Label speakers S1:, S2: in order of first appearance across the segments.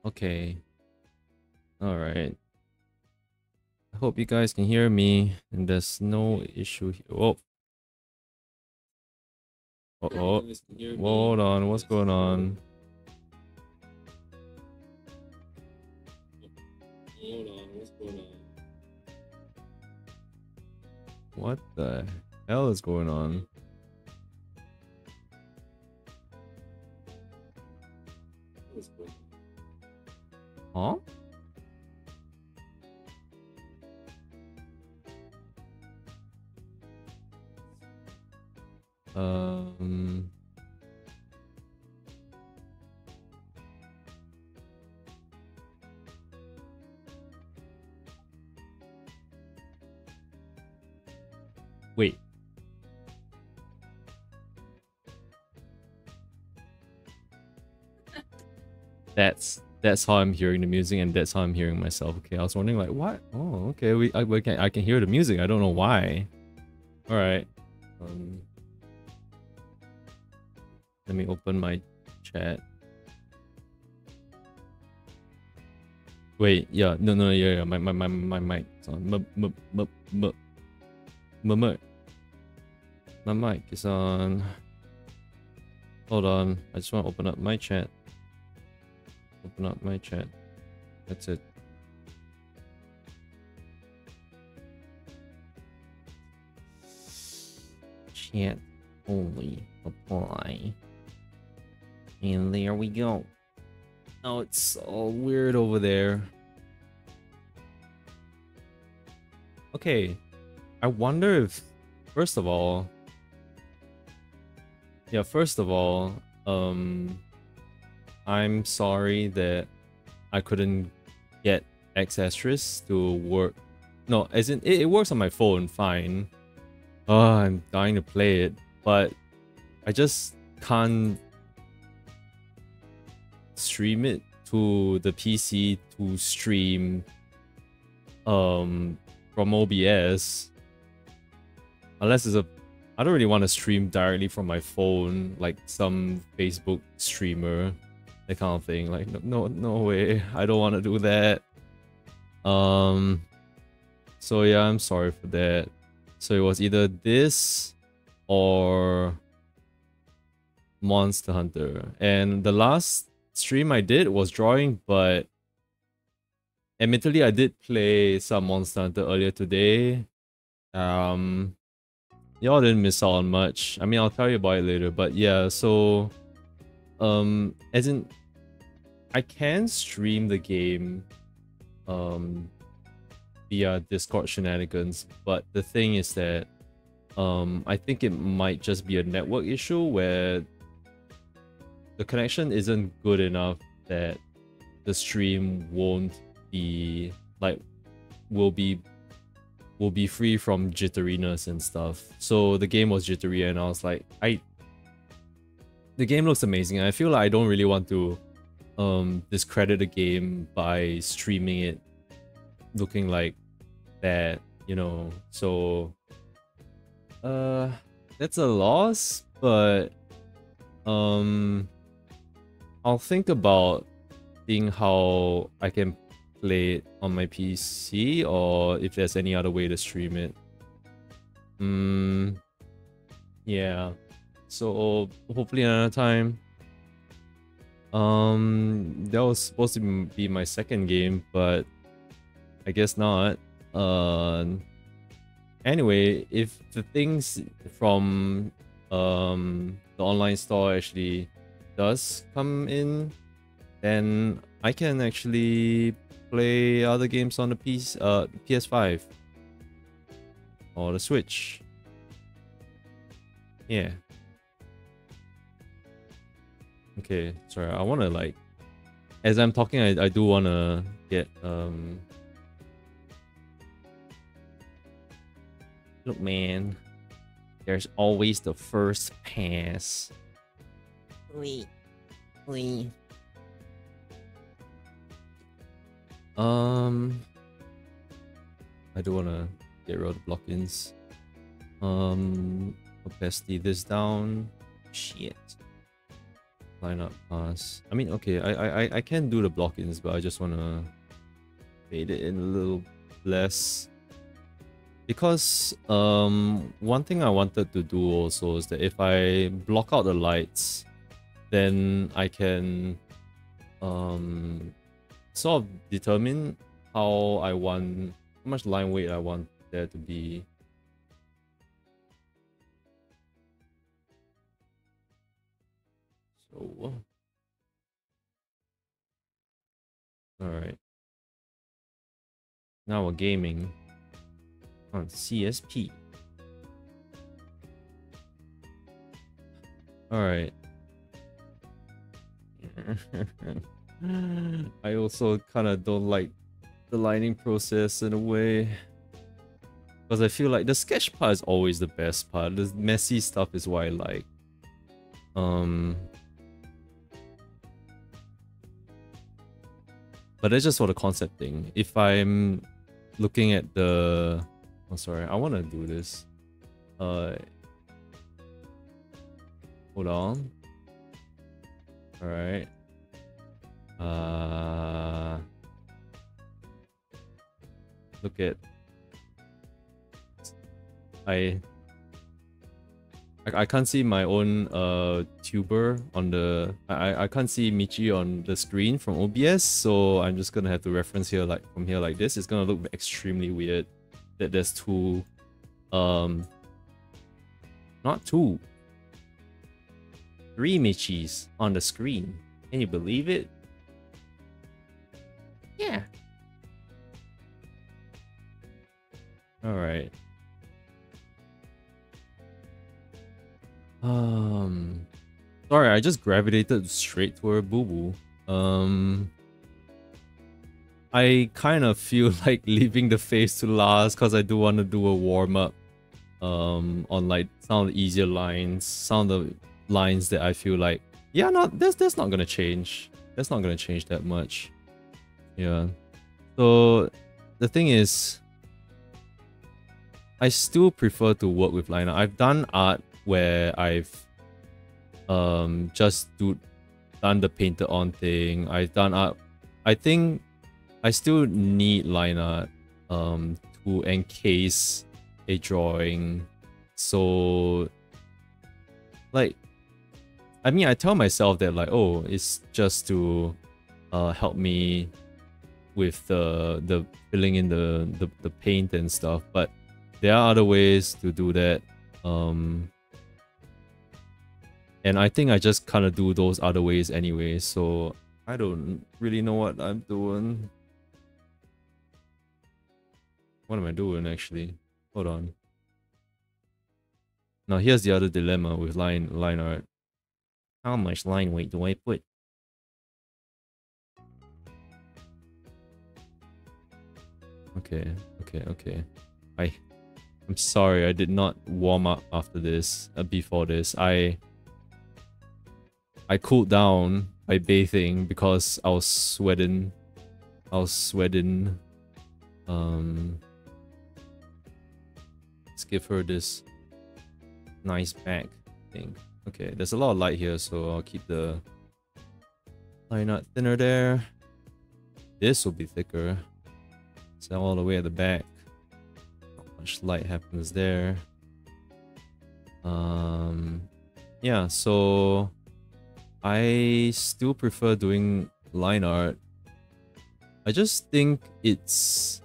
S1: Okay. All right. I hope you guys can hear me and there's no issue here. Oh, oh, hold on. What's going on? What the hell is going on? Huh? Um. Wait. That's how I'm hearing the music, and that's how I'm hearing myself. Okay, I was wondering like what? Oh, okay. I can hear the music. I don't know why. All right. Let me open my chat. Wait, yeah, no, yeah, my mic is on. My mic is on. Hold on, I just want to open up my chat. Open up my chat. That's it. Chat only apply. And there we go. Oh, it's all weird over there. Okay, I wonder if, first of all, I'm sorry that I couldn't get X-Astris to work. No, as in, it works on my phone, fine. Oh, I'm dying to play it, but I just can't stream it to the PC to stream from OBS. Unless it's a... I don't really want to stream directly from my phone, like some Facebook streamer, that kind of thing. Like, no way. I don't want to do that. So yeah, I'm sorry for that. So it was either this or Monster Hunter. And the last stream I did was drawing, but admittedly I did play some Monster Hunter earlier today. Y'all didn't miss out on much. I mean, I'll tell you about it later, but yeah, so as in, I can stream the game via Discord shenanigans, but the thing is that I think it might just be a network issue where the connection isn't good enough that the stream won't be like will be free from jitteriness and stuff. So the game was jittery and I was like, the game looks amazing. I feel like I don't really want to discredit the game by streaming it looking like that, you know. So that's a loss, but I'll think about seeing how I can play it on my PC or if there's any other way to stream it. Yeah. So hopefully another time. That was supposed to be my second game, but I guess not. Anyway, if the things from the online store actually does come in, then I can actually play other games on the PS5 or the Switch. Yeah. Okay, sorry. I want to like, as I'm talking, I do want to get Look, man, there's always the first pass. Wait. I do wanna get rid of the block-ins. Opacity this down. Shit. Lineup pass. I mean, okay, I can do the block-ins, but I just wanna fade it in a little less. Because one thing I wanted to do also is that if I block out the lights, then I can sort of determine how much line weight I want there to be. So alright. Now we're gaming on CSP. Alright. I also kind of don't like the lining process in a way. Because I feel like the sketch part is always the best part. The messy stuff is what I like. But that's just for the concept thing. If I'm looking at the... Oh, sorry. I want to do this. Hold on. Alright. Look at... I can't see my own tuber on the... I can't see Michi on the screen from OBS, so I'm just gonna have to reference here from here like this. It's gonna look extremely weird that there's two... not two. 3 Michis on the screen. Can you believe it? Yeah. Alright. Sorry, I just gravitated straight toward Boo Boo. I kind of feel like leaving the face to last because I do want to do a warm-up on like some of the easier lines, some of the lines that I feel like, yeah, that's not gonna change. That's not gonna change that much. Yeah. So the thing is, I still prefer to work with liner. I've done art where I've just done the painted on thing. I've done art. I think I still need line art to encase a drawing. So like, I mean, I tell myself that like, oh, it's just to help me with the filling in the paint and stuff, but there are other ways to do that. And I think I just kind of do those other ways anyway, so I don't really know what I'm doing. What am I doing actually? Hold on. Now here's the other dilemma with line art. How much line weight do I put? Okay. I'm sorry, I did not warm up after this, before this. I cooled down by bathing because I was sweating. Let's give her this nice back thing. Okay, there's a lot of light here, so I'll keep the line art thinner there. This will be thicker. So all the way at the back. Not much light happens there. Yeah, so I still prefer doing line art. I just think it just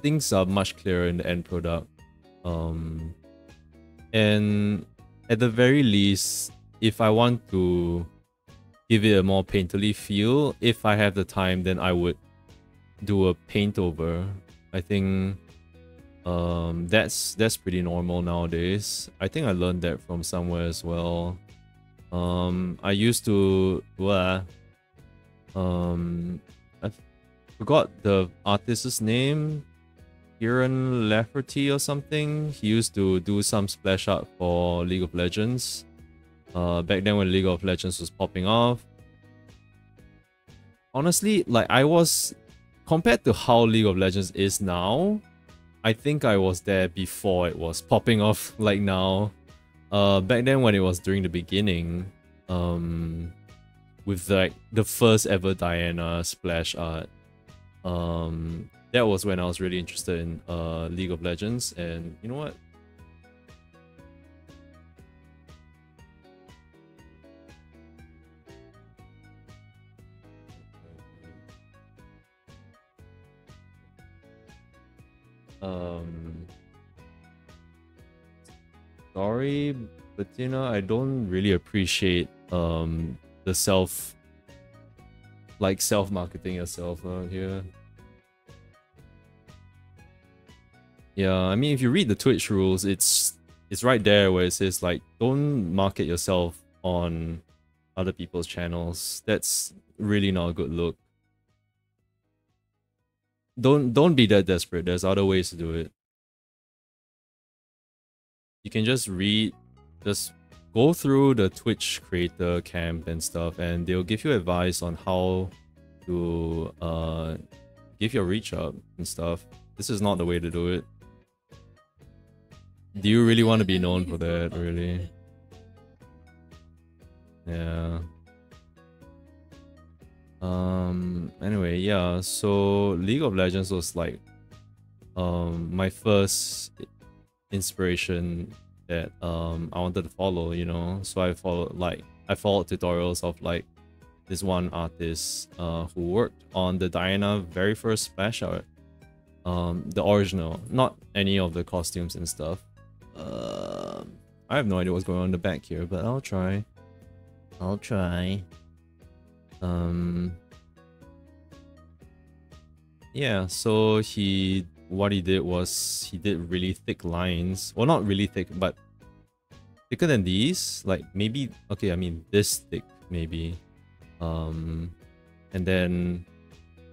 S1: things are much clearer in the end product. And at the very least, if I want to give it a more painterly feel, if I have the time, then I would do a paint over. I think that's pretty normal nowadays. I think I learned that from somewhere as well. I used to I forgot the artist's name, Kieran Lafferty or something. He used to do some splash art for League of Legends. Back then when League of Legends was popping off. Honestly, like compared to how League of Legends is now, I think I was there before it was popping off like now. back then when it was during the beginning, with like the first ever Diana splash art, that was when I was really interested in League of Legends. And you know what? Sorry, but you know, I don't really appreciate the self-marketing yourself out here. Yeah, I mean, if you read the Twitch rules, it's right there where it says like, don't market yourself on other people's channels. That's really not a good look. Don't be that desperate. There's other ways to do it. You can just go through the Twitch creator camp and stuff, and they'll give you advice on how to give your reach up and stuff. This is not the way to do it. Do you really want to be known for that, really? Yeah. Anyway, yeah, so League of Legends was like my first inspiration that I wanted to follow, you know. So I followed tutorials of like this one artist who worked on the Diana very first splash art. The original, not any of the costumes and stuff. I have no idea what's going on in the back here, but I'll try. Yeah, so what he did was he did really thick lines. Well, not really thick, but thicker than these. Like maybe, okay, I mean this thick maybe. And then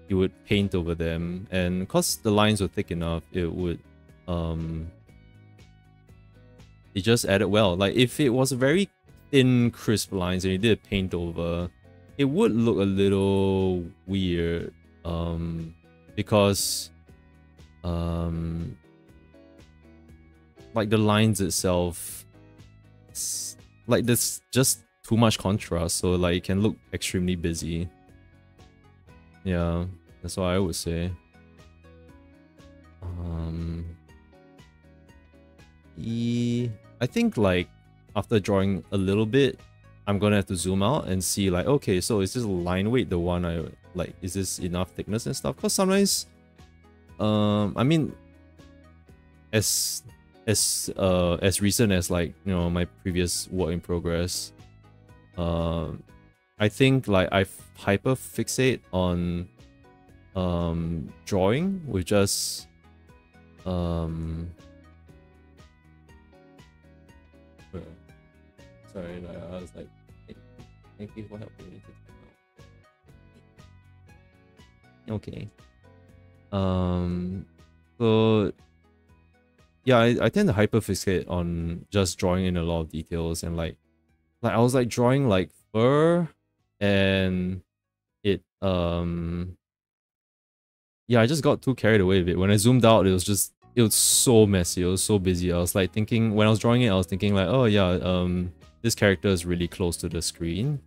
S1: he would paint over them, and because the lines were thick enough, it would it just added well. Like if it was a very thin, crisp lines and you did paint over, it would look a little weird. Because like the lines itself, like there's just too much contrast, so like it can look extremely busy. Yeah, that's what I would say. I think like after drawing a little bit, I'm gonna have to zoom out and see like, okay, so is this line weight the one I like, is this enough thickness and stuff? Because sometimes I mean, as recent as like, you know, my previous work in progress, I think like I hyper fixate on drawing with just sorry, I was like, thank you for helping me. Okay. So yeah, I tend to hyperfixate on just drawing in a lot of details, and like I was like drawing like fur, and it yeah, I just got too carried away with it. When I zoomed out, it was so messy, it was so busy. I was like thinking, when I was drawing it, I was thinking like, oh yeah, this character is really close to the screen,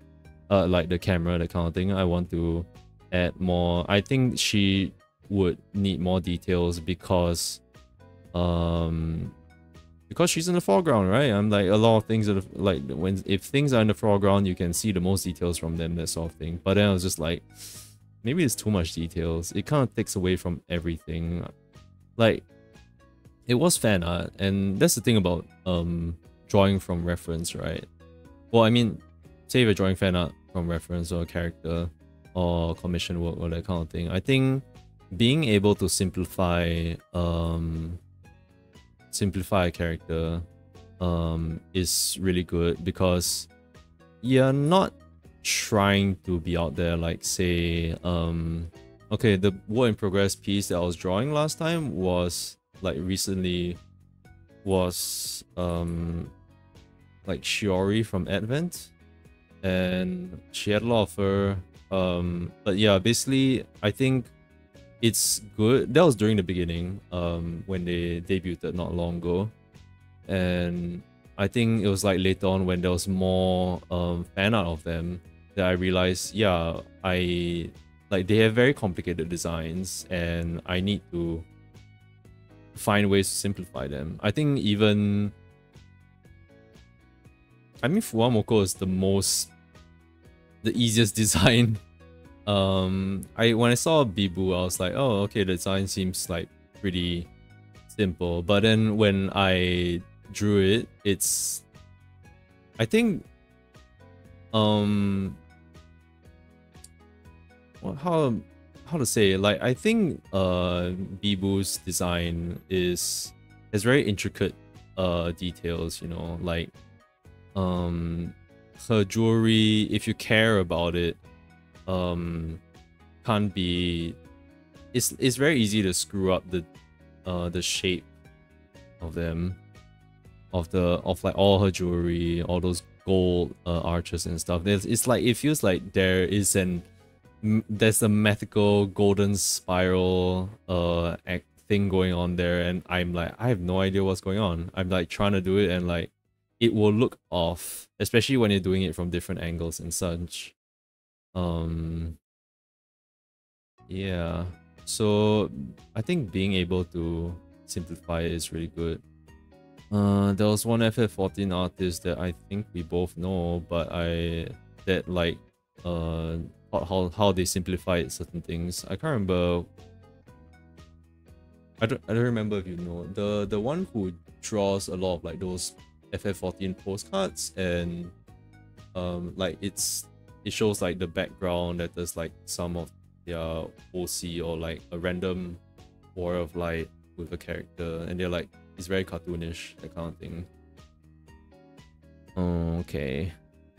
S1: like the camera, that kind of thing. I want to add more. I think she would need more details because she's in the foreground, right? I'm like, a lot of things that like, if things are in the foreground, you can see the most details from them, that sort of thing. But then I was just like, maybe it's too much details. It kind of takes away from everything. Like, it was fan art, and that's the thing about drawing from reference, right? Well, I mean, say if you're drawing fan art from reference or a character or commission work or that kind of thing, I think being able to simplify a character is really good, because you're not trying to be out there like, say, okay, the work in progress piece that I was drawing last time was like recently was like Shiori from Advent, and she had a lot of her but yeah, basically I think it's good. That was during the beginning, when they debuted not long ago, and I think it was like later on when there was more fan art of them that I realized, yeah, I like they have very complicated designs and I need to find ways to simplify them. I think even Fuwamoko is the easiest design. When I saw Bibu, I was like, oh, okay, the design seems like pretty simple. But then when I drew it, it's, I think, well, how to say, like, I think Bibu's design has very intricate details, you know, like her jewelry, if you care about it, can't be, it's very easy to screw up the shape of them, of like all her jewelry, all those gold arches and stuff. It's like, it feels like there's a mythical golden spiral thing going on there, and I'm like, I have no idea what's going on. I'm like trying to do it and like it will look off, especially when you're doing it from different angles and such. Yeah, so I think being able to simplify it is really good. There was one FF14 artist that I think we both know, but that like how they simplified certain things. I can't remember. I don't remember if you know the one who draws a lot of like those FF14 postcards, and like it shows like the background that there's like some of their OC or like a random war of light with a character, and they're like, it's very cartoonish, that kind of thing. Oh, okay,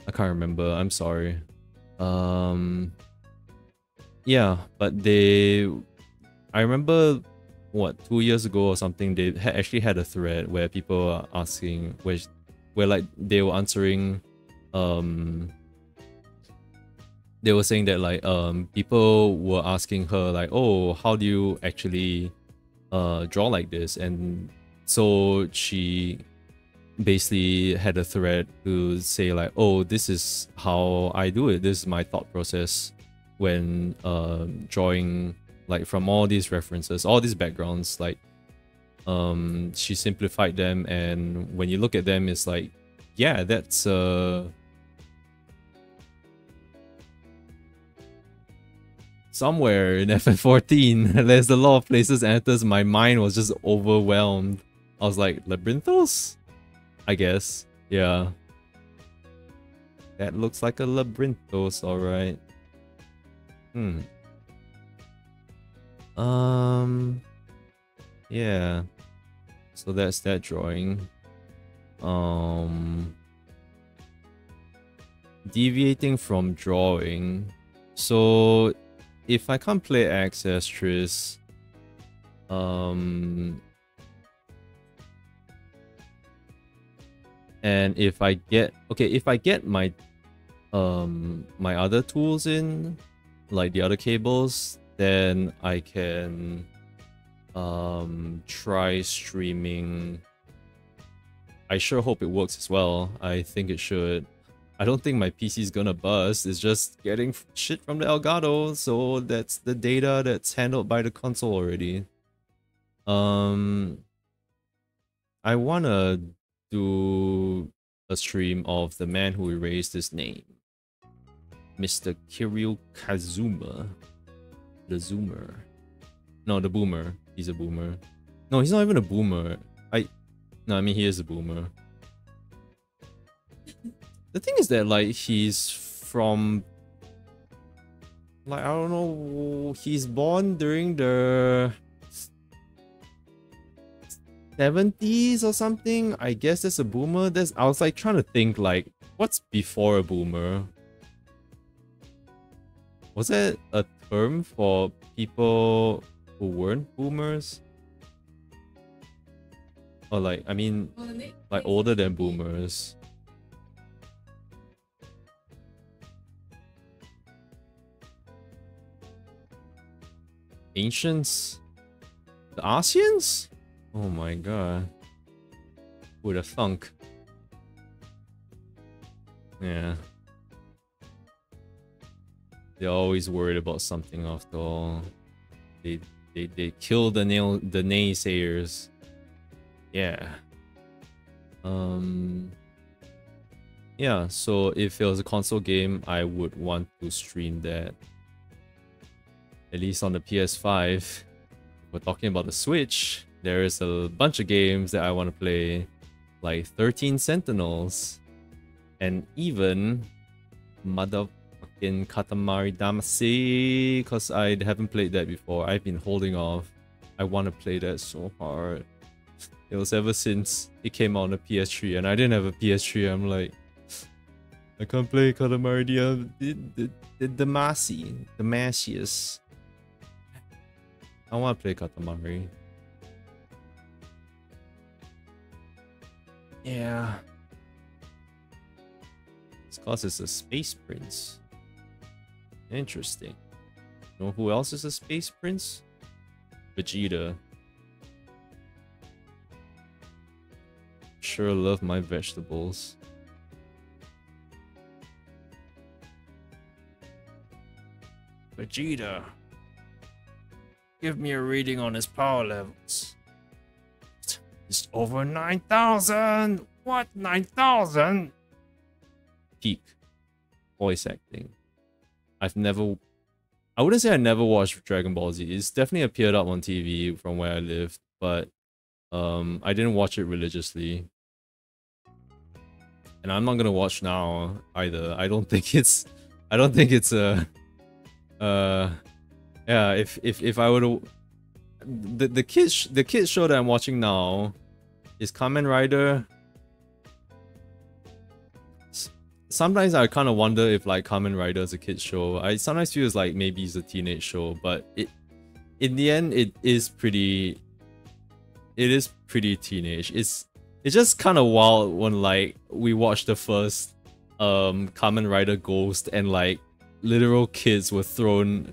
S1: I can't remember, I'm sorry. Yeah, but I remember what, 2 years ago or something, they actually had a thread where people are asking, where like they were answering, they were saying that like people were asking her like, oh, how do you actually draw like this? And so she basically had a thread to say like, oh, this is how I do it, this is my thought process when drawing, like from all these references, all these backgrounds. Like she simplified them, and when you look at them, it's like, yeah, that's somewhere in FF14. There's a lot of places enters. My mind was just overwhelmed. I was like, Labyrinthos? I guess. Yeah. That looks like a Labyrinthos, alright. Yeah. So that's that drawing. Deviating from drawing. So if I can't play Ancestris, and if I get my my other tools in, like the other cables, then I can try streaming. I sure hope it works as well. I think it should. I don't think my PC is gonna bust. It's just getting shit from the Elgato, so that's the data that's handled by the console already. I wanna do a stream of the man who erased his name, Mr. Kiryu Kazuma, the Zoomer. No, the Boomer. He's a boomer. No, he's not even a boomer. No, I mean, he is a boomer. The thing is that, like, he's from, like, I don't know, he's born during the 70s or something. I guess that's a boomer. I was like trying to think, like, what's before a boomer? Was that a term for people who weren't boomers? Or like, I mean, like older than boomers. Ancients? The Asians? Oh my god. Who'd have thunk? Yeah. They're always worried about something after all. They kill the naysayers. Yeah. Yeah, so if it was a console game, I would want to stream that. At least on the PS5. We're talking about the Switch. There is a bunch of games that I want to play, like 13 Sentinels, and even motherfucking Katamari Damacy, because I haven't played that before. I've been holding off. I want to play that so hard. It was ever since it came out on the PS3, and I didn't have a PS3. I'm like, I can't play Katamari Damacy. I want to play Katamari. Yeah. It's cause it's a space prince. Interesting. You know who else is a space prince? Vegeta. Sure love my vegetables. Vegeta. Give me a reading on his power levels. It's over 9,000! What? 9,000? Peak. Voice acting. I wouldn't say I never watched Dragon Ball Z. It's definitely appeared up on TV from where I lived, but I didn't watch it religiously. And I'm not gonna watch now either. I don't think it's a yeah, if I were to the kids show that I'm watching now is Kamen Rider. Sometimes I kind of wonder if like Kamen Rider is a kids show. I sometimes feel it's like maybe it's a teenage show, but in the end it is pretty teenage. It's just kind of wild when like we watched the first Kamen Rider Ghost and like literal kids were thrown.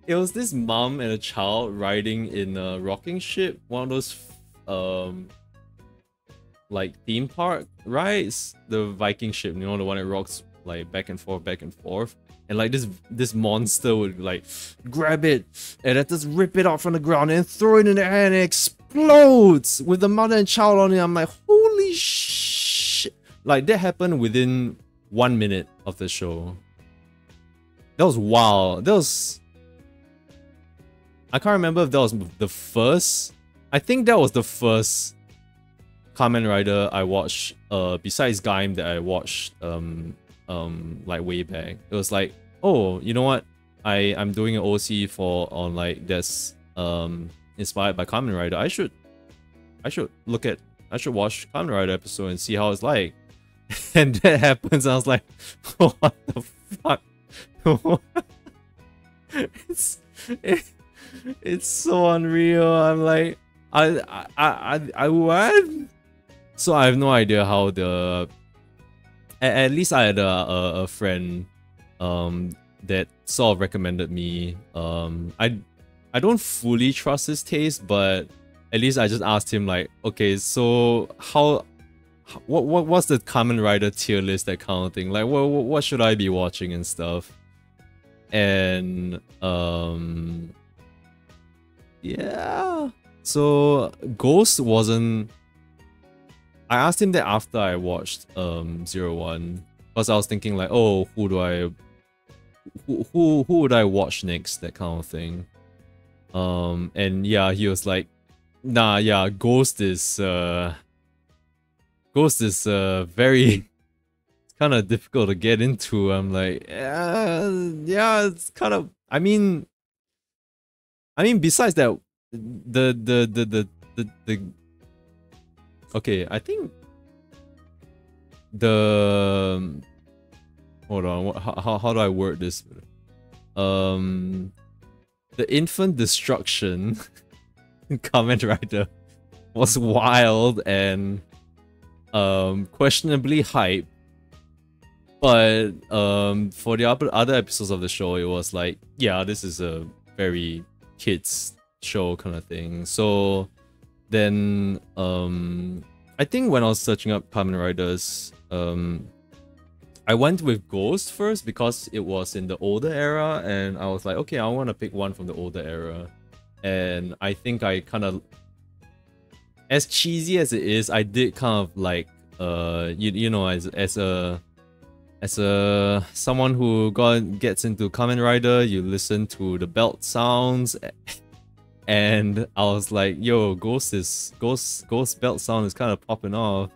S1: It was this mom and a child riding in a rocking ship, one of those like theme park rides, the Viking ship, you know, the one that rocks like back and forth, and like this monster would like grab it and then just rip it out from the ground and throw it in the air and it explodes with the mother and child on it. I'm like, holy shit! Like that happened within 1 minute of the show. That was wild. That was. I can't remember if that was the first. I think that was the first Kamen Rider I watched. Besides Gaim that I watched. Like way back. It was like, oh, you know what? I'm doing an OC on like that's inspired by Kamen Rider. I should watch Kamen Rider episode and see how it's like. And that happens. I was like, what the fuck? It's so unreal. I'm like, I what? So I have no idea how the. At least I had a friend, that sort of recommended me. I don't fully trust his taste, but at least I just asked him like, okay, so what's the Kamen Rider tier list, that kind of thing. Like, what should I be watching and stuff. And yeah. So Ghost wasn't. I asked him that after I watched 01, because I was thinking like, oh, who would I watch next, that kind of thing. And yeah, he was like, nah, yeah, Ghost is very kind of difficult to get into. I'm like, yeah, it's kind of. I mean, besides that, the okay, I think the hold on, how do I word this? The infant destruction in Kamen Rider was wild and questionably hype. But for the other episodes of the show, it was like, yeah, this is a very kids show kind of thing. So then I think when I was searching up Kamen Riders, I went with Ghost first because it was in the older era, and I was like, okay, I want to pick one from the older era. And I think I kind of, as cheesy as it is, I did kind of like, you know, as a someone who gets into Kamen Rider, you listen to the belt sounds, and I was like, yo, Ghost belt sound is kind of popping off.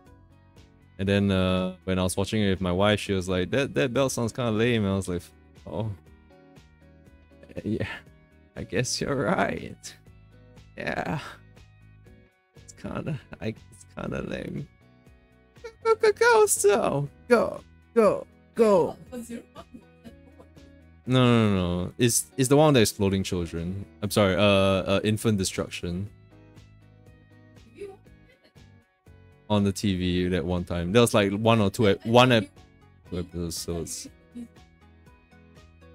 S1: And then when I was watching it with my wife, she was like, that belt sounds kind of lame. And I was like, oh, yeah, I guess you're right. Yeah, it's kind of lame. Go, so go. No. It's the one that is floating children. I'm sorry. Infant destruction. On the TV that one time. There was like one or two episodes.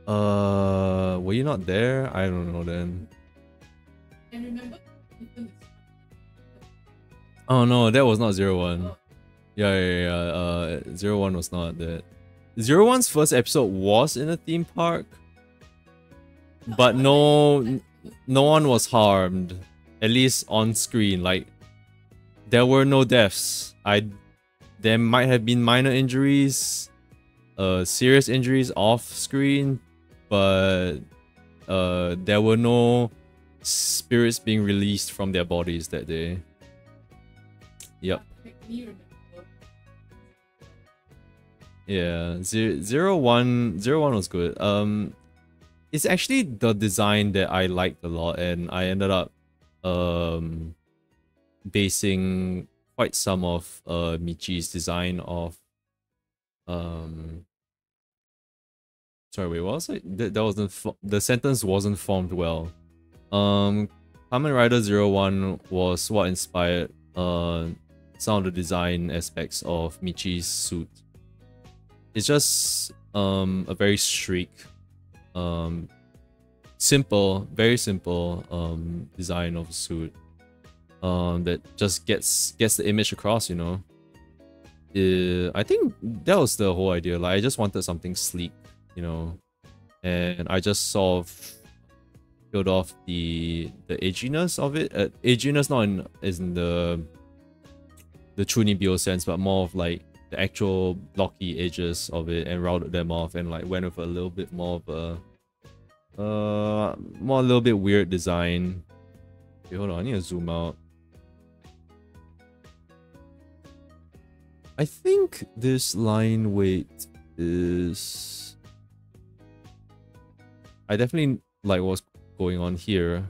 S1: Were you not there? I don't know then. And remember? Oh no, that was not 01. Yeah. 01 was not that. 01's first episode was in a theme park, but no one was harmed, at least on screen. Like, there were no deaths. There might have been minor injuries, serious injuries off screen, but there were no spirits being released from their bodies that day. Yep. Yeah, 01 was good. It's actually the design that I liked a lot, and I ended up basing quite some of Michi's design of sorry, wait, what was it? That wasn't the sentence wasn't formed well. Kamen Rider 01 was what inspired some of the design aspects of Michi's suit. It's just a very sleek, very simple design of a suit that just gets the image across, you know. I think that was the whole idea. Like, I just wanted something sleek, you know, and I just sort of killed off the edginess of it. Edginess not in the Chunibyo sense, but more of like the actual blocky edges of it, and rounded them off and like went with a little bit more of a little bit weird design. Okay, hold on, I need to zoom out. I think this line weight is... I definitely like what's going on here.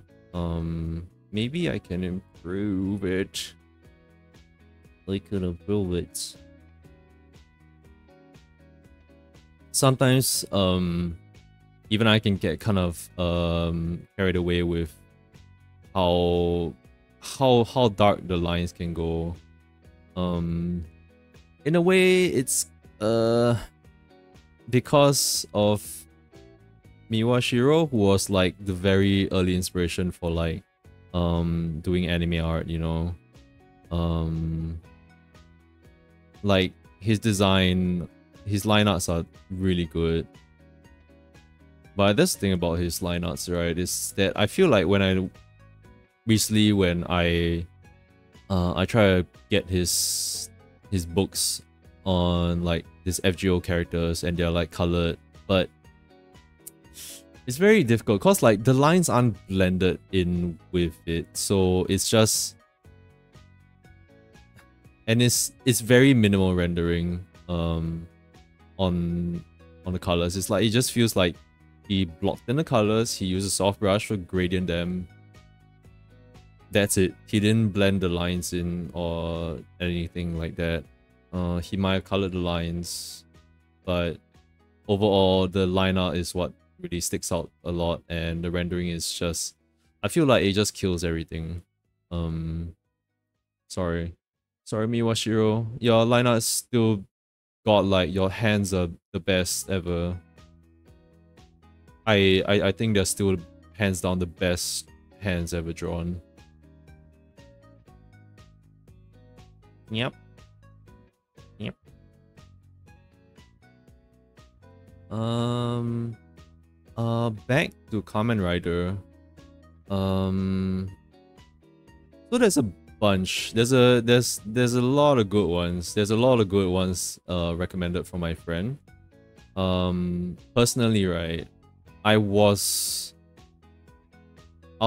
S1: Maybe I can improve it. I could improve it. Sometimes even I can get kind of carried away with how dark the lines can go. In a way, it's because of Miwashiro, who was like the very early inspiration for like doing anime art, you know. Like his design, his line arts are really good. But this thing about his line arts, right, is that I feel like when I try to get his books on like his FGO characters and they're like colored, but it's very difficult because like the lines aren't blended in with it, so it's just, and it's very minimal rendering on the colors. It's like, it just feels like he blocked in the colors, he used a soft brush for gradient them. That's it. He didn't blend the lines in or anything like that. He might have colored the lines, but overall the line art is what really sticks out a lot, and the rendering is just, I feel like it just kills everything. Sorry Miwashiro, your line art still got like, your hands are the best ever. I think they're still hands down the best hands ever drawn. Yep. Um. Back to Kamen Rider. So there's a bunch. There's a lot of good ones. There's a lot of good ones recommended from my friend. Personally, right, I was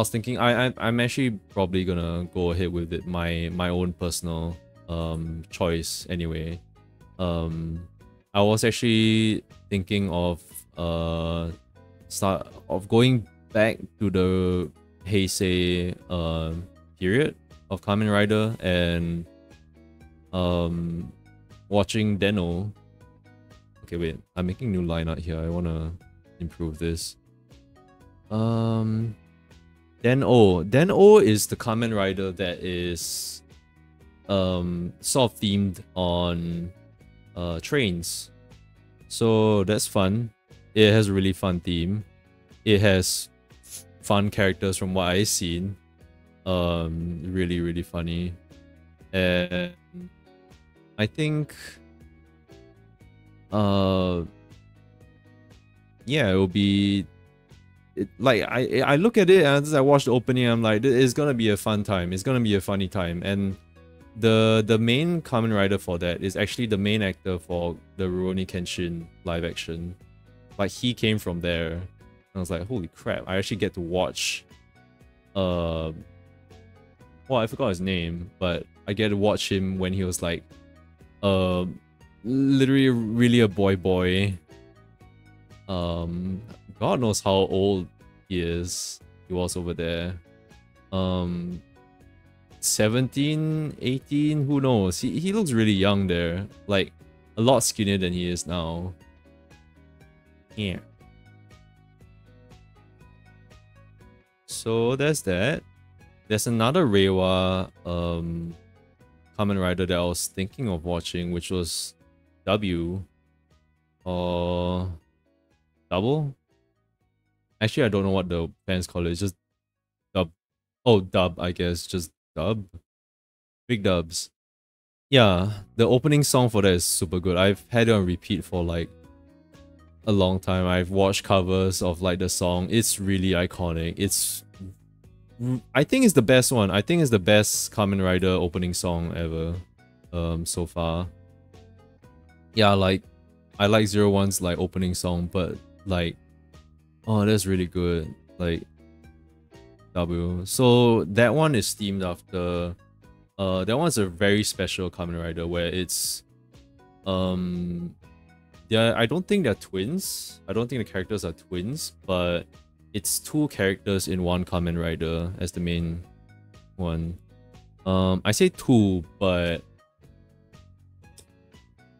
S1: thinking I'm actually probably gonna go ahead with it, my own personal choice anyway. I was actually thinking of going back to the Heisei period of Kamen Rider and watching Deno. Okay, wait, I'm making new line out here. I wanna improve this. Den-O is the Kamen Rider that is sort of themed on trains. So that's fun. It has a really fun theme. It has fun characters from what I've seen. Really, really funny. And I think yeah, it will be like I look at it and as I watch the opening, I'm like, it's gonna be a fun time. It's gonna be a funny time. And the main Kamen Rider for that is actually the main actor for the Rurouni Kenshin live action. Like, he came from there. And I was like, holy crap, I actually get to watch well, I forgot his name, but I get to watch him when he was like literally really a boy. God knows how old he is. He was over there. 17, 18, who knows? He looks really young there. Like, a lot skinnier than he is now. Yeah. So there's that. There's another Reiwa Kamen Rider that I was thinking of watching, which was W or Double. Actually, I don't know what the fans call it. It's just dub. Oh, dub, I guess. Just dub. Big dubs. Yeah, the opening song for that is super good. I've had it on repeat for like a long time. I've watched covers of like the song. It's really iconic. I think it's the best one. I think it's the best Kamen Rider opening song ever so far. Yeah, like I like 01's like opening song, but like, oh, that's really good. Like W. So that one is themed after that one's a very special Kamen Rider where it's I don't think they're twins. I don't think the characters are twins, but it's two characters in one Kamen Rider as the main one. I say two, but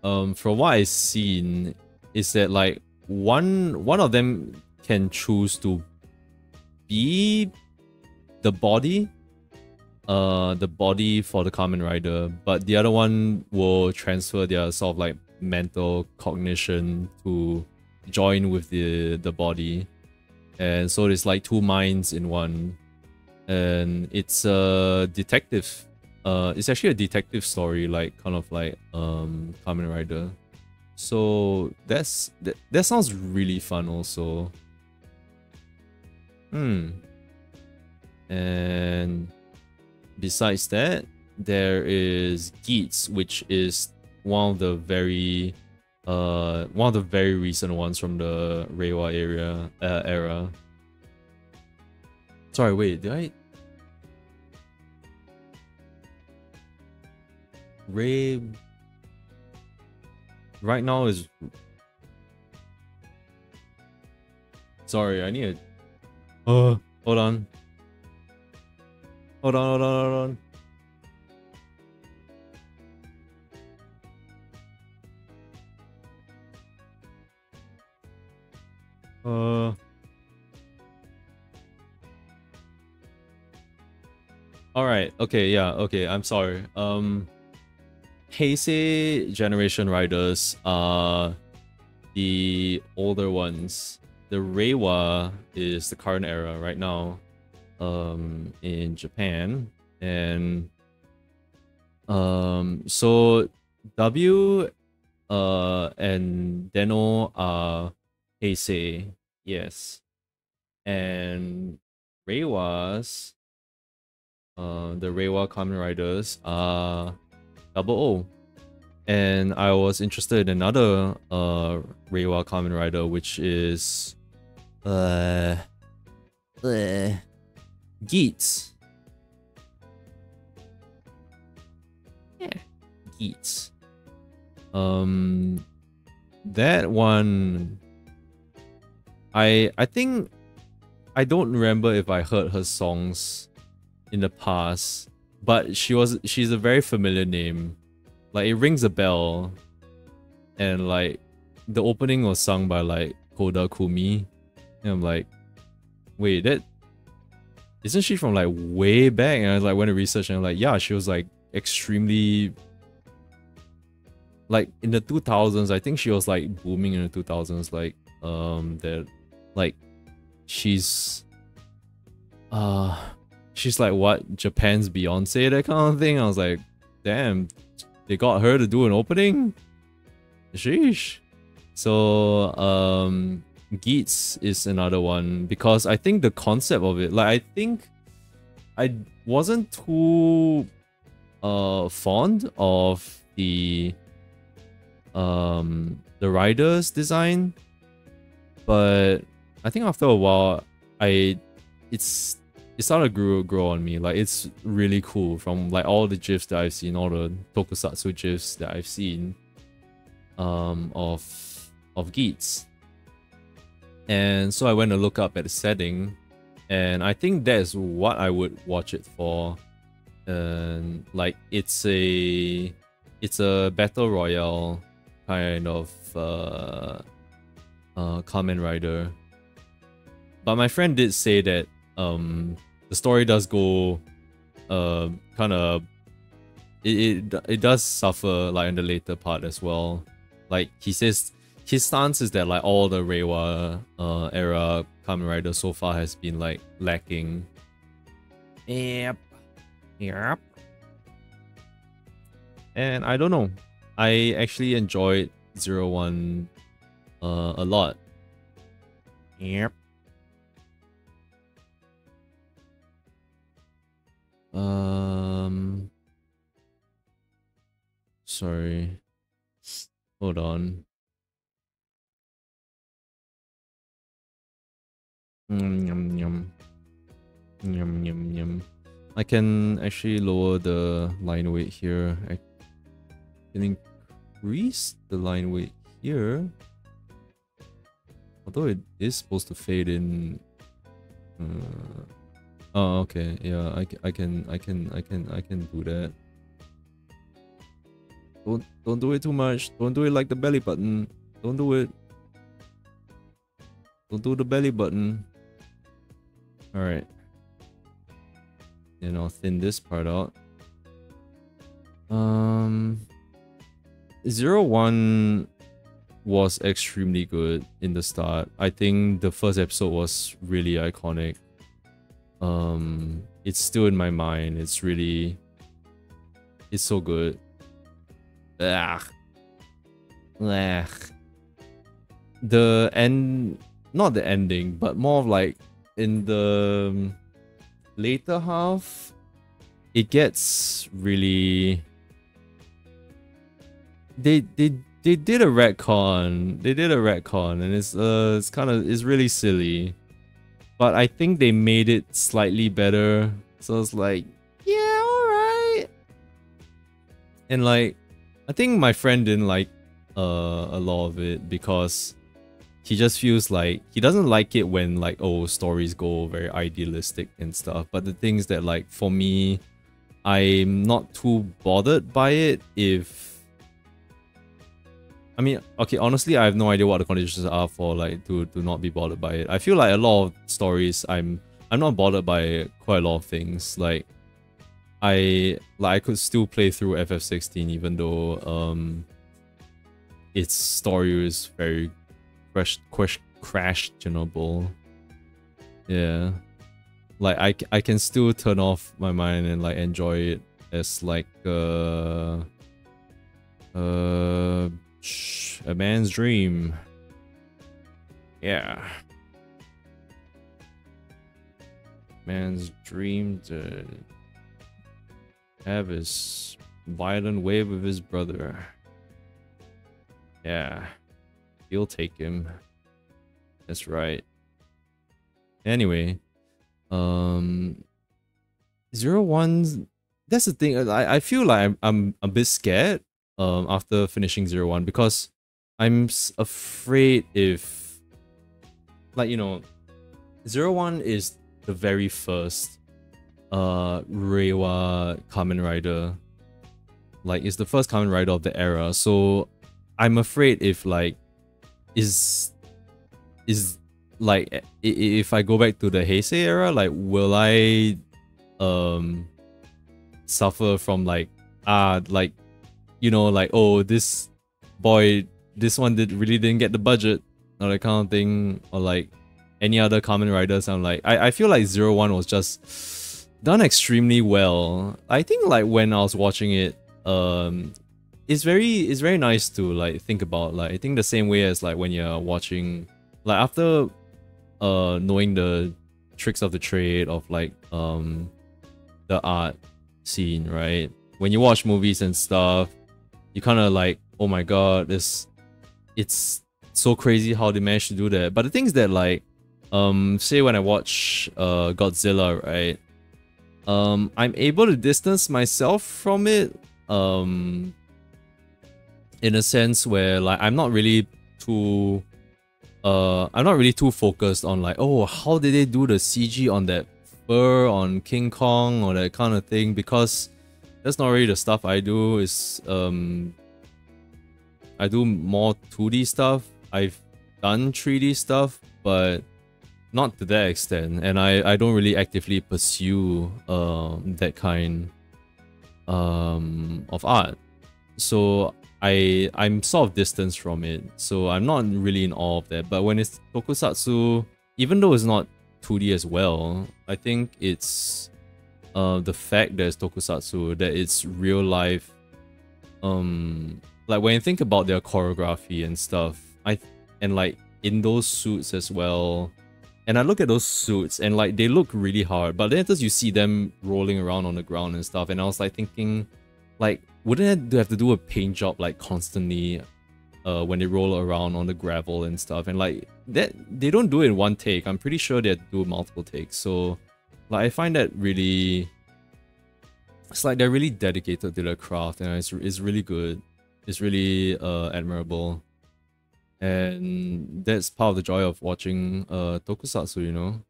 S1: from what I've seen is that like one of them can choose to be the body for the Kamen Rider, but the other one will transfer their sort of like mental cognition to join with the body. And so it's like two minds in one. And it's a detective. It's actually a detective story, like kind of like Kamen Rider. So that sounds really fun also. And besides that, there is Geats, which is one of the very recent ones from the Reiwa era. Sorry, wait, did I? Ray right now is. Sorry, I need a. Hold on. Hold on. Alright, okay, yeah, okay, I'm sorry. Heisei generation riders are the older ones. The Reiwa is the current era right now in Japan. And so W and Deno are Heisei, yes. And Reiwas, the Reiwa Kamen Riders are double O. And I was interested in another Reiwa Kamen Rider, which is Geats. Yeah, Geats. That one, I think I don't remember if I heard her songs in the past, but she's a very familiar name. Like, it rings a bell, and like the opening was sung by like Koda Kumi, and I'm like, wait, that isn't she from like way back? And I was like, went to research, and I'm like, yeah, she was like extremely, like in the 2000s. I think she was like booming in the 2000s. Like that, like she's like what, Japan's Beyonce, that kind of thing. I was like, damn, they got her to do an opening. Sheesh. So Geats is another one, because I think the concept of it, like, I think I wasn't too fond of the rider's design, but I think after a while it started to grow on me. Like, it's really cool from like all the GIFs that I've seen, all the tokusatsu GIFs that I've seen of Geats. And so I went to look up at the setting, and I think that's what I would watch it for. And like, it's a battle royale kind of Kamen Rider. But my friend did say that the story does go kind of, it does suffer like in the later part as well. Like, he says his stance is that like all the Reiwa era Kamen Rider so far has been like lacking. Yep. And I don't know, I actually enjoyed 01 a lot. Yep. Sorry. Hold on. Yum yum. Yum yum yum. I can actually lower the line weight here. I can increase the line weight here. Although it is supposed to fade in. Oh, okay. Yeah, I can do that. Don't do it too much. Don't do it like the belly button. Don't do it. Don't do the belly button. All right. And I'll thin this part out. 01 was extremely good in the start. I think the first episode was really iconic. It's still in my mind. It's so good. Ugh. Ugh. The end, not the ending, but more of like in the later half, it gets really, they did a retcon. They did a retcon, and it's kind of, it's really silly. But I think they made it slightly better. So it's like, yeah, alright. And like, I think my friend didn't like a lot of it because he just feels like he doesn't like it when like, oh, stories go very idealistic and stuff. But the thing is that like, for me, I'm not too bothered by it if, I mean, okay, honestly, I have no idea what the conditions are for like to not be bothered by it. I feel like a lot of stories, I'm not bothered by quite a lot of things. Like, I could still play through FF16 even though its story is very questionable. Yeah, like I can still turn off my mind and like enjoy it as like a man's dream. Yeah. Man's dream to have his violent way with his brother. Yeah. He'll take him. That's right. Anyway, 01. That's the thing. I feel like I'm a bit scared after finishing 01 because I'm afraid if, like, you know, 01 is the very first Reiwa Kamen Rider. Like, it's the first Kamen Rider of the era. So I'm afraid if like is like if I go back to the Heisei era, like will I suffer from like like, you know, like, oh, this one really didn't get the budget or that kind of thing, or like any other Kamen Riders. I'm like, I feel like 01 was just done extremely well. I think like when I was watching it, it's very nice to like think about, like I think the same way as like when you're watching, like after knowing the tricks of the trade of like the art scene, right? When you watch movies and stuff, you kind of like, oh my god, it's so crazy how they managed to do that. But the thing is that like say when I watch Godzilla, right, I'm able to distance myself from it in a sense where like I'm not really too focused on like, oh, how did they do the CG on that fur on King Kong or that kind of thing, because that's not really the stuff I do. Is I do more 2D stuff. I've done 3D stuff, but not to that extent, and I don't really actively pursue that kind of art. So I'm sort of distanced from it, so I'm not really in awe of that. But when it's tokusatsu, even though it's not 2D as well, I think it's the fact that it's tokusatsu, that it's real life. Like when you think about their choreography and stuff, and like in those suits as well. And I look at those suits and like they look really hard, but then as you see them rolling around on the ground and stuff, and I was like thinking, like, wouldn't they have to do a paint job like constantly when they roll around on the gravel and stuff? And like that, they don't do it in one take. I'm pretty sure they have to do multiple takes. So like I find that really, it's like they're really dedicated to their craft, and it's really good. It's really admirable. And that's part of the joy of watching tokusatsu, you know.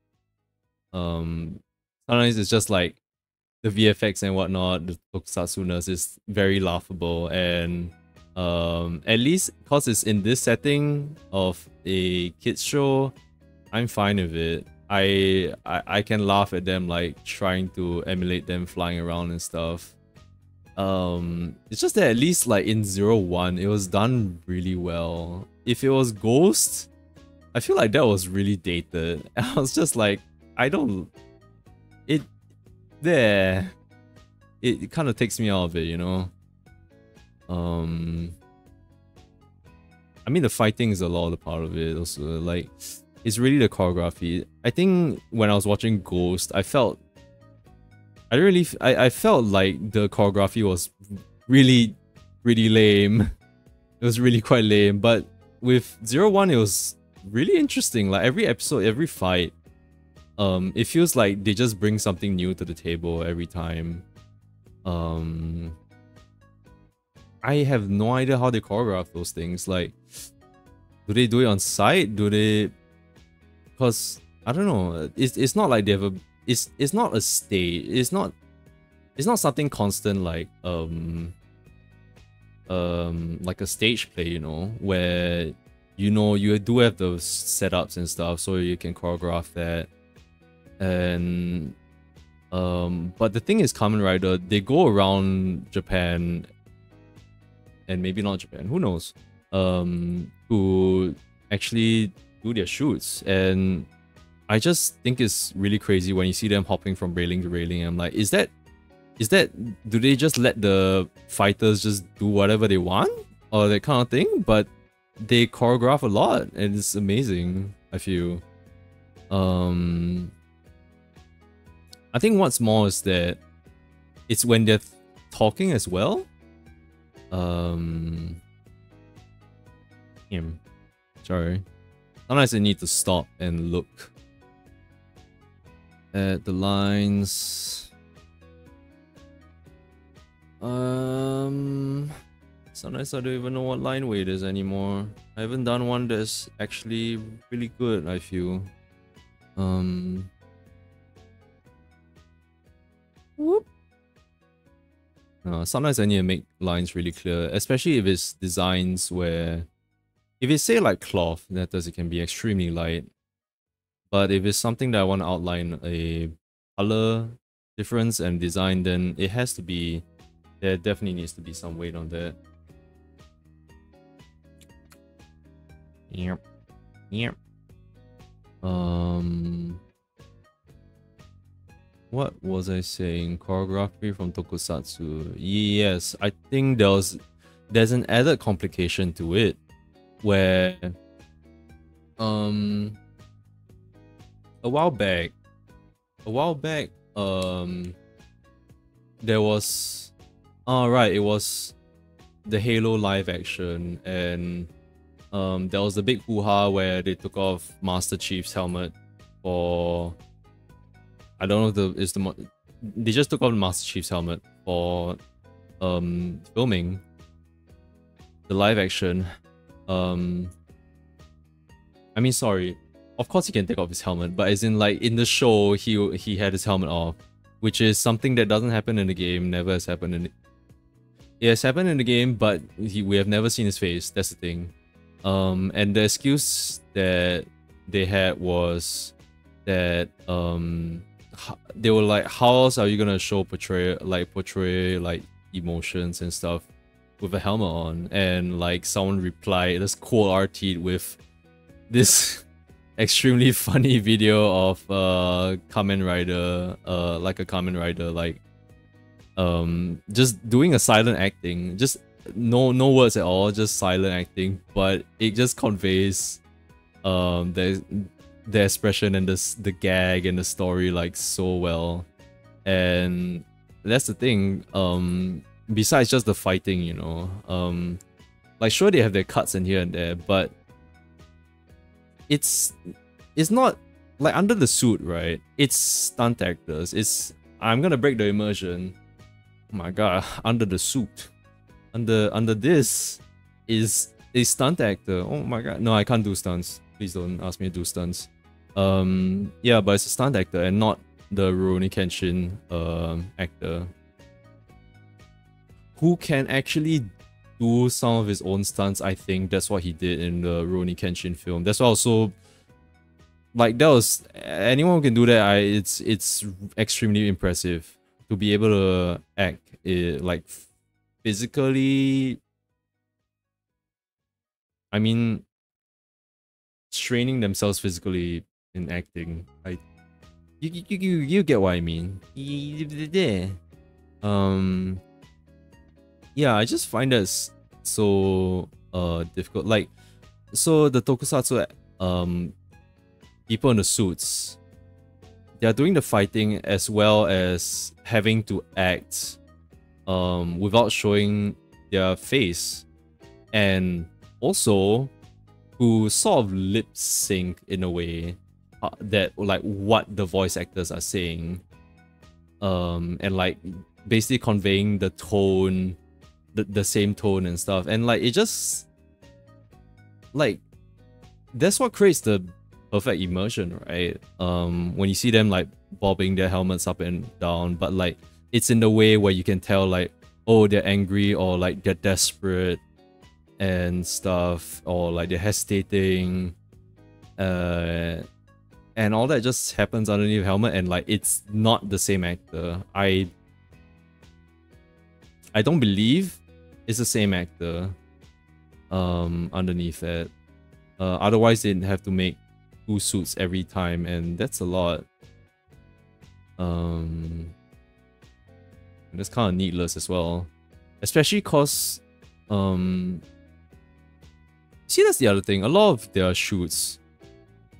S1: Sometimes it's just like the VFX and whatnot, the tokusatsu-ness is very laughable, and at least because it's in this setting of a kids show, I'm fine with it. I can laugh at them like trying to emulate them flying around and stuff. It's just that at least like in 01, it was done really well. If it was Ghost, I feel like that was really dated. I was just like, it kind of takes me out of it, you know. I mean, the fighting is a lot of the part of it also. Like, it's really the choreography. I think when I was watching Ghost, I felt like the choreography was really lame. It was really quite lame, but with 01 it was really interesting. Like every episode, every fight, it feels like they just bring something new to the table every time. I have no idea how they choreograph those things. Like, do they do it on site? Do they? Because I don't know. It's not like they have a. It's not a stage. It's not something constant like a stage play, you know, where you do have those setups and stuff, so you can choreograph that. And but the thing is, Kamen Rider, they go around Japan, and maybe not Japan, who knows, to actually do their shoots. And I just think it's really crazy when you see them hopping from railing to railing. I'm like, is that do they just let the fighters just do whatever they want or that kind of thing? But they choreograph a lot, and it's amazing. I feel. I think what's more is that it's when they're talking as well. Sorry. Sometimes I need to stop and look at the lines. Sometimes I don't even know what line weight is anymore. I haven't done one that's actually really good, I feel. Whoop. Sometimes I need to make lines really clear, especially if it's designs where, if it's say like cloth, that does, it can be extremely light. But if it's something that I want to outline a color difference and design, then it has to be, there definitely needs to be some weight on that. Yep. What was I saying? Choreography from Tokusatsu. Yes, I think there's an added complication to it where a while back there was it was the Halo live action, and there was the big hoo-ha where they took off Master Chief's helmet for, I don't know if they just took off Master Chief's helmet for filming the live action. I mean, sorry, of course he can take off his helmet, but as in like in the show he had his helmet off, which is something that doesn't happen in the game, never has happened in it has happened in the game, but we have never seen his face. That's the thing. And the excuse that they had was that they were like, how else are you gonna portray like emotions and stuff with a helmet on? And like someone replied, this cool RT with this extremely funny video of Kamen Rider, like a Kamen Rider, like just doing a silent acting, just no words at all, just silent acting, but it just conveys the expression and the gag and the story like so well. And that's the thing, besides just the fighting, you know, like sure they have their cuts in here and there, but it's not like under the suit, right? It's stunt actors. I'm gonna break the immersion. Oh my god, under the suit, under this is a stunt actor. Oh my god, no, I can't do stunts. Please don't ask me to do stunts. Yeah, but it's a stunt actor and not the Rurouni Kenshin actor who can actually do some of his own stunts. I think that's what he did in the Rurouni Kenshin film. That's also like, that was, anyone who can do that, it's extremely impressive to be able to act like physically. I mean, straining themselves physically in acting. You get what I mean. Yeah, I just find that so difficult. Like, so the tokusatsu people in the suits, they're doing the fighting as well as having to act without showing their face, and also who sort of lip sync in a way that like what the voice actors are saying, and like basically conveying the tone, the same tone and stuff. And like it just like, that's what creates the perfect immersion, right? When you see them like bobbing their helmets up and down, but like it's in the way where you can tell like, oh, they're angry or like they're desperate and stuff, or like they're hesitating, and all that just happens underneath the helmet, and like it's not the same actor. I don't believe it's the same actor underneath it. Otherwise they'd have to make 2 suits every time, and that's a lot. And that's kind of needless as well, especially cause see, that's the other thing. A lot of their shoots,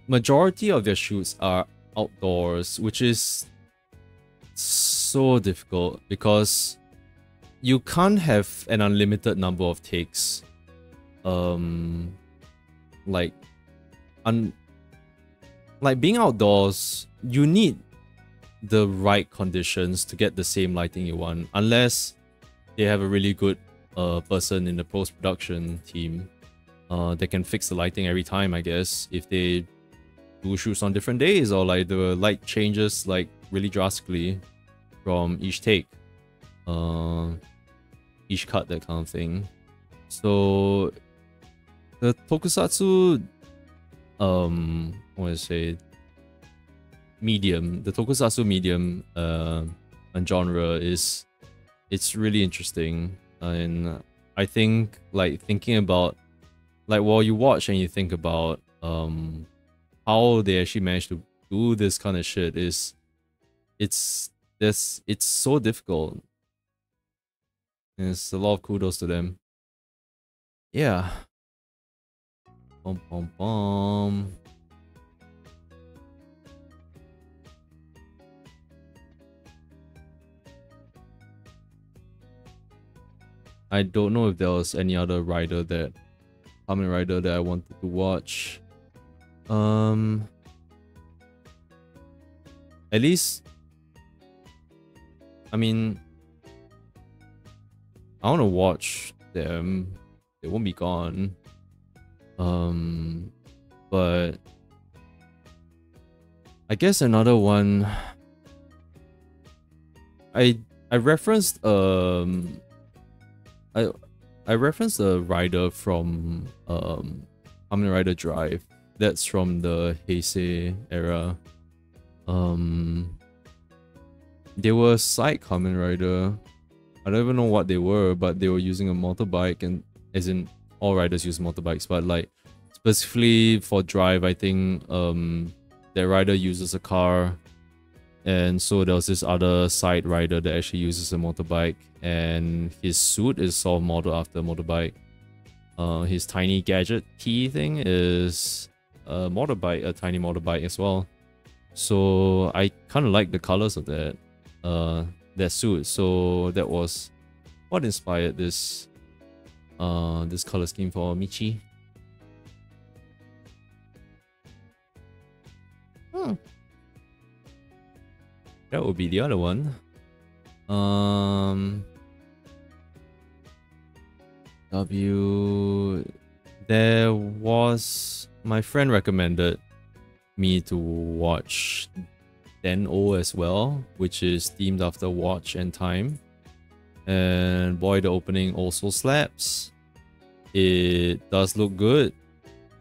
S1: majority of their shoots are outdoors, which is so difficult because you can't have an unlimited number of takes. Like being outdoors, you need the right conditions to get the same lighting you want, unless they have a really good person in the post-production team that can fix the lighting every time, I guess, if they do shoots on different days or like the light changes like really drastically from each take, each cut, that kind of thing. So the tokusatsu what do I say, medium, the tokusatsu medium and genre is, it's really interesting. And I think like thinking about like while you watch and you think about how they actually managed to do this kind of shit is it's so difficult. And it's a lot of kudos to them. Yeah. Bum bum bum. I don't know if there was any other rider that Kamen Rider that I wanted to watch. At least, I mean, I want to watch them. They won't be gone. But I guess another one. I referenced I referenced a rider from Kamen Rider Drive. That's from the Heisei era. They were a side Kamen Rider. I don't even know what they were, but they were using a motorbike, and as in all riders use motorbikes, but like specifically for Drive, I think that rider uses a car, and so there was this other side rider that actually uses a motorbike, and his suit is sort of modeled after a motorbike. His tiny gadget key thing is a motorbike, a tiny motorbike as well. So I kind of like the colors of that suit. So that was what inspired this this color scheme for Michi. That would be the other one. There was, my friend recommended me to watch Den-O as well, which is themed after Watch and Time. And boy, the opening also slaps. It does look good.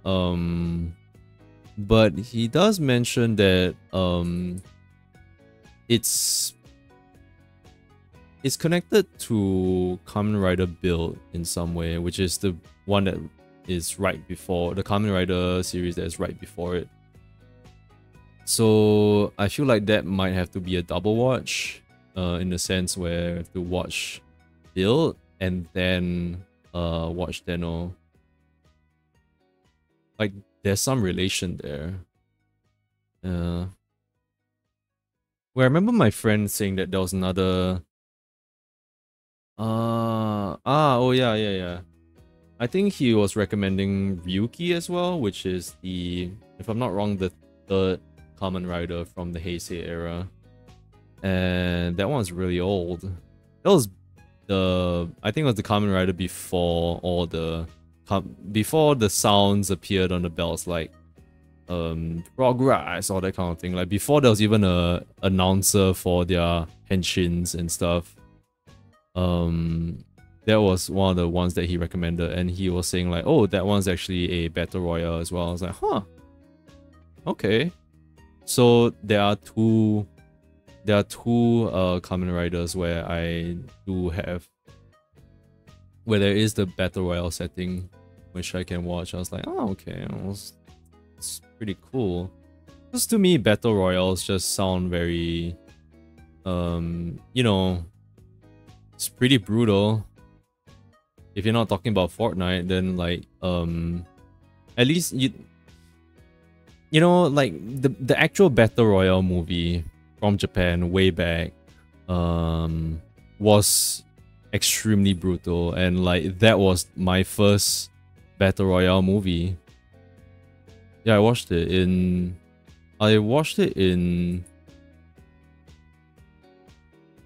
S1: But he does mention that it's connected to Kamen Rider Build in some way, which is the one that is right before the Kamen Rider series that is right before it. So I feel like that might have to be a double watch, in the sense where to watch Build and then watch Den-O. Like there's some relation there. Where I remember my friend saying that there was another. Oh yeah. I think he was recommending Ryuki as well, which is the, if I'm not wrong, the third Kamen Rider from the Heisei era. And that one's really old. That was I think it was the Kamen Rider before all the before the sounds appeared on the belts, like progress, all that kind of thing. Like before there was even a announcer for their henshins and stuff. That was one of the ones that he recommended, and he was saying like, oh, that one's actually a battle royale as well. I was like, huh, okay. So there are two Kamen Riders where I do have, where there is the battle royale setting which I can watch. I was like, oh, okay, it's pretty cool. Because to me, battle royales just sound very you know, it's pretty brutal. If you're not talking about Fortnite, then like at least you know, like the actual Battle Royale movie from Japan way back was extremely brutal, and like that was my first Battle Royale movie. Yeah, I watched it in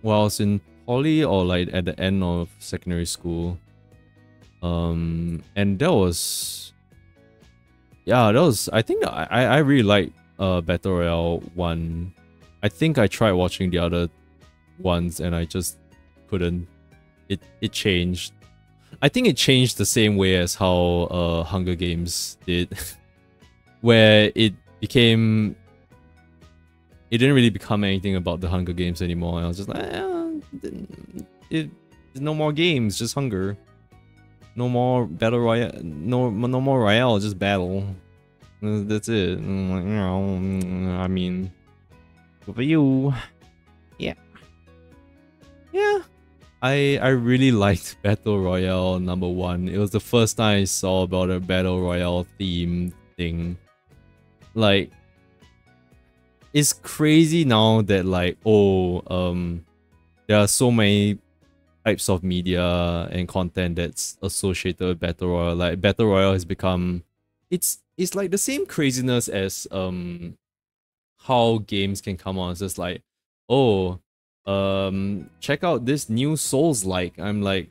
S1: well, I was in poly or like at the end of secondary school. And that was, yeah, that was, I think I really like Battle Royale 1. I think I tried watching the other ones and I just couldn't. It changed. I think it changed the same way as how Hunger Games did. Where it didn't really become anything about the Hunger Games anymore. I was just like, there's no more games, just hunger. No more battle royale, no more royale, just battle. That's it. I mean, good for you. Yeah. Yeah. I really liked Battle Royale #1. It was the first time I saw about a Battle Royale theme thing. Like, it's crazy now that like, there are so many types of media and content that's associated with Battle Royale. Like Battle Royale has become, it's like the same craziness as how games can come on. It's just like, oh, check out this new Souls-like. I'm like,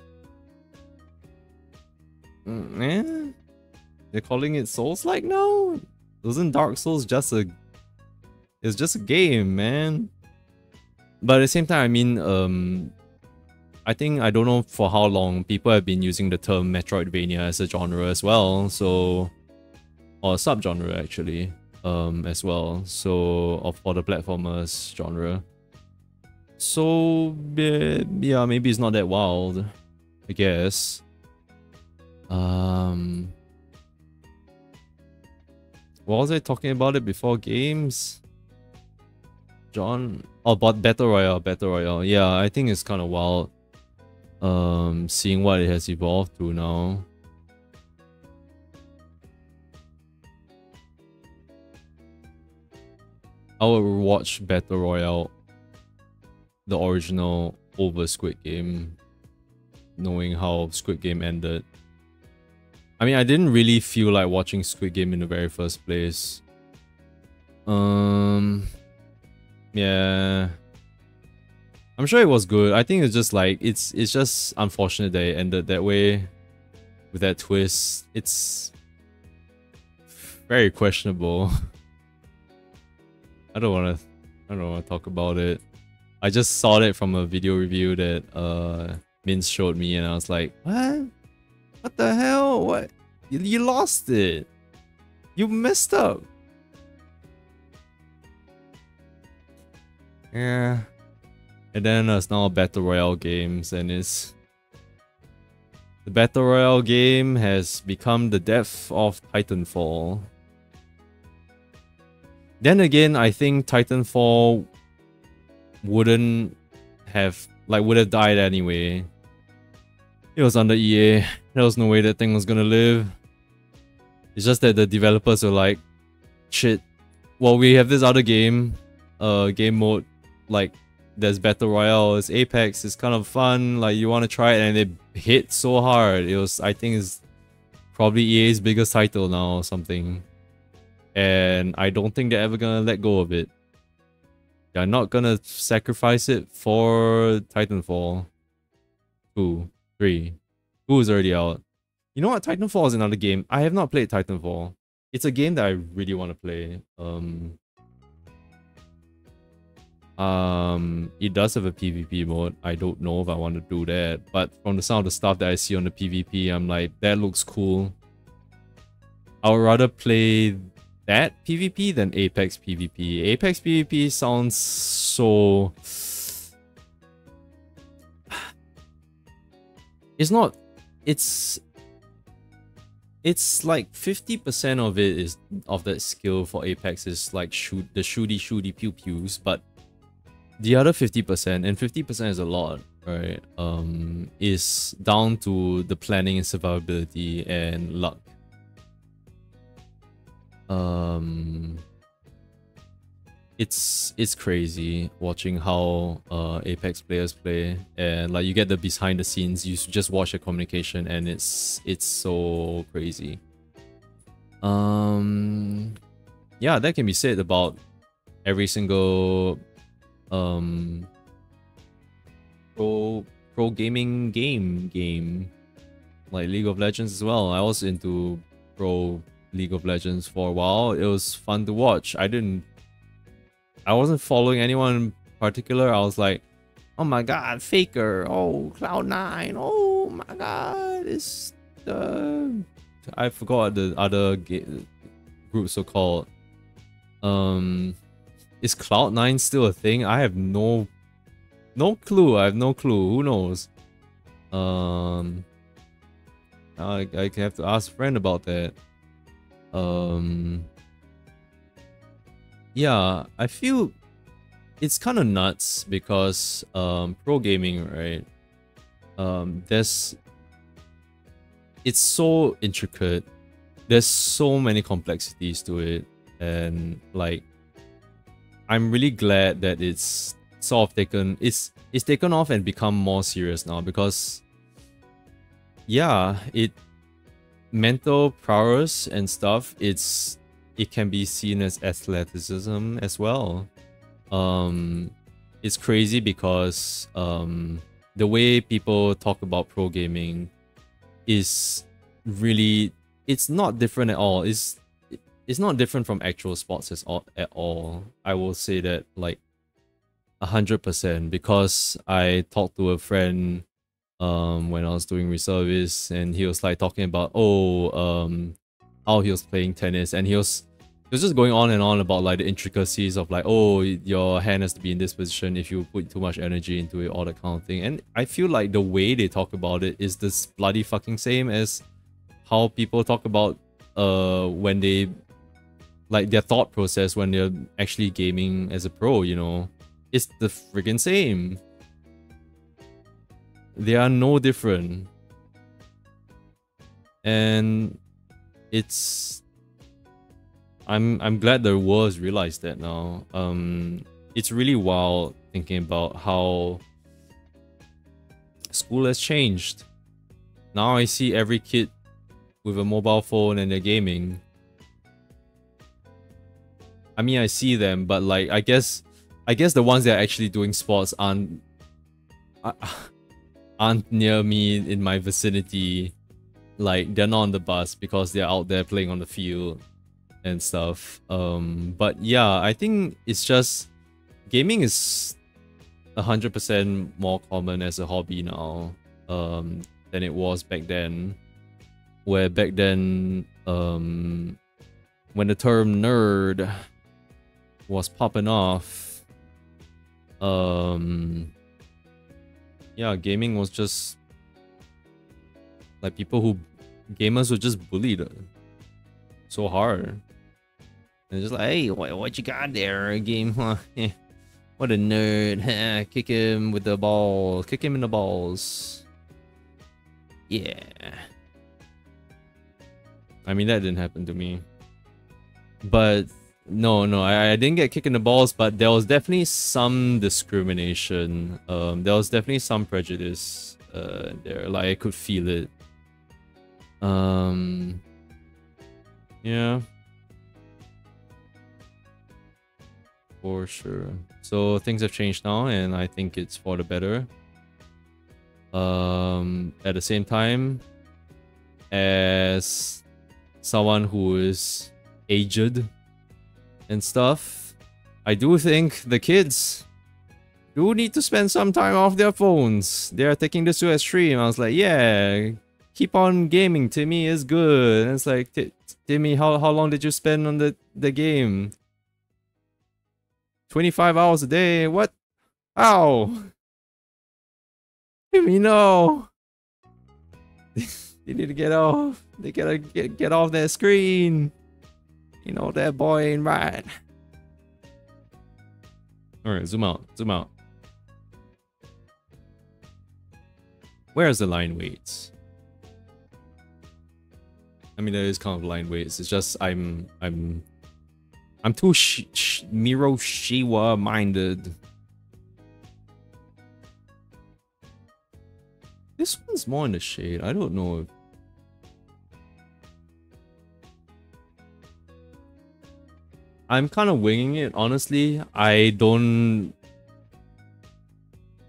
S1: they're calling it Souls-like now? Wasn't Dark Souls just a, it's just a game, man. But at the same time, I mean, I think, I don't know for how long, people have been using the term Metroidvania as a genre as well, so, or a subgenre actually, as well, so, for the platformers genre. So, yeah, maybe it's not that wild, I guess. What was I talking about it before games? John? Oh, but Battle Royale. Yeah, I think it's kind of wild. Seeing what it has evolved to now. I would watch Battle Royale, the original, over Squid Game, knowing how Squid Game ended. I mean, I didn't really feel like watching Squid Game in the very first place. Yeah. I'm sure it was good. I think it's just like, it's just unfortunate that it ended that way. With that twist. It's very questionable. I don't wanna talk about it. I just saw it from a video review that Mince showed me and I was like, what? What the hell? What? You lost it. You messed up. Yeah. And then there's now Battle Royale games, and the Battle Royale game has become the death of Titanfall. Then again, I think Titanfall would have died anyway. It was under EA. There was no way that thing was gonna live. It's just that the developers were like, shit, well, we have this other game, game mode, like, there's Battle Royale, it's Apex, it's kind of fun, like, you want to try it, and it hit so hard. It was, I think it's probably EA's biggest title now or something. And I don't think they're ever gonna let go of it. They're not gonna sacrifice it for Titanfall 2, 3. 2 is already out. You know what? Titanfall is another game. I have not played Titanfall. It's a game that I really want to play. It does have a PvP mode. I don't know if I want to do that. But from the sound of the stuff that I see on the PvP, I'm like, that looks cool. I would rather play that PvP than Apex PvP. Apex PvP sounds so... It's not... It's like 50% of it is of that skill for Apex is like the shooty pew pews, but the other 50%, and 50% is a lot, right? Is down to the planning and survivability and luck. Um, it's crazy watching how Apex players play, and like you get the behind the scenes. You just watch the communication, and it's so crazy. Yeah, that can be said about every single pro gaming game like League of Legends as well. I was into pro League of Legends for a while. It was fun to watch. I wasn't following anyone in particular. I was like, oh my god, Faker, oh Cloud9, oh my god, it's the I forgot the other groups so called. Is Cloud9 still a thing? I have no clue. I have no clue. Who knows? I have to ask a friend about that. Yeah, I feel it's kind of nuts because pro gaming, right? It's so intricate. There's so many complexities to it, and like I'm really glad that it's sort of taken off and become more serious now, because yeah, mental prowess and stuff, it can be seen as athleticism as well. It's crazy because the way people talk about pro gaming is really, it's not different at all. It's not different from actual sports at all. I will say that like 100%, because I talked to a friend when I was doing reservice, and he was like talking about how he was playing tennis, and he was just going on and on about like the intricacies of like, oh, your hand has to be in this position if you put too much energy into it, all that kind of thing. And I feel like the way they talk about it is this bloody fucking same as how people talk about when they, like, their thought process when they're actually gaming as a pro, you know. It's the friggin' same. They are no different. And it's... I'm glad the world has realized that now. It's really wild thinking about how school has changed. Now I see every kid with a mobile phone and they're gaming. I mean, I see them, but like, I guess the ones that are actually doing sports aren't near me in my vicinity. Like, they're not on the bus because they're out there playing on the field and stuff. But yeah, I think it's just gaming is 100% more common as a hobby now than it was back then. Where back then, when the term nerd was popping off, yeah, gaming was just like gamers were just bullied so hard. And just like, hey, what you got there? A game, huh? What a nerd. Kick him with the ball. Kick him in the balls. Yeah. I mean, that didn't happen to me. But no, I didn't get kicked in the balls, but there was definitely some discrimination. There was definitely some prejudice there. Like, I could feel it. Yeah. For sure. So things have changed now, and I think it's for the better. At the same time, as someone who is aged and stuff, I do think the kids do need to spend some time off their phones. They're taking this to extreme. I was like, yeah, keep on gaming, Timmy, is good. And it's like, Timmy, how long did you spend on the game? 25 hours a day? What? Ow! Timmy, no! They need to get off. They gotta get off that screen. You know, that boy ain't right. Alright, zoom out. Zoom out. Where's the line weights? I mean, that is kind of line weights. It's just I'm too Miro Shiwa minded. This one's more in the shade. I don't know if... I'm kind of winging it, honestly. I don't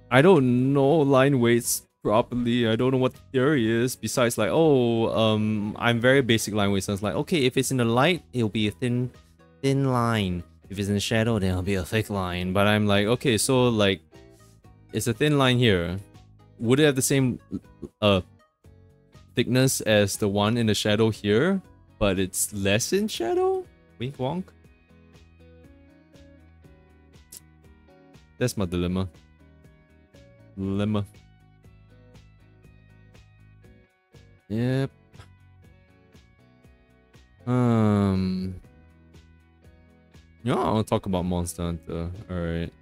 S1: know line weights properly. I don't know what the theory is. Besides, like, oh, I'm very basic line weights. So it's like, okay, if it's in the light, it'll be a thin line. If it's in the shadow, then it'll be a thick line. But I'm like, okay, so like, it's a thin line here. Would it have the same thickness as the one in the shadow here, but it's less in shadow? Wink wonk. That's my dilemma. Yep. Yeah, I'll talk about Monster Hunter. Alright.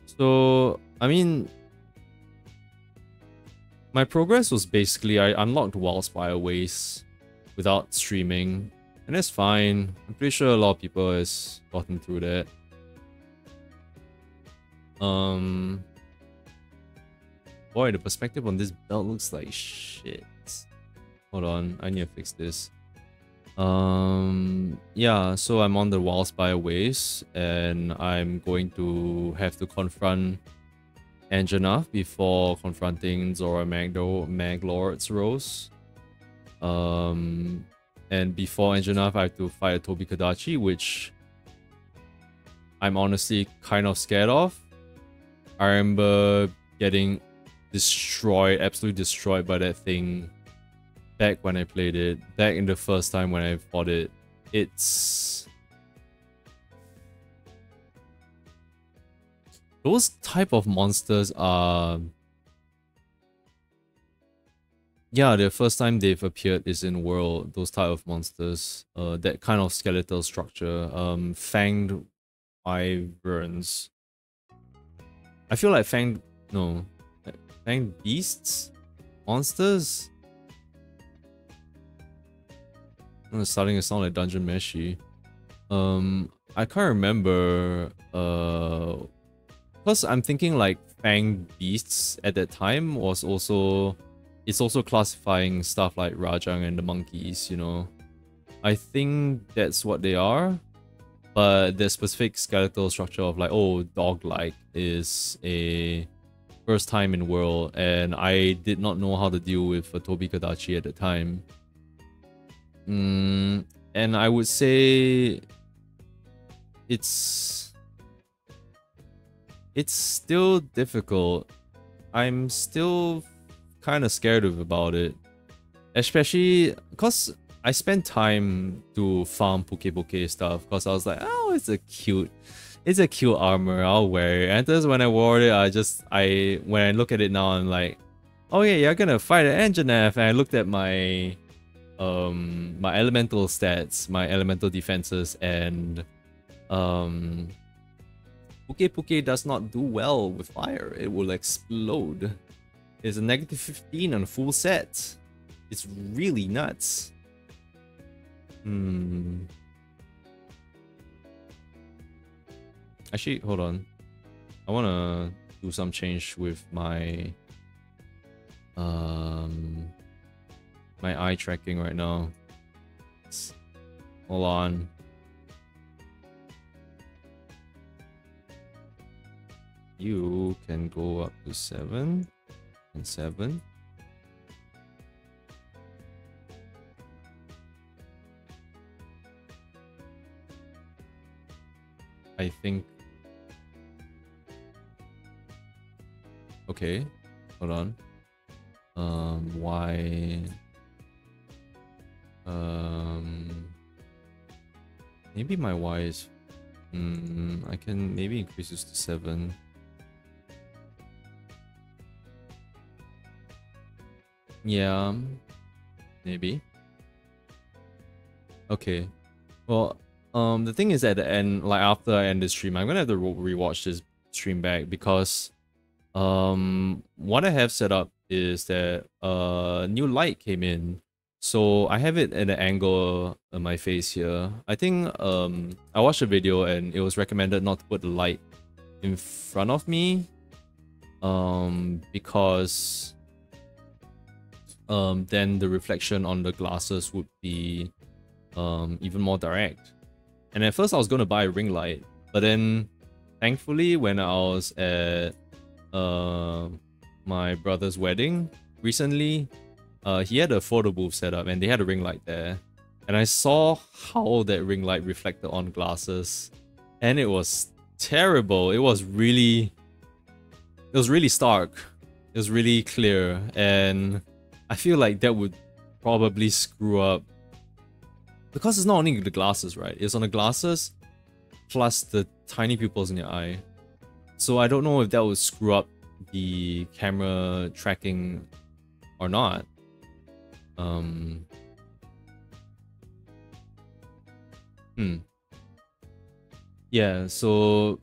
S1: So I mean, my progress was basically I unlocked Wildspire Ways without streaming, and that's fine. I'm pretty sure a lot of people has gotten through that. Boy, the perspective on this belt looks like shit. Hold on, I need to fix this. Yeah, so I'm on the Wildspire Ways, and I'm going to have to confront Anjanath before confronting Zora Maglord's Rose. And before Anjanath, I have to fight a Tobi Kadachi, which I'm honestly kind of scared of. I remember getting destroyed, absolutely destroyed by that thing back when I played it, back in the first time when I fought it. It's... those type of monsters are... yeah, the first time they've appeared is in World, those type of monsters. That kind of skeletal structure. Fanged wyverns. I feel like fanged beasts? Monsters? It's starting to sound like Dungeon Meshi. I can't remember, because I'm thinking like fanged beasts at that time was also... it's also classifying stuff like Rajang and the monkeys, you know. I think that's what they are. But the specific skeletal structure of like, oh, dog-like is a first time in World, and I did not know how to deal with a Tobi Kadachi at the time. And I would say it's still difficult. I'm still kind of scared about it, especially because I spent time to farm Poke stuff, because I was like, oh, it's a cute armor, I'll wear it. And just when I wore it, when I look at it now, I'm like, oh yeah, you're gonna fight an Anjanath. And I looked at my my elemental stats, my elemental defenses, and Poke does not do well with fire. It will explode. It's a -15 on a full set. It's really nuts. Actually, hold on. I wanna do some change with my my eye tracking right now. Hold on. You can go up to 7 and 7. I think... okay, hold on. Why? Maybe my Y is... I can maybe increase this to 7. Yeah, maybe. Okay. Well, the thing is at the end, like after I end this stream, I'm gonna have to rewatch this stream back, because what I have set up is that new light came in. So I have it at an angle on my face here. I think I watched a video and it was recommended not to put the light in front of me because then the reflection on the glasses would be even more direct. And at first I was going to buy a ring light, but then thankfully when I was at my brother's wedding recently, he had a photo booth set up and they had a ring light there. And I saw how that ring light reflected on glasses and it was terrible. It was really stark. It was really clear, and I feel like that would probably screw up, because it's not only the glasses, right? It's on the glasses plus the tiny pupils in your eye. So I don't know if that would screw up the camera tracking or not. Yeah, so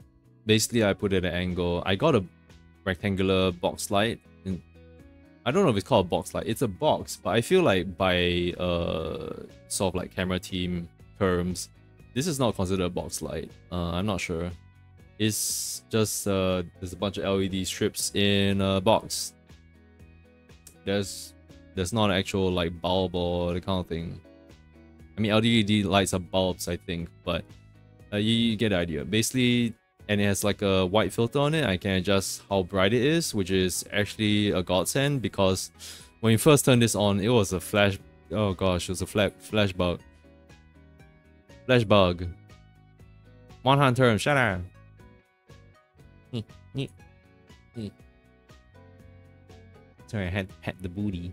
S1: basically I put it at an angle. I got a rectangular box light. I don't know if it's called a box light. It's a box, but I feel like by sort of like camera team terms, this is not considered a box light. I'm not sure. It's just there's a bunch of LED strips in a box. There's not an actual like bulb or the kind of thing. I mean, LED lights are bulbs, I think, but you get the idea. Basically, and it has like a white filter on it. I can adjust how bright it is, which is actually a godsend, because when you first turned this on, it was a flash. Oh gosh, it was a flash bug. Flash bug. 100 term, shut up. Sorry, I had the booty.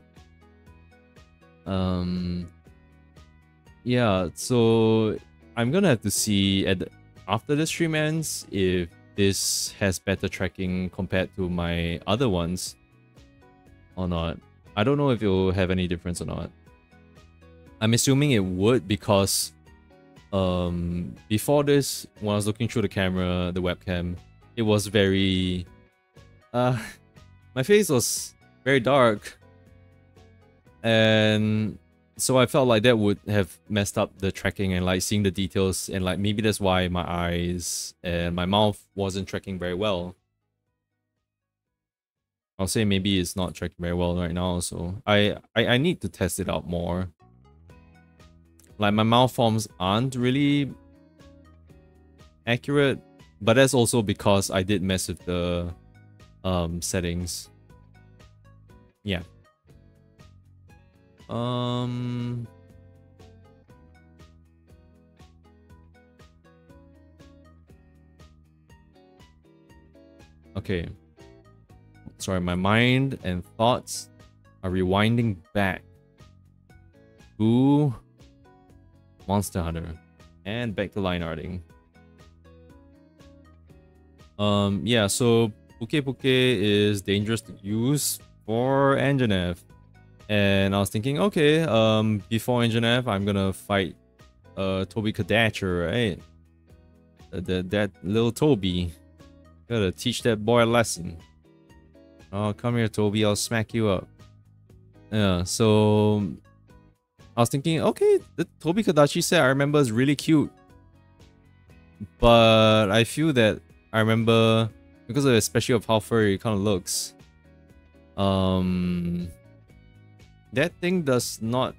S1: Yeah, so I'm gonna have to see after the stream ends if this has better tracking compared to my other ones or not. I don't know if it will have any difference or not. I'm assuming it would, because before this, when I was looking through the camera, the webcam, it was very my face was very dark, and so I felt like that would have messed up the tracking and like seeing the details, and like maybe that's why my eyes and my mouth wasn't tracking very well. I'll say maybe it's not tracking very well right now, so I need to test it out more. Like my mouth forms aren't really accurate, but that's also because I did mess with the settings. Yeah. Okay. Sorry, my mind and thoughts are rewinding back to Monster Hunter and back to line arting. Yeah, so Puke is dangerous to use for Engineer. And I was thinking, okay, before Engineer, I'm gonna fight Toby Kadacher, right? That little Toby. Gotta teach that boy a lesson. Oh, come here, Toby, I'll smack you up. Yeah, so I was thinking, okay, the Toby Kadachi set I remember is really cute. But I feel that I remember, because of especially of how furry it kind of looks, that thing does not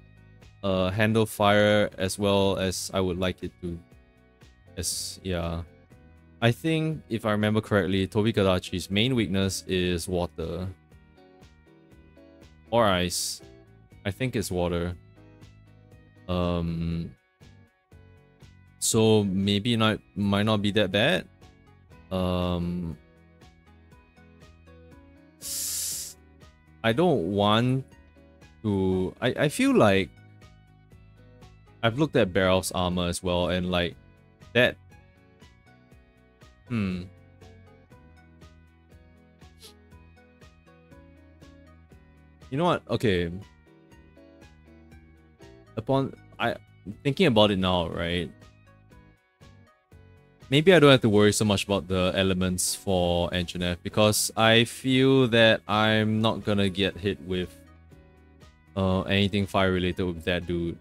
S1: handle fire as well as I would like it to. Yeah. I think, if I remember correctly, Tobi Kadachi's main weakness is water. Or ice. I think it's water. So maybe might not be that bad. I don't want to... I feel like I've looked at Barrel's armor as well, and like that... You know what? Okay. Thinking about it now, right? Maybe I don't have to worry so much about the elements for Engineer, because I feel that I'm not gonna get hit with anything fire related with that dude.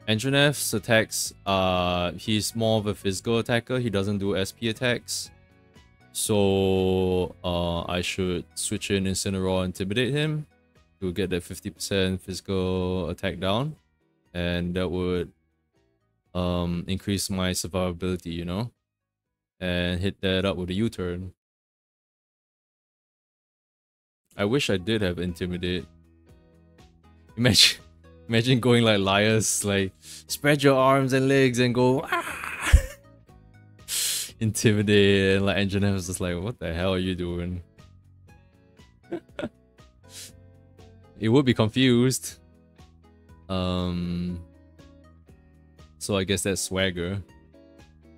S1: Andronef's attacks, he's more of a physical attacker. He doesn't do SP attacks. So I should switch in Incineroar and Intimidate him to get that 50% physical attack down. And that would increase my survivability, you know? And hit that up with a U-turn. I wish I did have Intimidate. Imagine going like Liars, like spread your arms and legs and go ah! Intimidate, and like Engineer was just like, what the hell are you doing? It would be confused. So I guess that Swagger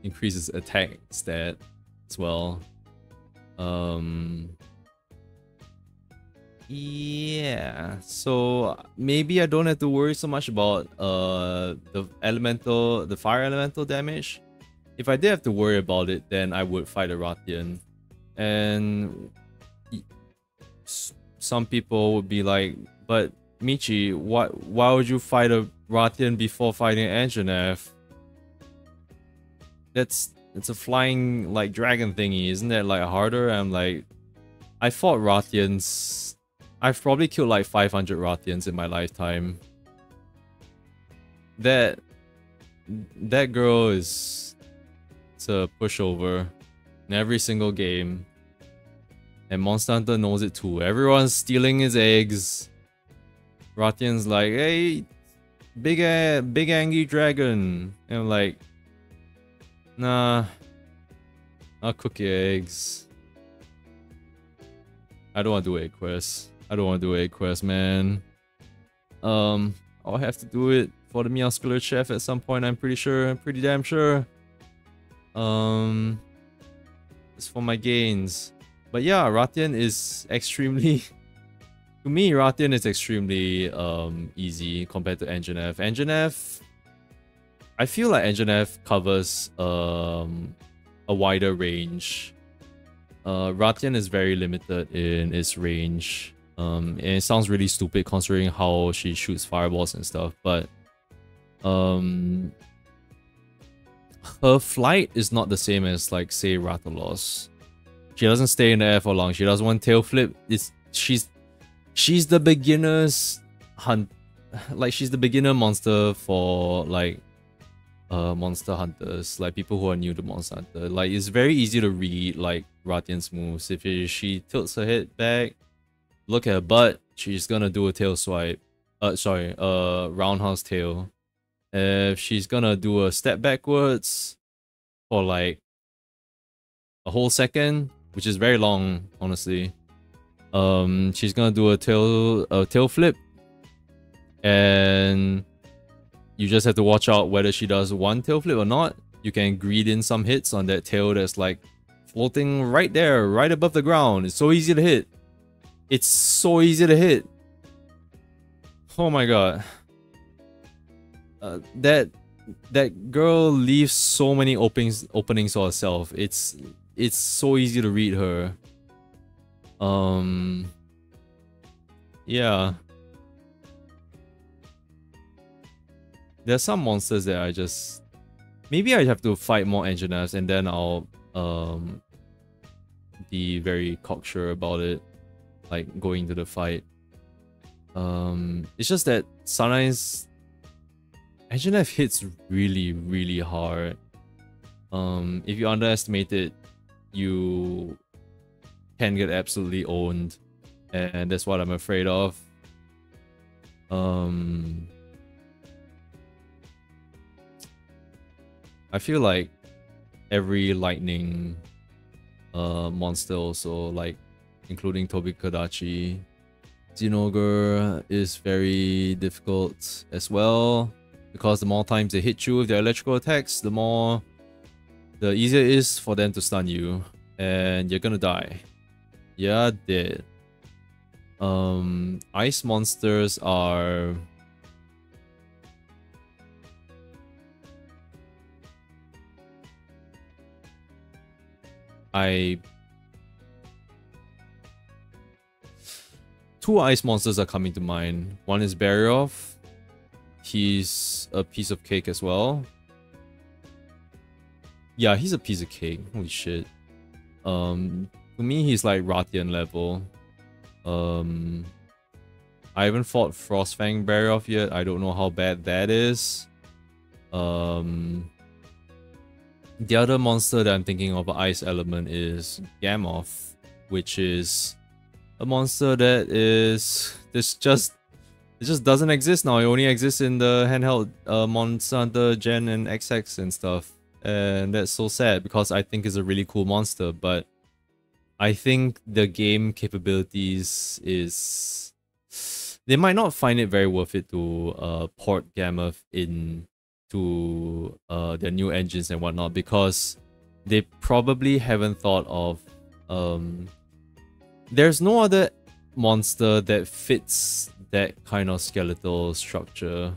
S1: increases attack stat as well. Yeah, so maybe I don't have to worry so much about the fire elemental damage. If I did have to worry about it, then I would fight a Rathian. And some people would be like, but Michi, why would you fight a Rathian before fighting Anjanath? It's a flying like dragon thingy, isn't that like harder? I'm like, I fought Rathians. I've probably killed like 500 Rathians in my lifetime. That girl is a pushover in every single game. And Monster Hunter knows it too. Everyone's stealing his eggs. Rathian's like, hey, big angry dragon. And I'm like, nah, I'll cook your eggs. I don't want to do egg quests. I don't want to do egg quests, man. I'll have to do it for the Muscular Chef at some point, I'm pretty sure. I'm pretty damn sure. It's for my gains. But yeah, Rathian is extremely... to me, Rathian is extremely easy compared to Anjanath. Anjanath... I feel like Anjanath covers a wider range. Rathian is very limited in its range. And it sounds really stupid considering how she shoots fireballs and stuff, but her flight is not the same as like say Rathalos. She doesn't stay in the air for long. She does one tail flip. She's the beginner's hunt, like she's the beginner monster for like monster hunters, like people who are new to Monster Hunter. Like it's very easy to read like Rathian's moves. If she tilts her head back, look at her butt, she's gonna do a tail swipe. Roundhouse tail. If she's gonna do a step backwards for like a whole second, which is very long, honestly. She's gonna do a tail flip, and you just have to watch out whether she does one tail flip or not. You can greed in some hits on that tail that's like floating right there, right above the ground. It's so easy to hit. It's so easy to hit. Oh my god. That girl leaves so many openings for herself. It's so easy to read her. Yeah. There's some monsters that I just... Maybe I have to fight more Anjanaths and then I'll be very cocksure about it. Like going to the fight. It's just that sometimes Anjanath hits really, really hard. If you underestimate it, you can get absolutely owned. And that's what I'm afraid of. I feel like every lightning monster also, like including Tobikadachi, Zinogre is very difficult as well, because the more times they hit you with their electrical attacks, the easier it is for them to stun you, and you're gonna die. Yeah, dead. Ice monsters are... two ice monsters are coming to mind. One is Barioth. He's a piece of cake as well. Yeah, he's a piece of cake. Holy shit. To me, he's like Rathian level. I haven't fought Frostfang Barioth yet. I don't know how bad that is. The other monster that I'm thinking of, ice element, is Gammoth, which is a monster that is it just doesn't exist now. It only exists in the handheld Monster Hunter Gen and XX and stuff. And that's so sad because I think it's a really cool monster, but I think the game capabilities is... They might not find it very worth it to port Gammoth into their new engines and whatnot, because they probably haven't thought of... there's no other monster that fits that kind of skeletal structure.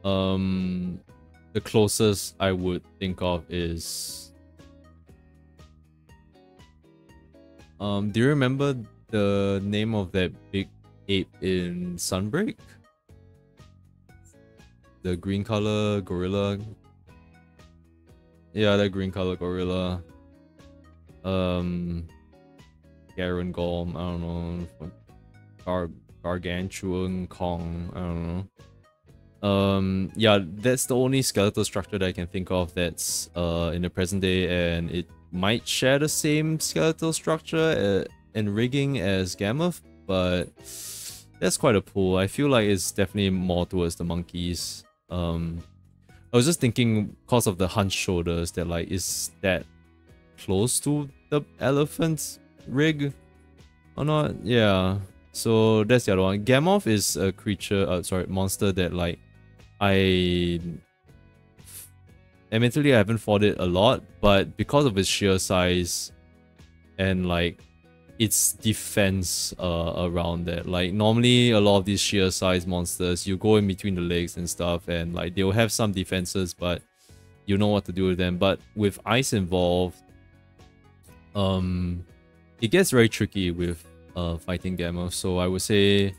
S1: The closest I would think of is... do you remember the name of that big ape in Sunbreak? The green color gorilla? Yeah, that green color gorilla. Garangolm, I don't know. Gargantuan Kong, I don't know. Yeah, that's the only skeletal structure that I can think of that's in the present day, and it might share the same skeletal structure and rigging as Gammoth, but that's quite a pull. I feel like it's definitely more towards the monkeys. I was just thinking, because of the hunched shoulders, that like, is that close to the elephant's rig or not? Yeah, so that's the other one. Gammoth is a creature, monster that like admittedly I haven't fought it a lot, but because of its sheer size and like its defense around that, like normally a lot of these sheer size monsters, you go in between the legs and stuff, and like they'll have some defenses, but you know what to do with them. But with ice involved, it gets very tricky with fighting Gammoth. So I would say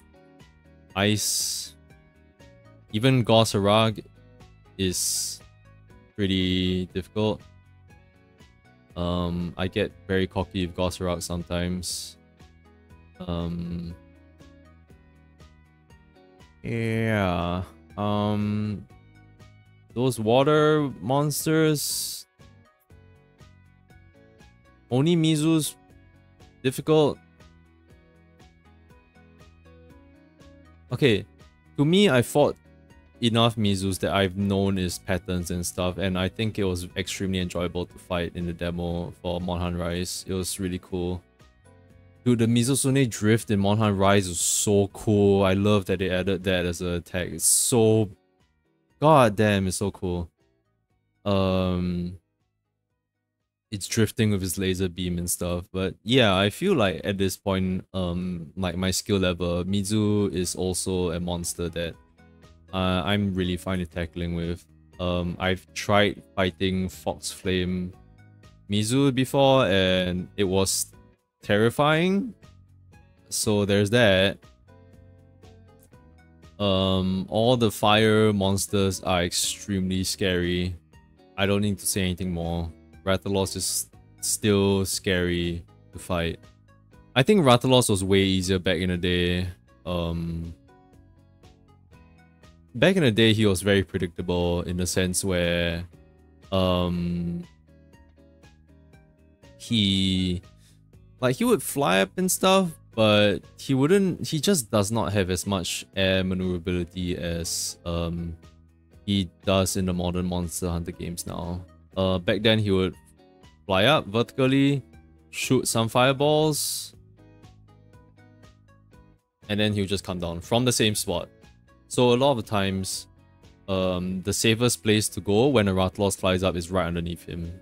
S1: ice. Even Gossarag is pretty difficult. I get very cocky with Gossarag sometimes. Yeah. Those water monsters. Only Mizu's difficult. Okay, to me, I fought enough Mizus that I've known his patterns and stuff, and I think it was extremely enjoyable to fight in the demo for Monhan Rise. It was really cool. Dude, the Mizusune drift in Monhan Rise was so cool. I love that they added that as an attack. It's so... God damn, it's so cool. It's drifting with his laser beam and stuff. But yeah, I feel like at this point, like my skill level, Mizu is also a monster that I'm really fine with tackling with. I've tried fighting Fox Flame Mizu before, and it was terrifying. So there's that. All the fire monsters are extremely scary. I don't need to say anything more. Rathalos is still scary to fight. I think Rathalos was way easier back in the day. Back in the day, he was very predictable in the sense where he would fly up and stuff, but he just does not have as much air maneuverability as he does in the modern Monster Hunter games now. Back then he would fly up vertically, shoot some fireballs, and then he would just come down from the same spot. So a lot of the times, the safest place to go when a Rathalos flies up is right underneath him.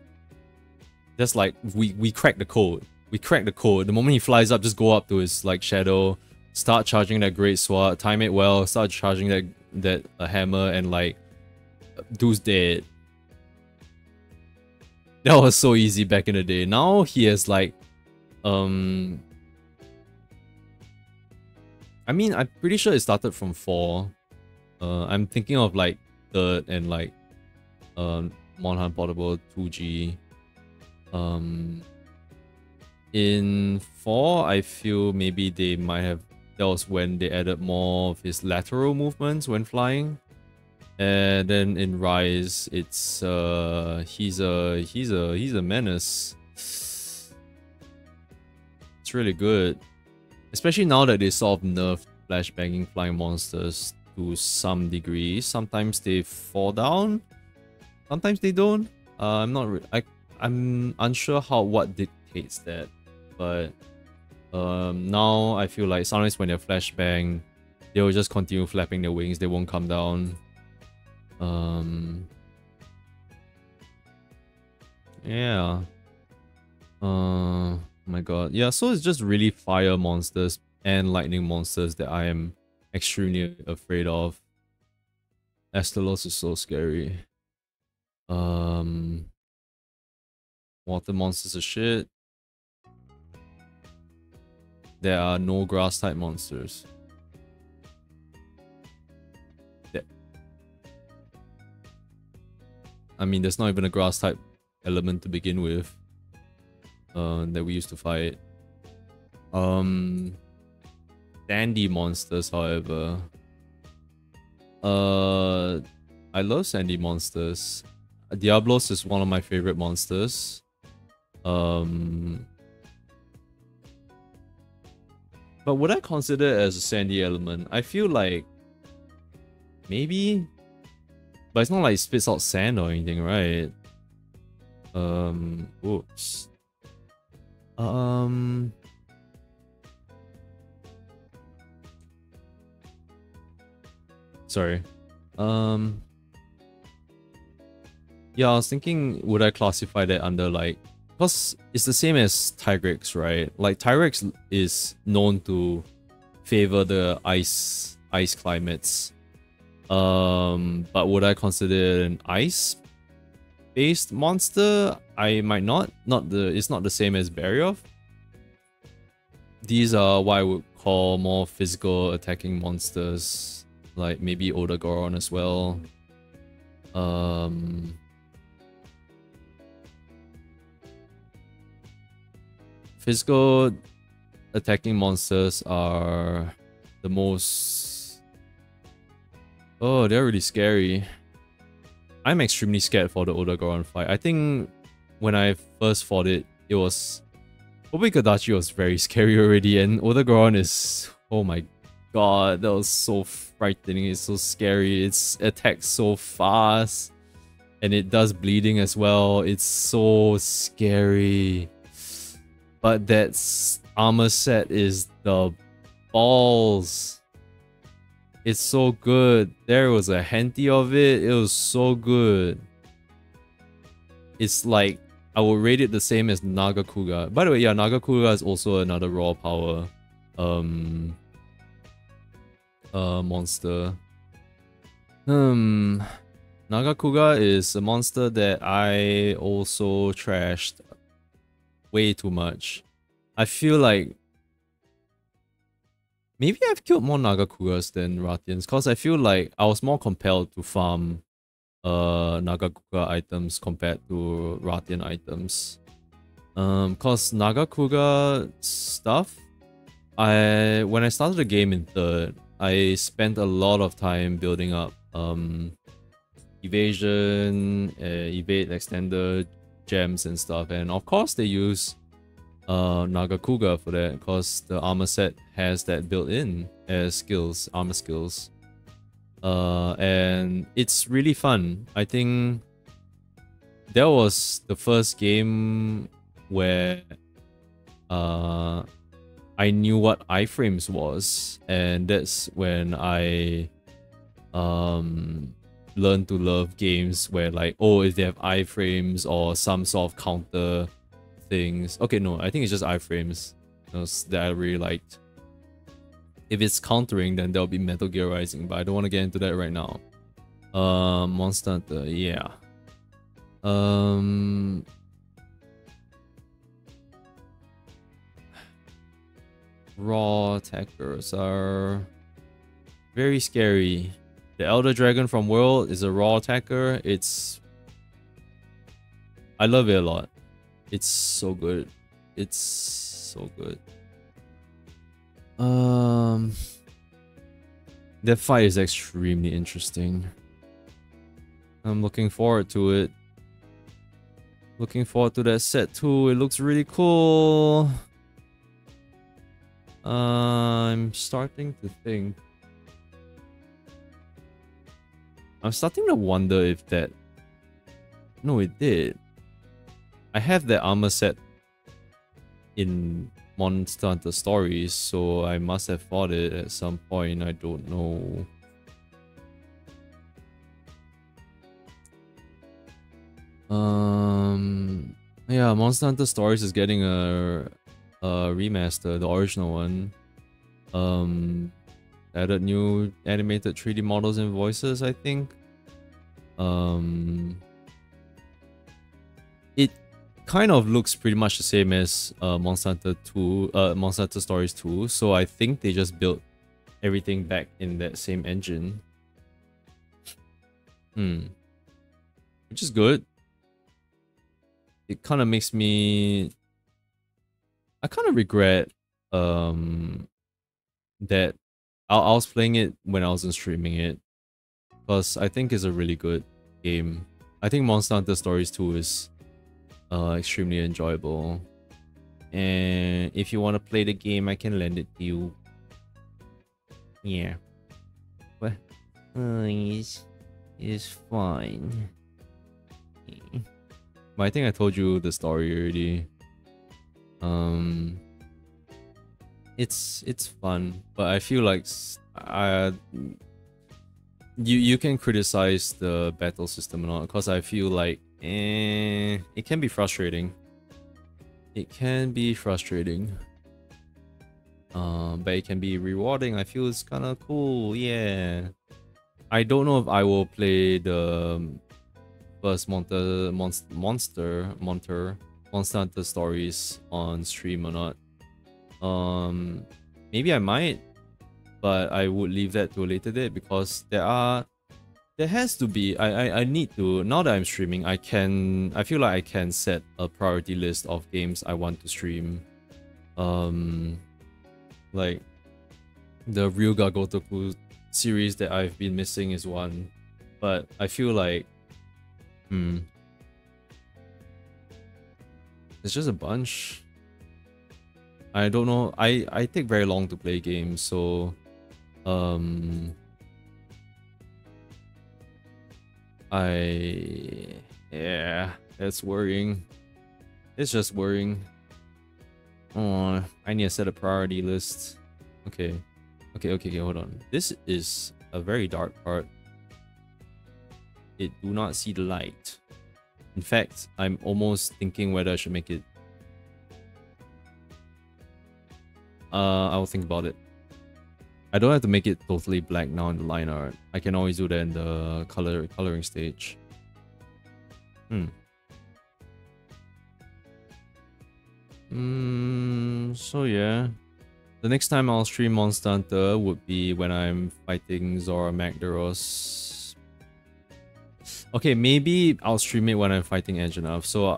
S1: That's like, we cracked the code. We cracked the code. The moment he flies up, just go up to his like shadow, start charging that great sword, time it well, start charging that hammer, and like, dude's dead. That was so easy back in the day. Now he has like Um, I mean, I'm pretty sure it started from 4. I'm thinking of like 3rd and like Monhan Portable 2G. In 4, I feel maybe they might have. That was when they added more of his lateral movements when flying. And then in Rise, it's he's a menace. It's really good, especially now that they sort of nerfed flashbanging flying monsters to some degree. Sometimes they fall down, sometimes they don't. I'm unsure what dictates that, but now I feel like sometimes when they're flashbang, they will just continue flapping their wings. They won't come down. Yeah. Oh my god. Yeah, so it's just really fire monsters and lightning monsters that I am extremely afraid of. Estelos is so scary. Water monsters are shit. There are no grass type monsters. I mean, there's not even a grass type element to begin with. That we used to fight. Sandy monsters, however. I love sandy monsters. Diablos is one of my favorite monsters. But would I consider it as a sandy element? I feel like maybe, but it's not like it spits out sand or anything, right? Whoops. Sorry. Yeah, I was thinking, would I classify that under like, because it's the same as Tigrex, right? Like Tigrex is known to favor the ice climates. But would I consider it an ice-based monster? I might not. It's not the same as Barioth. These are what I would call more physical attacking monsters, like maybe Odagoron as well. Physical attacking monsters are the most... Oh, they're really scary. I'm extremely scared for the Odagoron fight. I think when I first fought it, it was... Obikadachi was very scary already, and Odagoron is... Oh my god, that was so frightening. It's so scary. It's attacks so fast, and it does bleeding as well. It's so scary. But that armor set is the balls. It's so good. There was a henty of it. It was so good. It's like, I will rate it the same as Nagakuga. By the way, yeah, Nagakuga is also another raw power monster. Nagakuga is a monster that I also trashed way too much. I feel like maybe I've killed more Nagakugas than Ratians, because I feel like I was more compelled to farm Nagakuga items compared to Ratian items. Cause Nagakuga stuff, when I started the game in 3rd, I spent a lot of time building up evasion, evade extender gems and stuff, and of course they use Nagakuga for that, because the armor set has that built in as skills, armor skills. And it's really fun. I think that was the first game where I knew what iframes was, and that's when I learned to love games where, like, oh, if they have iframes or some sort of counter things. Okay, no, I think it's just iframes that I really liked. If it's countering, then there'll be Metal Gear Rising, but I don't want to get into that right now. Monster Hunter, yeah. Raw attackers are very scary. The Elder Dragon from World is a raw attacker. I love it a lot. It's so good. It's so good. That fight is extremely interesting. I'm looking forward to it. Looking forward to that set too. It looks really cool. I'm starting to think. I'm starting to wonder if that... No, it did. I have that armor set in Monster Hunter Stories, so I must have fought it at some point. I don't know. Yeah, Monster Hunter Stories is getting a remaster, the original one. Added new animated 3D models and voices, I think. It kind of looks pretty much the same as Monster Hunter 2, Monster Hunter Stories 2, so I think they just built everything back in that same engine. Which is good. It kind of makes me... I kind of regret that I was playing it when I wasn't streaming it, because I think it's a really good game. I think Monster Hunter Stories 2 is extremely enjoyable, and if you want to play the game, I can lend it to you. Yeah, but it's fine. But I think I told you the story already. It's fun, but I feel like you can criticize the battle system or not, because I feel like it can be frustrating. It can be frustrating. But it can be rewarding. I feel it's kind of cool. Yeah. I don't know if I will play the first Monster Hunter Stories on stream or not. Maybe I might, but I would leave that to a later date, because there has to be, I need to, now that I'm streaming, I feel like I can set a priority list of games I want to stream. Like the Ryuga Gotoku series that I've been missing is one, but I feel like it's just a bunch. I don't know. I take very long to play games, so yeah, it's worrying. It's just worrying. Oh, I need to set a priority list. Okay, hold on. This is a very dark part. It do not see the light. In fact, I'm almost thinking whether I should make it. I'll think about it. I don't have to make it totally black now in the line art. I can always do that in the coloring stage. So yeah. The next time I'll stream Monster Hunter would be when I'm fighting Zora Magdaros. Okay, maybe I'll stream it when I'm fighting Anjanath. So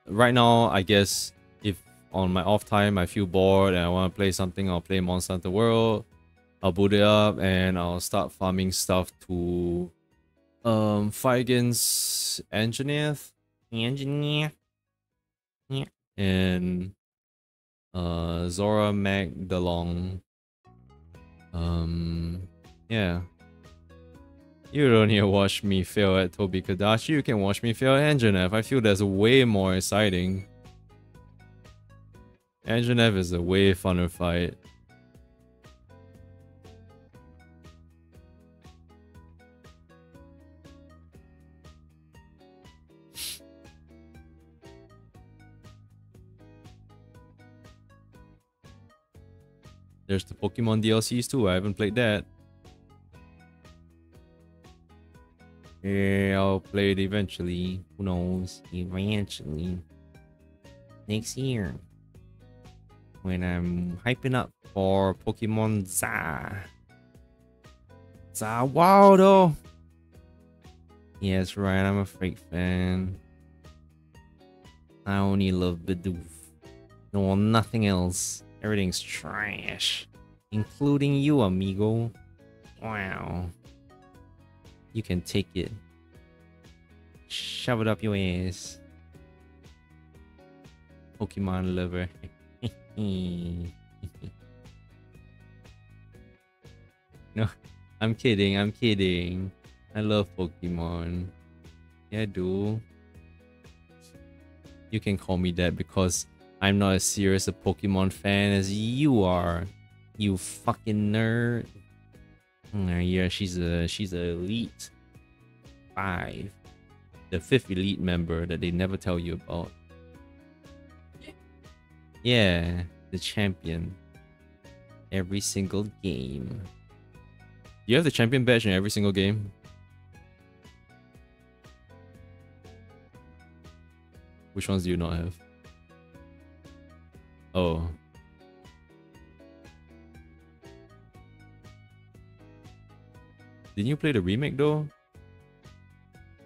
S1: right now, I guess if on my off time I feel bored and I want to play something, I'll play Monster Hunter World. I'll boot it up and I'll start farming stuff to fight against Anjanath. And Zora Magdalong. Yeah. You don't need to watch me fail at Tobi Kadashi, you can watch me fail at Anjanath. I feel that's way more exciting. Anjanath is a way funner fight. There's the Pokemon DLCs too, I haven't played that. Yeah, I'll play it eventually. Who knows? Eventually. Next year.
S2: when I'm hyping up for Pokemon Zawaldo. Yes, right, I'm a fake fan. I only love Bidoof. No, nothing else. Everything's trash. Including you, amigo. Wow. You can take it. Shove it up your ass. Pokemon lover. No, I'm kidding, I'm kidding. I love Pokemon. Yeah, I do. You can call me that because I'm not as serious a Pokemon fan as you are. You fucking nerd. Yeah, she's a elite 5. The 5th elite member that they never tell you about. Yeah, the champion. Every single game. You have the champion badge in every single game? Which ones do you not have? Oh. Didn't you play the remake though?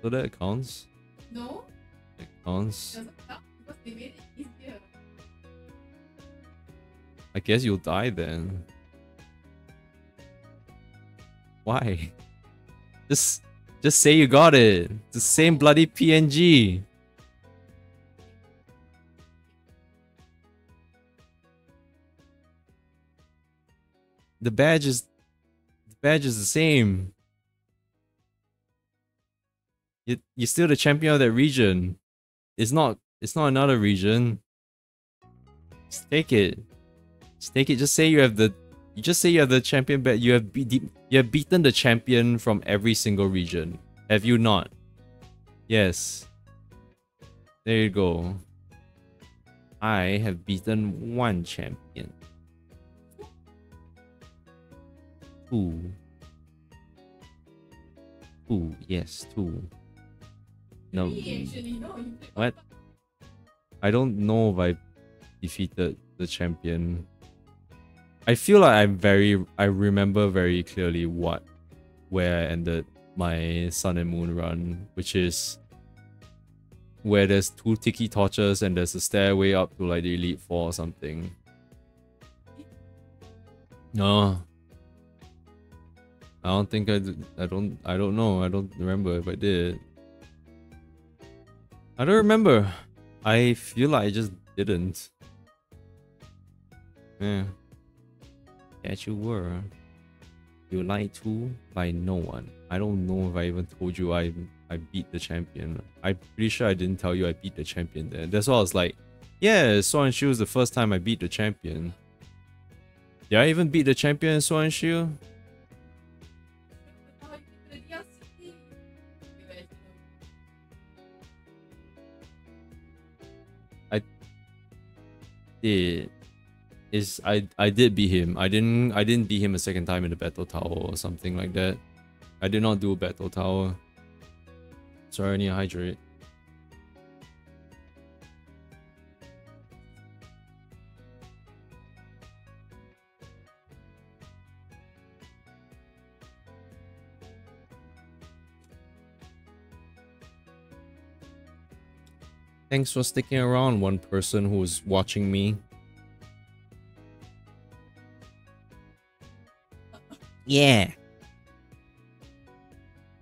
S2: So that counts?
S3: No.
S2: It counts.
S3: Doesn't count because they made it easier.
S2: I guess you'll die then. Why? Just say you got it. It's the same bloody PNG. The badge is the same. You're still the champion of that region. It's not another region. Just take it. Just take it. Just say you have the champion badge. You have beaten the champion from every single region. Have you not? Yes. There you go. I have beaten 1 champion. 2. 2, yes, 2. No. What? I don't know if I defeated the champion. I feel like I remember very clearly where I ended my Sun and Moon run, which is where there's 2 tiki torches and there's a stairway up to like the Elite 4 or something. No. I don't think I did. I don't know. I don't remember if I did. I don't remember. I feel like I just didn't. Yeah. That you were. You lied to by no one. I don't know if I even told you I beat the champion. I'm pretty sure I didn't tell you I beat the champion there. That's why I was like, yeah, Sword and Shield was the first time I beat the champion. Did I even beat the champion in Sword and Shield? I did beat him. I didn't beat him a second time in the battle tower or something like that. I did not do a battle tower. Sorry, I need to hydrate. Thanks for sticking around, one person who's watching me. Yeah.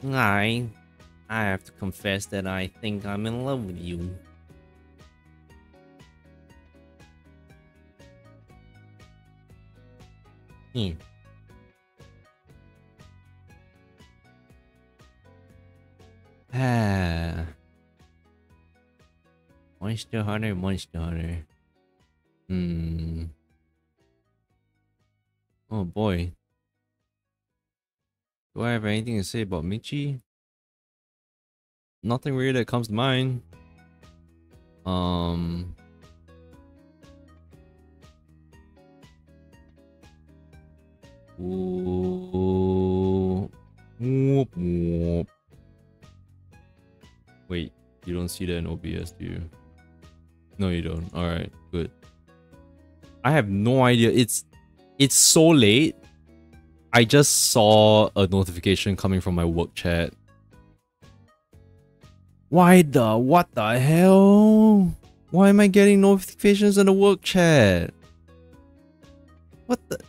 S2: I have to confess that I think I'm in love with you. Hmm. Ah. Monster Hunter, Monster Hunter. Oh boy. Do I have anything to say about Michi? Nothing really that comes to mind. Ooh. Whoop, whoop. Wait, you don't see that in OBS, do you? No, you don't. Alright, good. I have no idea. It's so late. I just saw a notification coming from my work chat. What the hell? Why am I getting notifications in the work chat? What the?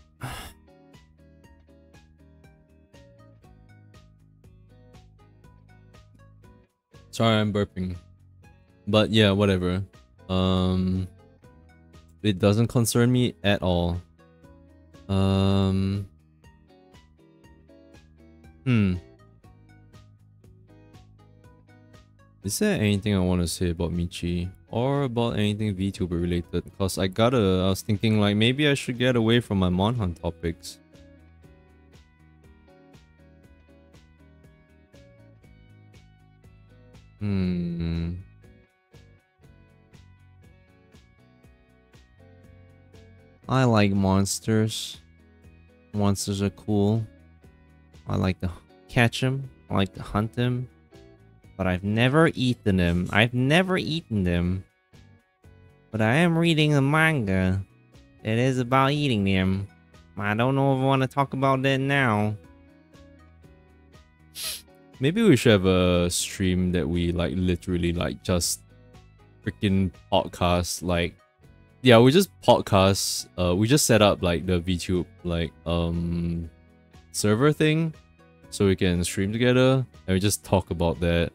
S2: Sorry, I'm burping. But yeah, whatever. It doesn't concern me at all. Is there anything I want to say about Michi? Or about anything VTuber related? Because I was thinking like maybe I should get away from my Monhan topics. I like monsters. Monsters are cool. I like to catch them. I like to hunt them. But I've never eaten them. I've never eaten them. But I am reading a manga that is about eating them. I don't know if I want to talk about that now. Maybe we should have a stream that we like literally like just freaking podcast like yeah, we just podcast. We just set up like the VTube like server thing so we can stream together and we just talk about that.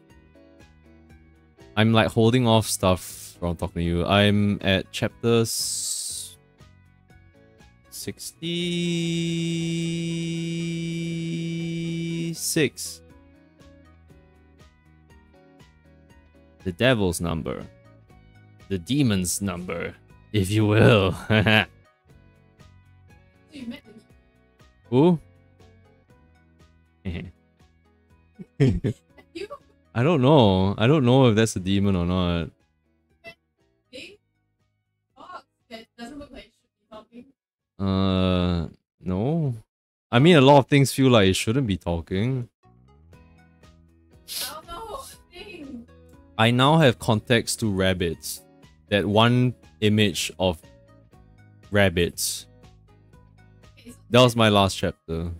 S2: I'm like holding off stuff from talking to you. I'm at chapter 66. The devil's number. The demon's number, if you will. Who? I don't know. I don't know if that's a demon or not. No. I mean, a lot of things feel like it shouldn't be talking. I now have context to rabbits. That one image of rabbits. That was my last chapter.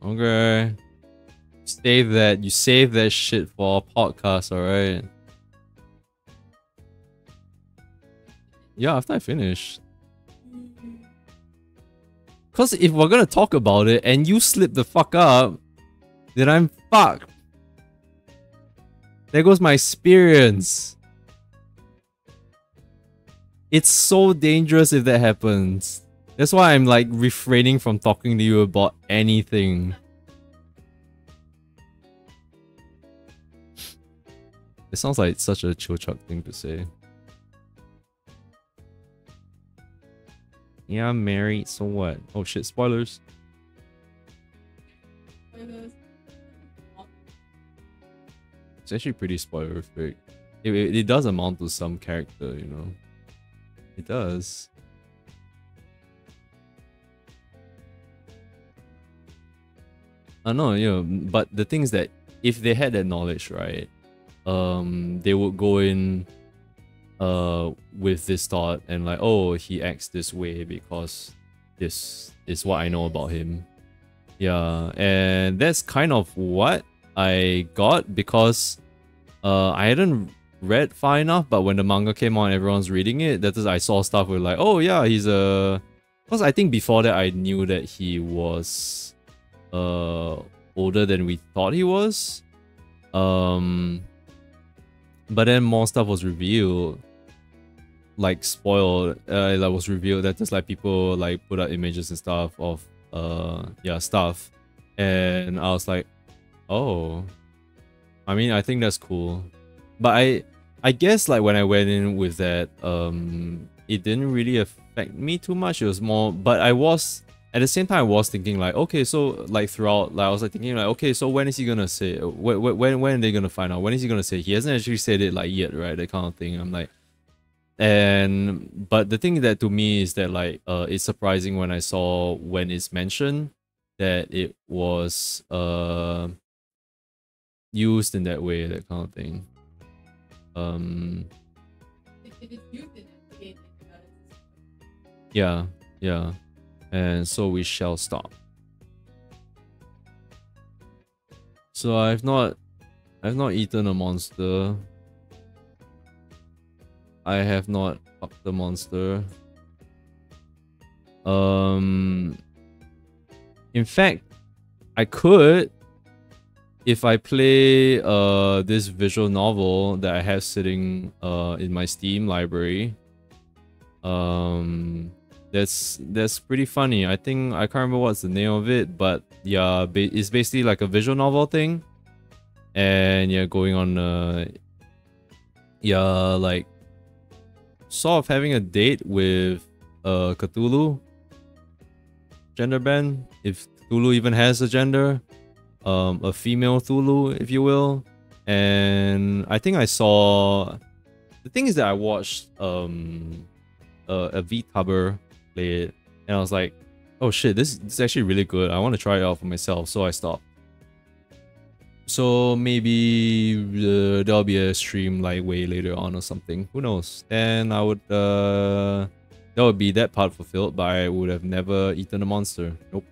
S2: Okay. Save that. You save that shit for our podcast, alright? Yeah, after I finish. Cause if we're gonna talk about it and you slip the fuck up, then I'm fucked. There goes my experience. It's so dangerous if that happens. That's why I'm like refraining from talking to you about anything. It sounds like such a chill chuck thing to say. Yeah, I'm married, so what? Oh shit, spoilers. It's actually pretty spoilerific. It does amount to some character, you know. It does. I know, you know, but the thing is that if they had that knowledge, right, they would go in with this thought and like, oh, he acts this way because this is what I know about him. Yeah, and that's kind of what I got because I hadn't read far enough, but when the manga came on, everyone's reading it. That is, I saw stuff with like, oh yeah, he's a. Because I think before that I knew that he was older than we thought he was. But then more stuff was revealed, like spoiled. That was revealed that just like people like put out images and stuff of yeah, stuff, and I was like, oh, I mean, I think that's cool, but I guess like when I went in with that, it didn't really affect me too much. It was more, but I was at the same time I was thinking like, okay, so like throughout, like I was like thinking like, okay, so when is he gonna say? When are they gonna find out? When is he gonna say? He hasn't actually said it like yet, right? That kind of thing. I'm like. And but the thing that to me is that like it's surprising when I saw when it's mentioned that it was
S1: used in that way, that kind of thing.
S3: If it's used in it, okay,
S1: Yeah, yeah. And so we shall stop. So I've not eaten a monster. I have not fucked the monster. In fact, I could if I play this visual novel that I have sitting in my Steam library. That's pretty funny. I think I can't remember what's the name of it, but yeah, it's basically like a visual novel thing, and yeah, going on yeah, like sort of having a date with Cthulhu gender band, if Cthulhu even has a gender, a female Cthulhu, if you will. And I think I saw, the thing is that I watched a VTuber play it, and I was like, oh shit, this is actually really good. I want to try it out for myself, so I stopped. So maybe there'll be a stream like way later on or something. Who knows? And I would that would be that part fulfilled, but I would have never eaten a monster. Nope.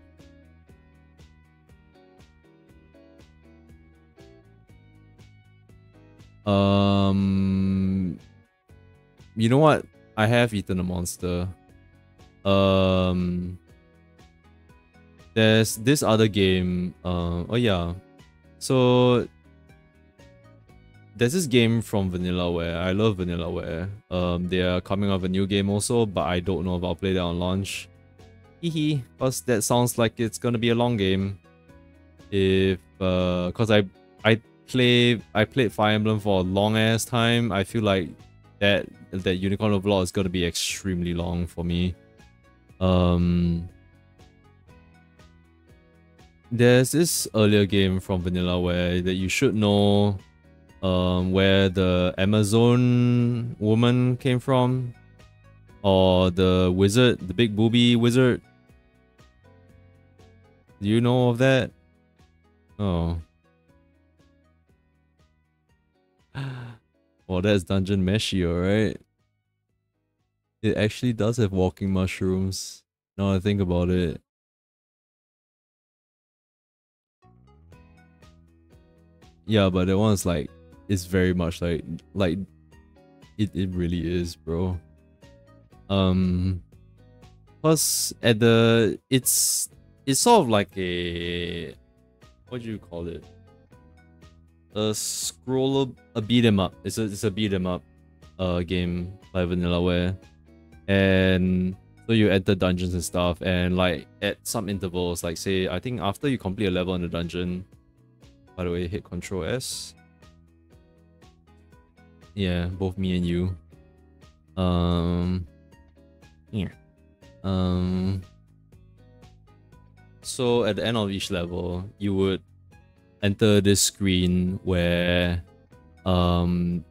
S1: You know what? I have eaten a monster. There's this other game. Oh yeah. So there's this game from Vanillaware. I love Vanillaware. They are coming out with a new game also, but I don't know if I'll play that on launch. Hehe, because that sounds like it's gonna be a long game. If cause I played Fire Emblem for a long ass time. I feel like that Unicorn Overlord is gonna be extremely long for me. There's this earlier game from Vanillaware that you should know, where the Amazon woman came from, or the wizard, the big booby wizard. Do you know of that? Oh. Well, that's Dungeon Meshi, alright. It actually does have walking mushrooms, now I think about it. Yeah, but that one's like, it's very much like it really is, bro. Plus at the it's sort of like a, what do you call it? A beat 'em up. It's a beat 'em up game by Vanillaware. And so you enter dungeons and stuff, and like at some intervals, like say I think after you complete a level in the dungeon, by the way, hit Control S. Yeah, both me and you. Yeah. So at the end of each level, you would enter this screen where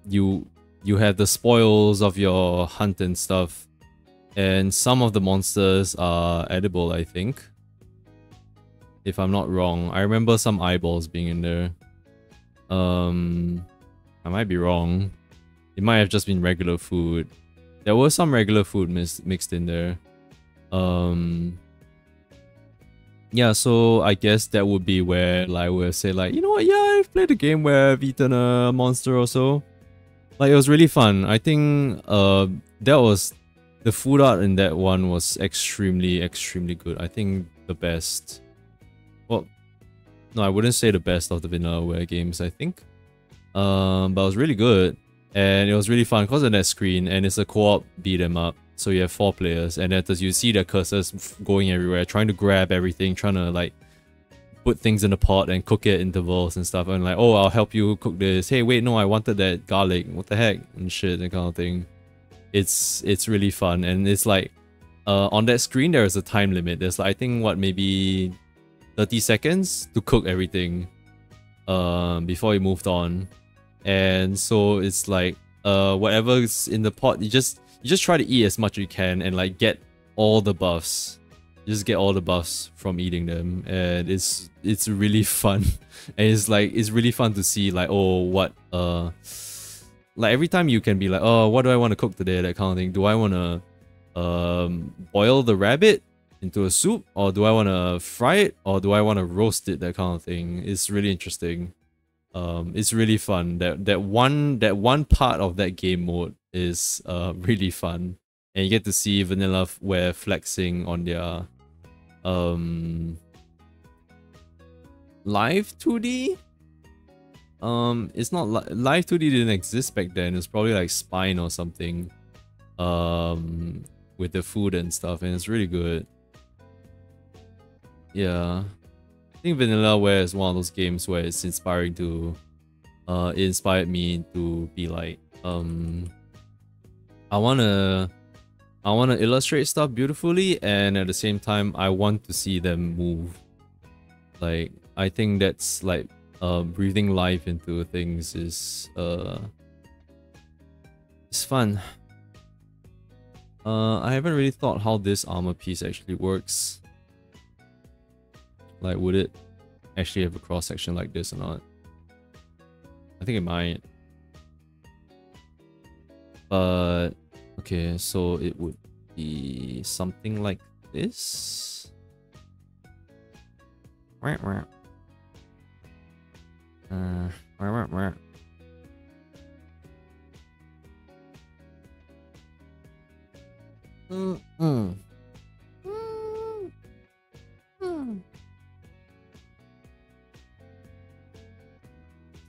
S1: you have the spoils of your hunt and stuff, and some of the monsters are edible, I think. If I'm not wrong. I remember some eyeballs being in there. I might be wrong. It might have just been regular food. There was some regular food mixed in there. Yeah, so I guess that would be where like we'll say like, you know what, yeah, I've played a game where I've eaten a monster or so. Like, it was really fun. I think that was, the food art in that one was extremely good. I think the best. Well, no, I wouldn't say the best of the Vanillaware games, I think. But it was really good. And it was really fun because of that screen, and it's a co-op beat 'em up. So you have 4 players, and as you see their cursors going everywhere, trying to grab everything, trying to like put things in a pot and cook it at intervals and stuff. And like, oh, I'll help you cook this. Hey, wait, no, I wanted that garlic. What the heck? And shit, that kind of thing. It's really fun, and it's like, on that screen there is a time limit. There's like, I think what, maybe 30 seconds to cook everything before you moved on. And so it's like whatever's in the pot, you just try to eat as much as you can and like get all the buffs. just get all the buffs from eating them, and it's really fun. And it's really fun to see like, oh, what like every time you can be like, oh, what do I want to cook today, that kind of thing. Do I want to boil the rabbit into a soup, or do I want to fry it, or do I want to roast it, that kind of thing. It's really interesting. It's really fun. That one part of that game mode is really fun, and you get to see Vanillaware flexing on their live 2D. It's not live 2D didn't exist back then. It's probably like Spine or something. With the food and stuff, and it's really good. Yeah, I think Vanillaware is one of those games where it's inspiring to, it inspired me to be like, I wanna illustrate stuff beautifully, and at the same time, I want to see them move. Like, I think that's like, breathing life into things is, it's fun. I haven't really thought how this armor piece actually works. Like, would it actually have a cross section like this or not? I think it might. But okay, so it would be something like this.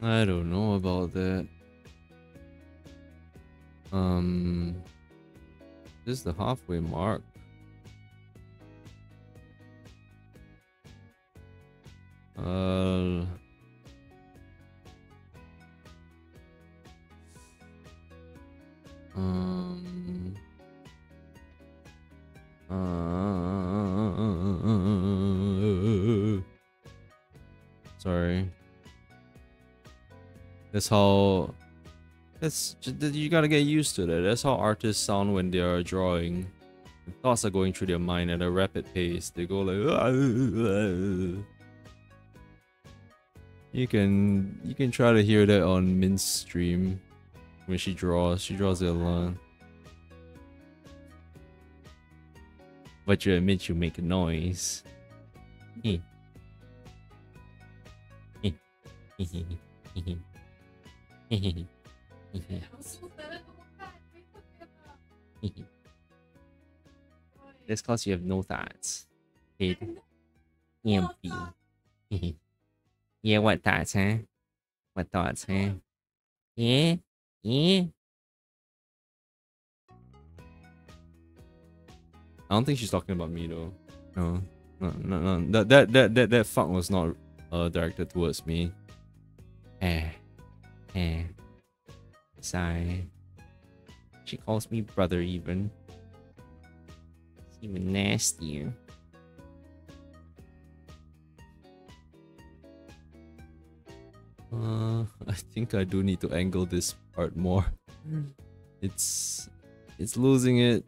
S1: I don't know about that. This is the halfway mark. Sorry. That's how. You gotta get used to that. That's how artists sound when they are drawing. Thoughts are going through their mind at a rapid pace. They go like. You can try to hear that on Min's stream when she draws. She draws it a lot. But you admit you make a noise. That's cause you have no thoughts. Empty. Yeah, what thoughts, huh? What thoughts, huh? Yeah? Yeah? I don't think she's talking about me though. No. That fuck was not directed towards me. Sigh. She calls me brother even. It's even nastier. I think I do need to angle this part more. It's losing it.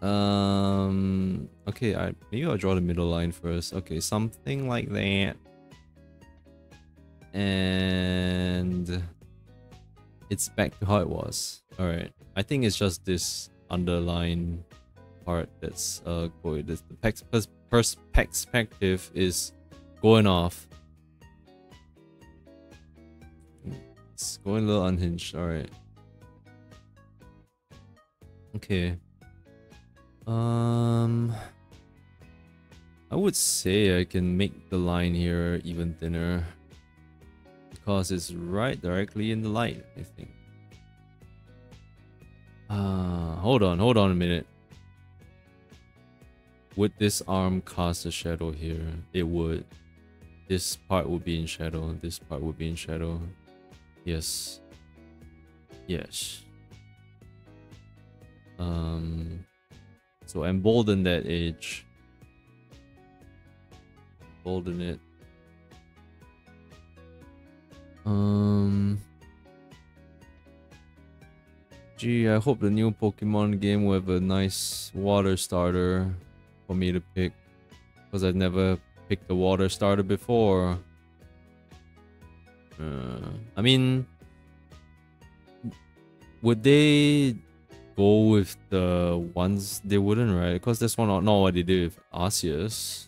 S1: Okay, maybe I'll draw the middle line first. Okay, something like that. And it's back to how it was. Alright. I think it's just this underline part that's going. The perspective is going off. It's going a little unhinged. Alright. Okay. I would say I can make the line here even thinner, because it's right directly in the light, I think. Hold on a minute. Would this arm cast a shadow here? It would. This part would be in shadow. This part would be in shadow. Yes. Yes. So embolden that edge. Embolden it. Gee, I hope the new Pokemon game will have a nice water starter.
S2: for me to pick because I've never picked the water starter before. I mean, would they go with the ones they wouldn't, right? Because that's not what they did with Arceus.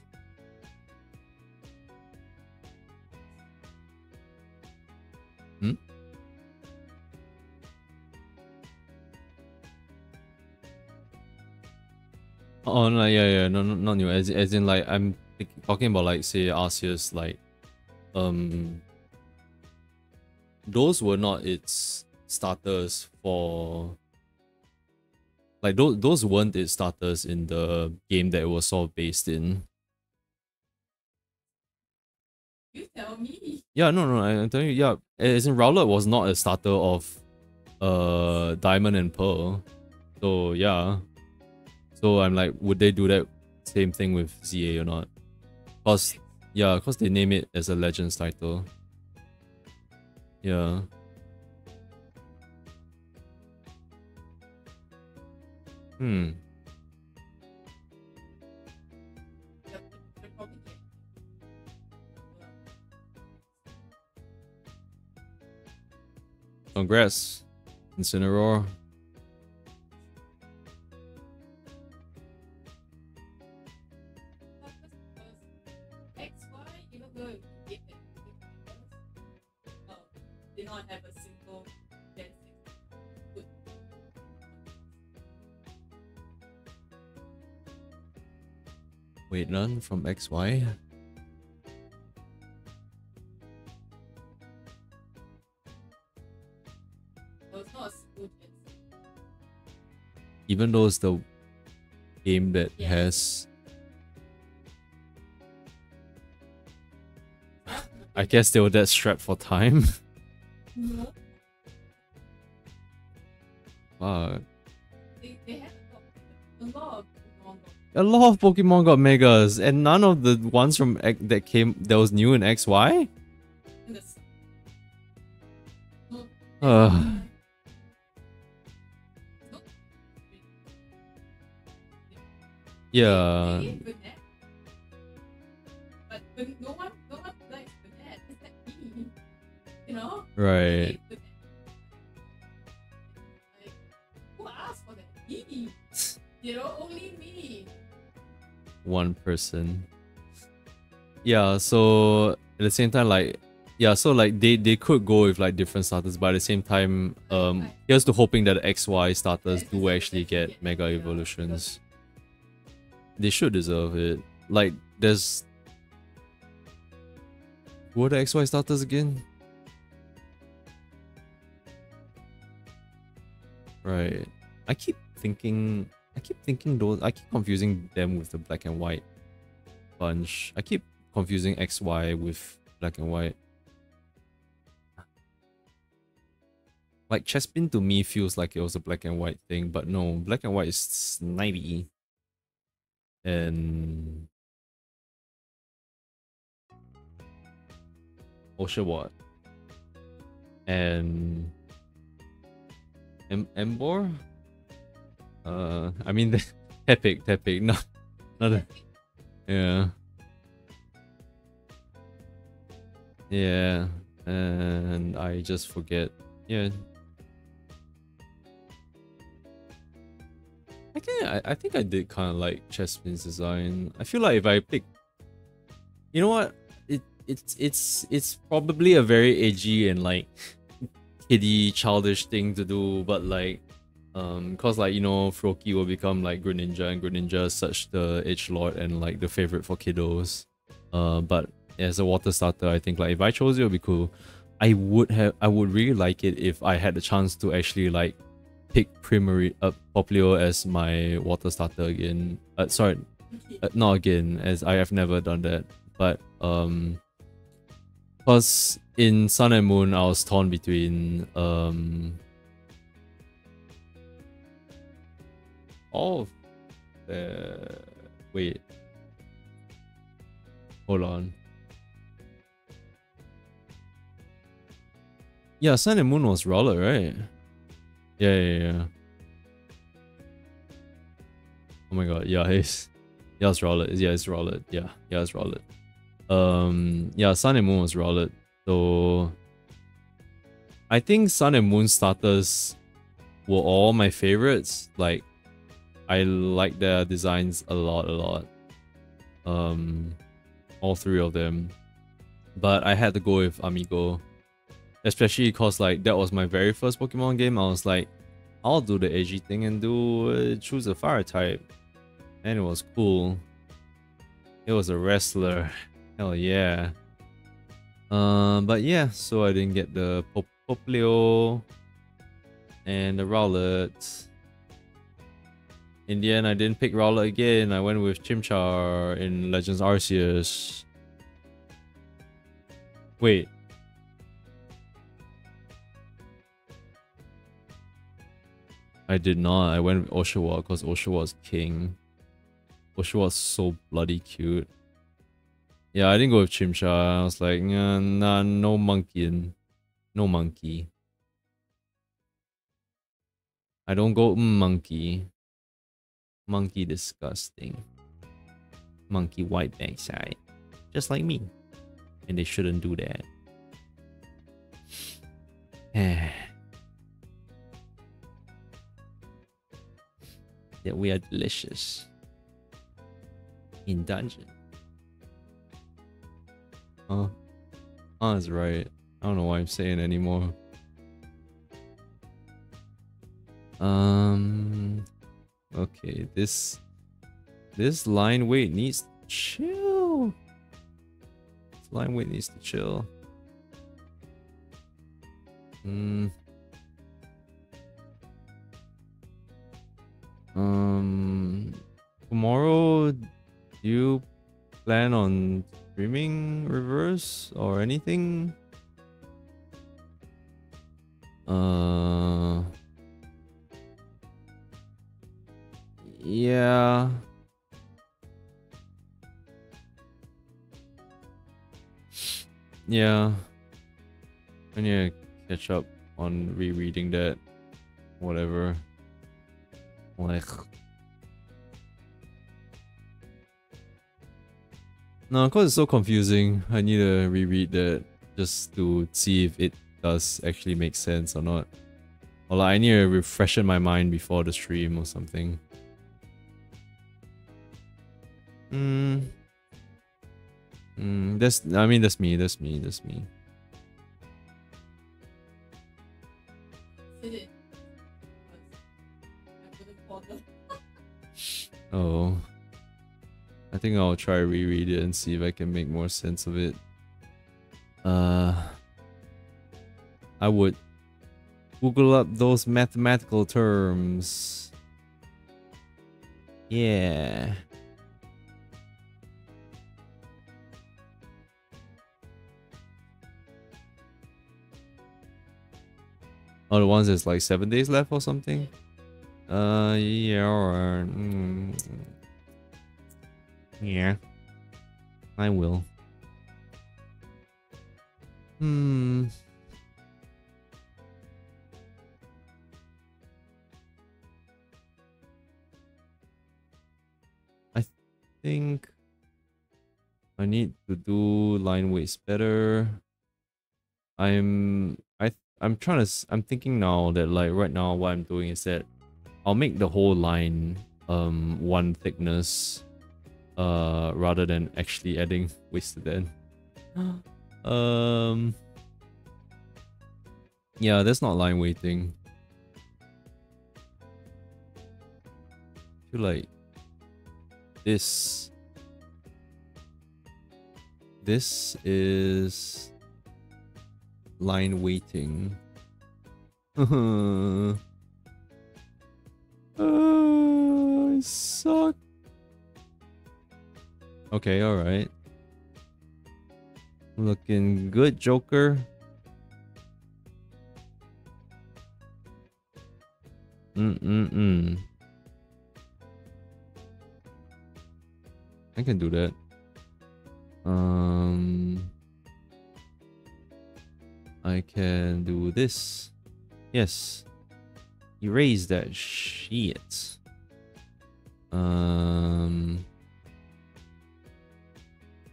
S2: Oh no, yeah, no, not new. As in, like, I'm talking about, like, say Arceus, like, those were not its starters for, like, those weren't its starters in the game that it was sort of based in.
S3: You tell me.
S2: Yeah, no, I'm telling you, yeah, as in Rowlet was not a starter of Diamond and Pearl, so yeah. So I'm like, would they do that same thing with ZA or not? Cause yeah, cause they name it as a Legends title. Yeah. Congrats, Incineroar. Wait, none from XY? Even though it's the game that has... I guess they were that strapped for time.
S3: No.
S2: Fuck.
S3: They had
S2: A lot of Pokemon got megas, and none of the ones from that was new in XY. Yeah.
S3: But no one likes Burnett. Is that me? You know?
S2: Right.
S3: Like, who asked for that? Me. You know, only me.
S2: One person. Yeah, so at the same time, like, yeah, so like they could go with like different starters, but at the same time, here's to hoping that XY starters do actually get mega evolutions. They should deserve it. Like, there's... Who are the XY starters again? Right. I keep thinking those... I keep confusing them with the black and white bunch. I keep confusing XY with black and white. Like, Chespin to me feels like it was a black and white thing, but no, black and white is snivy. And... Oshawott. And... Embor? I mean, Tepic, not a... Yeah. Yeah, and I just forget. Yeah. I think I did kind of like Chespin's design. I feel like if I pick, you know what, it's probably a very edgy and like kiddie childish thing to do, but like cause like, you know, Froakie will become like Greninja, and Greninja is such the edgelord and like the favorite for kiddos. But as a water starter, I think like if I chose it, would be cool. I would really like it if I had the chance to actually like pick Popplio as my water starter again. Sorry, not again, as I have never done that. But cause in Sun and Moon I was torn between all of the... Wait, hold on. Yeah, Sun and Moon was Rowlet, right? Yeah. Oh my god, yeah,
S1: Yeah, it's Rowlet. Yeah, it's Rowlet. Yeah, it's Rowlet. Yeah, Sun and Moon was Rowlet. So I think Sun and Moon starters were all my favorites. Like, I like their designs a lot. All three of them. But I had to go with Amigo. Especially because like that was my very first Pokemon game. I was like, I'll do the edgy thing and choose a fire type. And it was cool. It was a wrestler. Hell yeah. But yeah, so I didn't get the Poplio and the Rowlet. In the end, I didn't pick Rowlet again. I went with Chimchar in Legends Arceus. Wait. I did not. I went with Oshawott because Oshawott's king. Oshawott's so bloody cute. Yeah, I didn't go with Chimchar. I was like, nah, no monkey. No monkey. I don't go monkey. Monkey disgusting. Monkey white backside. Just like me. And they shouldn't do that. That we are delicious. In dungeon. That's right. I don't know why I'm saying anymore. Okay, this line weight needs to chill. This line weight needs to chill. Tomorrow, do you plan on streaming reverse or anything? Yeah. Yeah. I need to catch up on rereading that. Whatever. Like. No, because it's so confusing. I need to reread that just to see if it does actually make sense or not. Or like I need to refresh my mind before the stream or something. That's me. Oh. I think I'll try reread it and see if I can make more sense of it. I would Google up those mathematical terms. Yeah. Oh, the ones that's like 7 days left or something? Yeah. Yeah. I will. I think I need to do line weights better. I'm thinking now that like right now what I'm doing is that I'll make the whole line one thickness rather than actually adding weights to that. Yeah, that's not line weighting. I feel like this is line weighting. I suck. Okay, alright. Looking good, Joker. I can do that. I can do this. Yes. Erase that shit.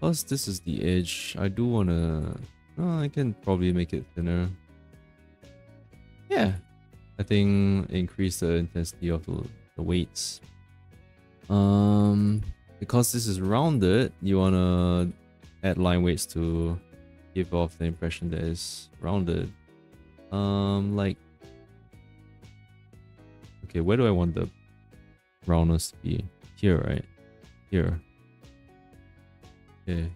S2: Plus, this is the edge. I do wanna. Oh, I can probably make it thinner. Yeah, I think increase the intensity of the weights. Because this is rounded, you wanna add line weights to give off the impression that it's rounded. Like, okay, where do I want the roundness to be? Here, right? Here. Okay.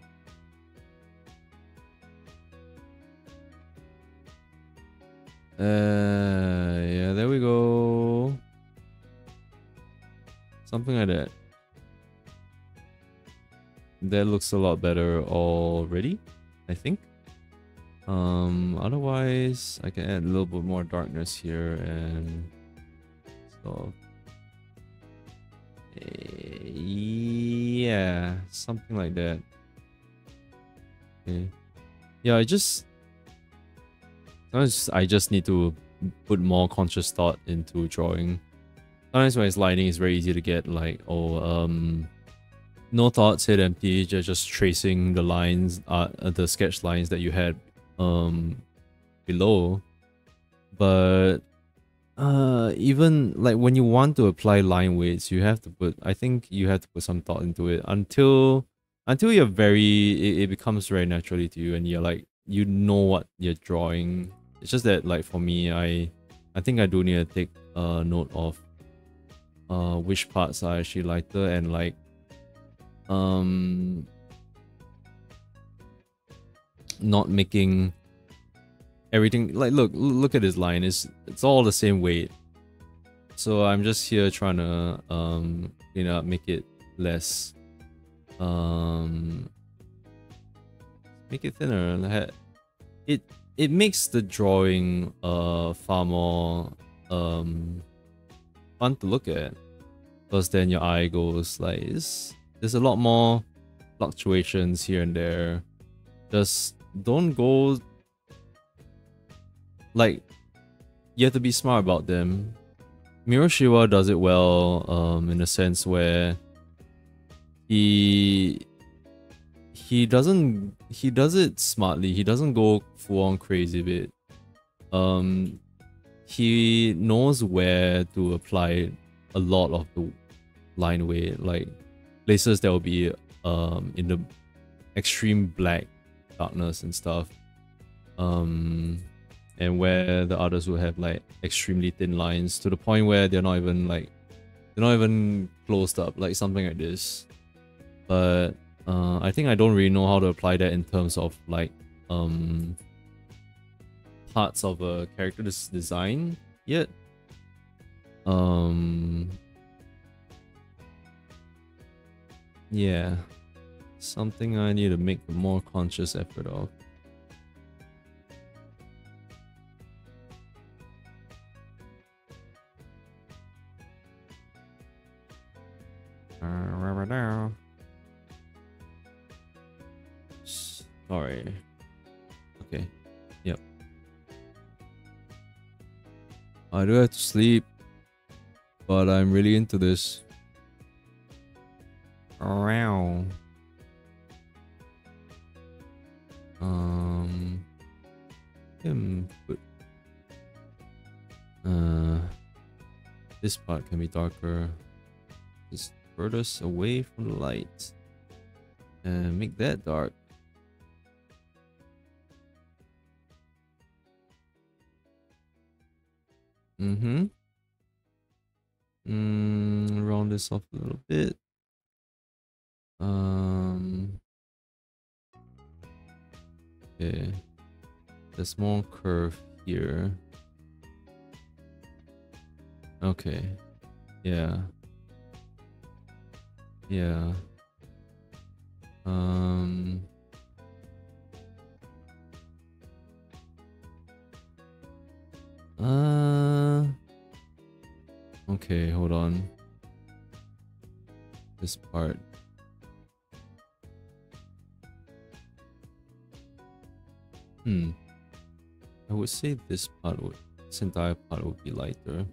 S2: Yeah, there we go. Something like that. That looks a lot better already, I think. Otherwise, I can add a little bit more darkness here and so. Yeah, something like that. Okay. Yeah, sometimes I just need to put more conscious thought into drawing. Sometimes when it's lighting, it's very easy to get like, no thoughts, hit empty, just tracing the lines, the sketch lines that you had below. But even like when you want to apply line weights, I think you have to put some thought into it until you're it becomes very naturally to you and you're like, you know what you're drawing. It's just that like for me, I think I do need to take note of which parts are actually lighter and like not making everything like look at this line, it's all the same weight. So I'm just here trying to clean up, make it less make it thinner. It makes the drawing far more fun to look at, because then your eye goes like there's a lot more fluctuations here and there. Just don't go like, you have to be smart about them. Miroshiwa does it well in a sense where he does it smartly. He doesn't go full on crazy with it. He knows where to apply a lot of the line weight, like places that will be in the extreme black darkness and stuff, and where the others will have like extremely thin lines to the point where they're not even closed up, like something like this. But I think I don't really know how to apply that in terms of like parts of a character's design yet. Yeah, something I need to make a more conscious effort of. Sorry. Okay. Yep. I do have to sleep, but I'm really into this. Wow. Put this part can be darker. Just furthest away from the light and make that dark. Round this off a little bit. Okay, there's more curve here. Okay, yeah. Okay, hold on. This part. I would say this entire part would be lighter.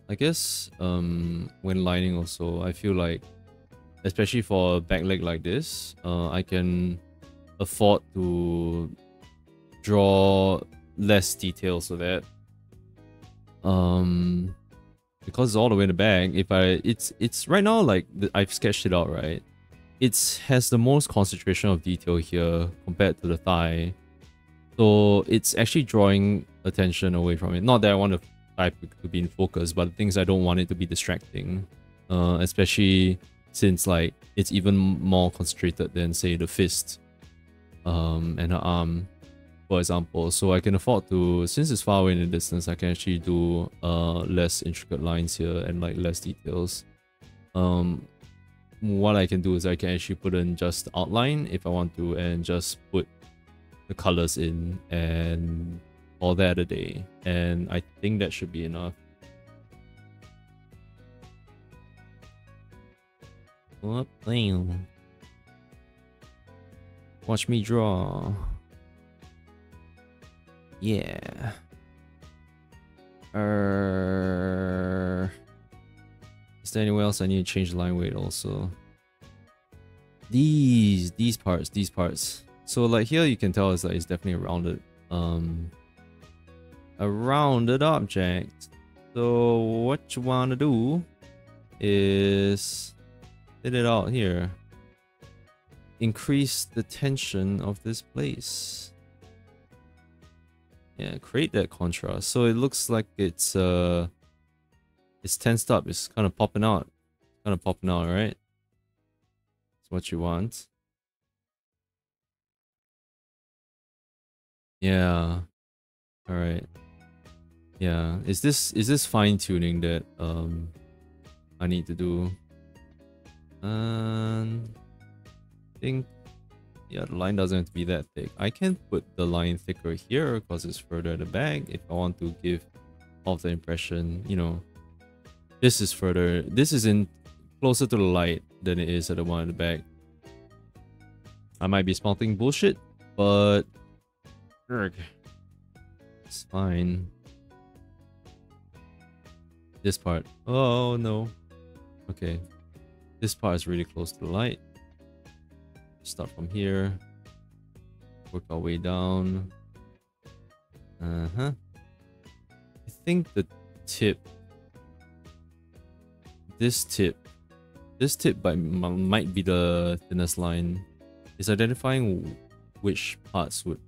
S2: I guess when lining also, I feel like, especially for a back leg like this, I can afford to draw less details of that. Because it's all the way in the back. If it's right now, like I've sketched it out, right? It has the most concentration of detail here compared to the thigh, so it's actually drawing attention away from it. Not that I want the thigh to be in focus, but the things I don't want it to be distracting, especially since like it's even more concentrated than say the fist, and her arm, for example. So I can afford to, since it's far away in the distance, I can actually do less intricate lines here and like less details. What I can do is I can actually put in just outline if I want to, and just put the colors in and all that a day, and I think that should be enough. What? Watch me draw. Yeah. Is there anywhere else I need to change the line weight also? These parts. So like here you can tell it's like it's definitely a rounded object. So what you wanna do is fit it out here. Increase the tension of this place. Yeah, create that contrast. So it looks like it's tensed up. It's kind of popping out. Right? That's what you want. Yeah. All right. Yeah. Is this fine tuning that I need to do? I think, yeah, the line doesn't have to be that thick. I can put the line thicker here because it's further in the back if I want to give off the impression, you know, this is in closer to the light than it is at the one in the back. I might be spouting bullshit, but it's fine. This part. Oh no. Okay. This part is really close to the light. Start from here. Work our way down. I think the tip. This tip might be the thinnest line. Is identifying which parts would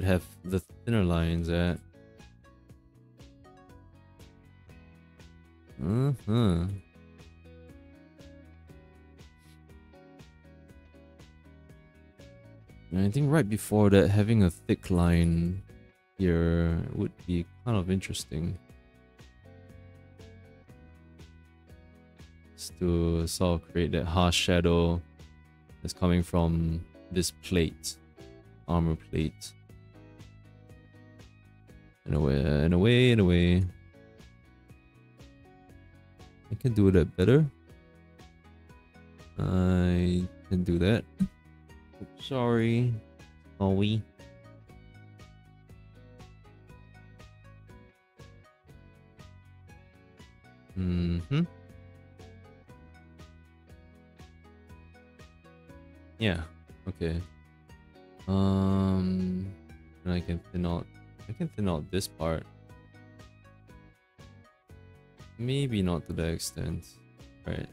S2: have the thinner lines at. And I think right before that, having a thick line here would be kind of interesting. Just to sort of create that harsh shadow that's coming from this plate, armor plate. In a way. I can do that better. I can do that. Oops, sorry. Oh, we. Yeah. Okay. And I can thin out this part. Maybe not to that extent. Right.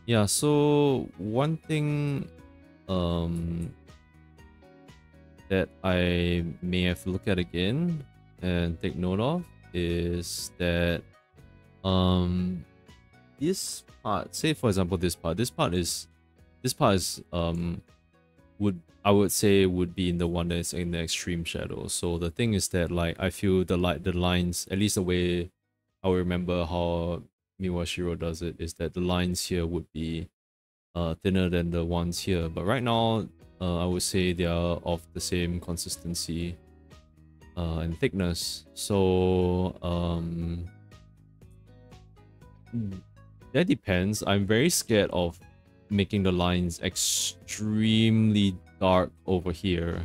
S2: Yeah, so one thing that I may have to look at again and take note of is that this part, say for example this part is I would say would be in the one that's in the extreme shadow. So the thing is that like I feel the lines, at least the way I remember how Miwashiro does it, is that the lines here would be thinner than the ones here. But right now, I would say they are of the same consistency and thickness. So that depends. I'm very scared of making the lines extremely dark over here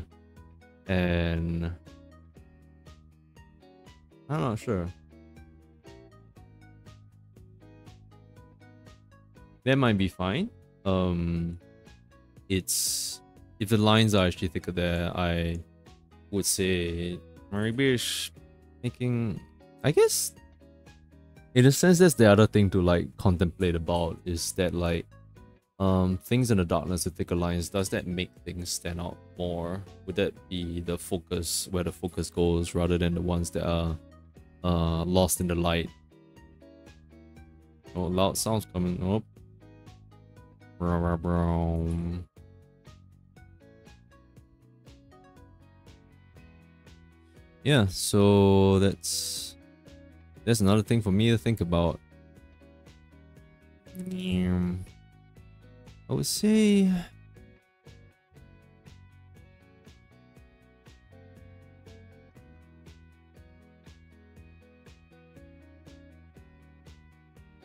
S2: and I'm not sure. That might be fine. It's if the lines are actually thicker there, I would say maybe making. I guess in a sense, that's the other thing to like contemplate about is that like things in the darkness with thicker lines, does that make things stand out more? Would that be the focus, where the focus goes, rather than the ones that are lost in the light? Oh, loud sounds coming up. Yeah, so that's another thing for me to think about. I would say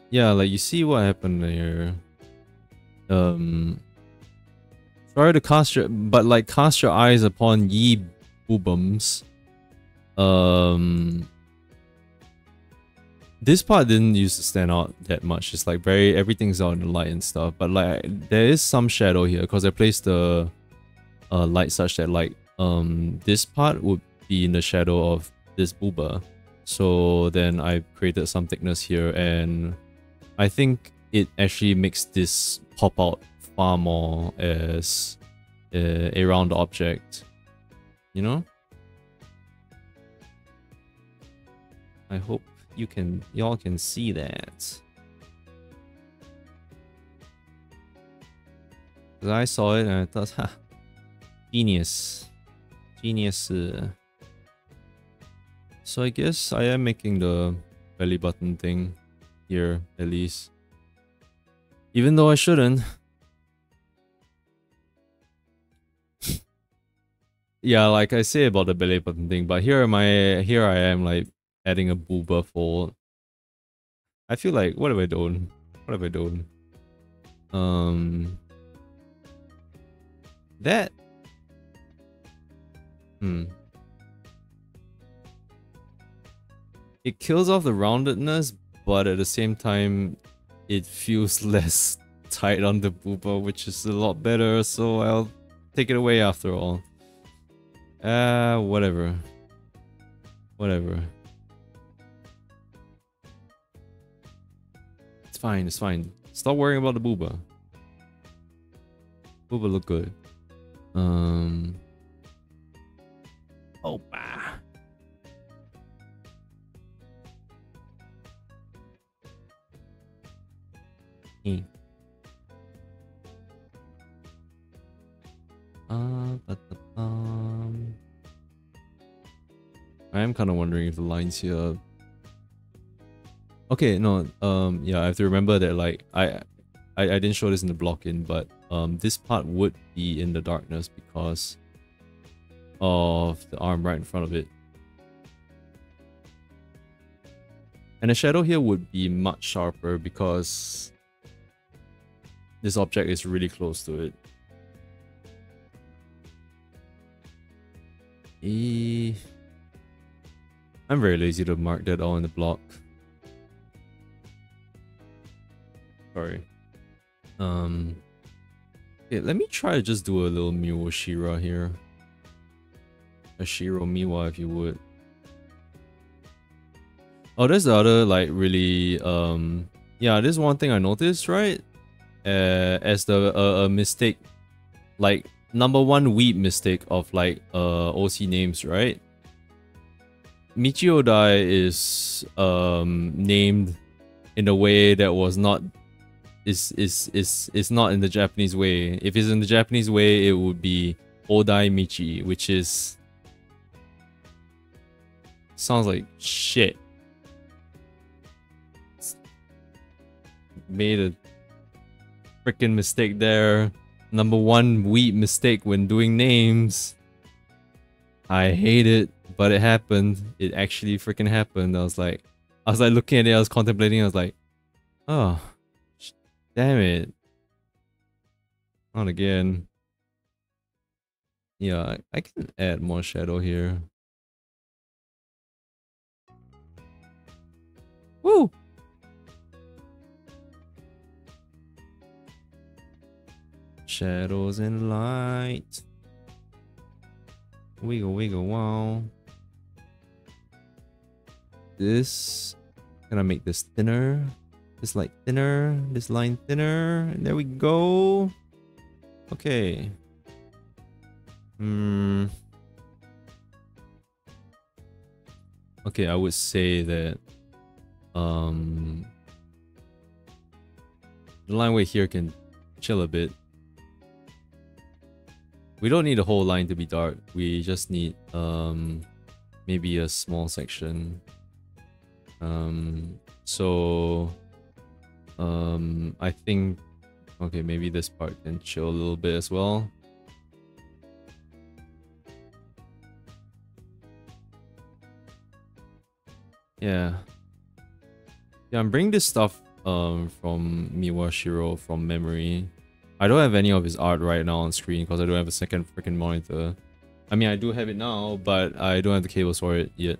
S2: yeah, like you see what happened there. Try to cast your eyes upon ye boobums. This part didn't used to stand out that much. It's like everything's out in the light and stuff. But like there is some shadow here because I placed the light such that like this part would be in the shadow of this booba. So then I created some thickness here, and I think it actually makes this pop out far more as a round object, you know? I hope y'all can see that. Cause I saw it and I thought, ha, genius. Genius. So I guess I am making the belly button thing here, at least. Even though I shouldn't. Yeah, like I say about the belly button thing, but here I am like adding a booba for. I feel like what have I done? What have I done? That. It kills off the roundedness, but at the same time, it feels less tight on the booba, which is a lot better. So I'll take it away after all. Whatever. Whatever. It's fine, it's fine. Stop worrying about the booba. Booba look good. Opa. I am kind of wondering if the lines here. Okay, no. Yeah, I have to remember that. Like, I didn't show this in the block-in, but this part would be in the darkness because of the arm right in front of it. And the shadow here would be much sharper because this object is really close to it. I'm very lazy to mark that all in the block. Sorry. Okay, let me try to just do a little Miwa Shira here. A Shiro Miwa, if you would. Oh, there's the other, like, really, yeah, this is one thing I noticed, right? As the mistake, like, #1 weeb mistake of, like, OC names, right? Michio Dai is, named in a way that was not, is not in the Japanese way. If it's in the Japanese way, it would be Odai Michi, which is, sounds like shit. Made a freaking mistake there. #1 weeb mistake when doing names. I hate it, but it happened. It actually freaking happened. I was like looking at it, I was contemplating, I was like, oh, damn it. Not again. Yeah, I can add more shadow here. Woo! Shadows and light. Wiggle, wiggle, wow. This. Gonna make this thinner. This light thinner. This line thinner. And there we go. Okay. Okay, I would say that the line weight here can chill a bit. We don't need the whole line to be dark. We just need maybe a small section. I think okay, maybe this part can chill a little bit as well. Yeah, I'm bringing this stuff from Miwashiro from memory. I don't have any of his art right now on screen because I don't have a second freaking monitor. I mean, I do have it now, but I don't have the cables for it yet.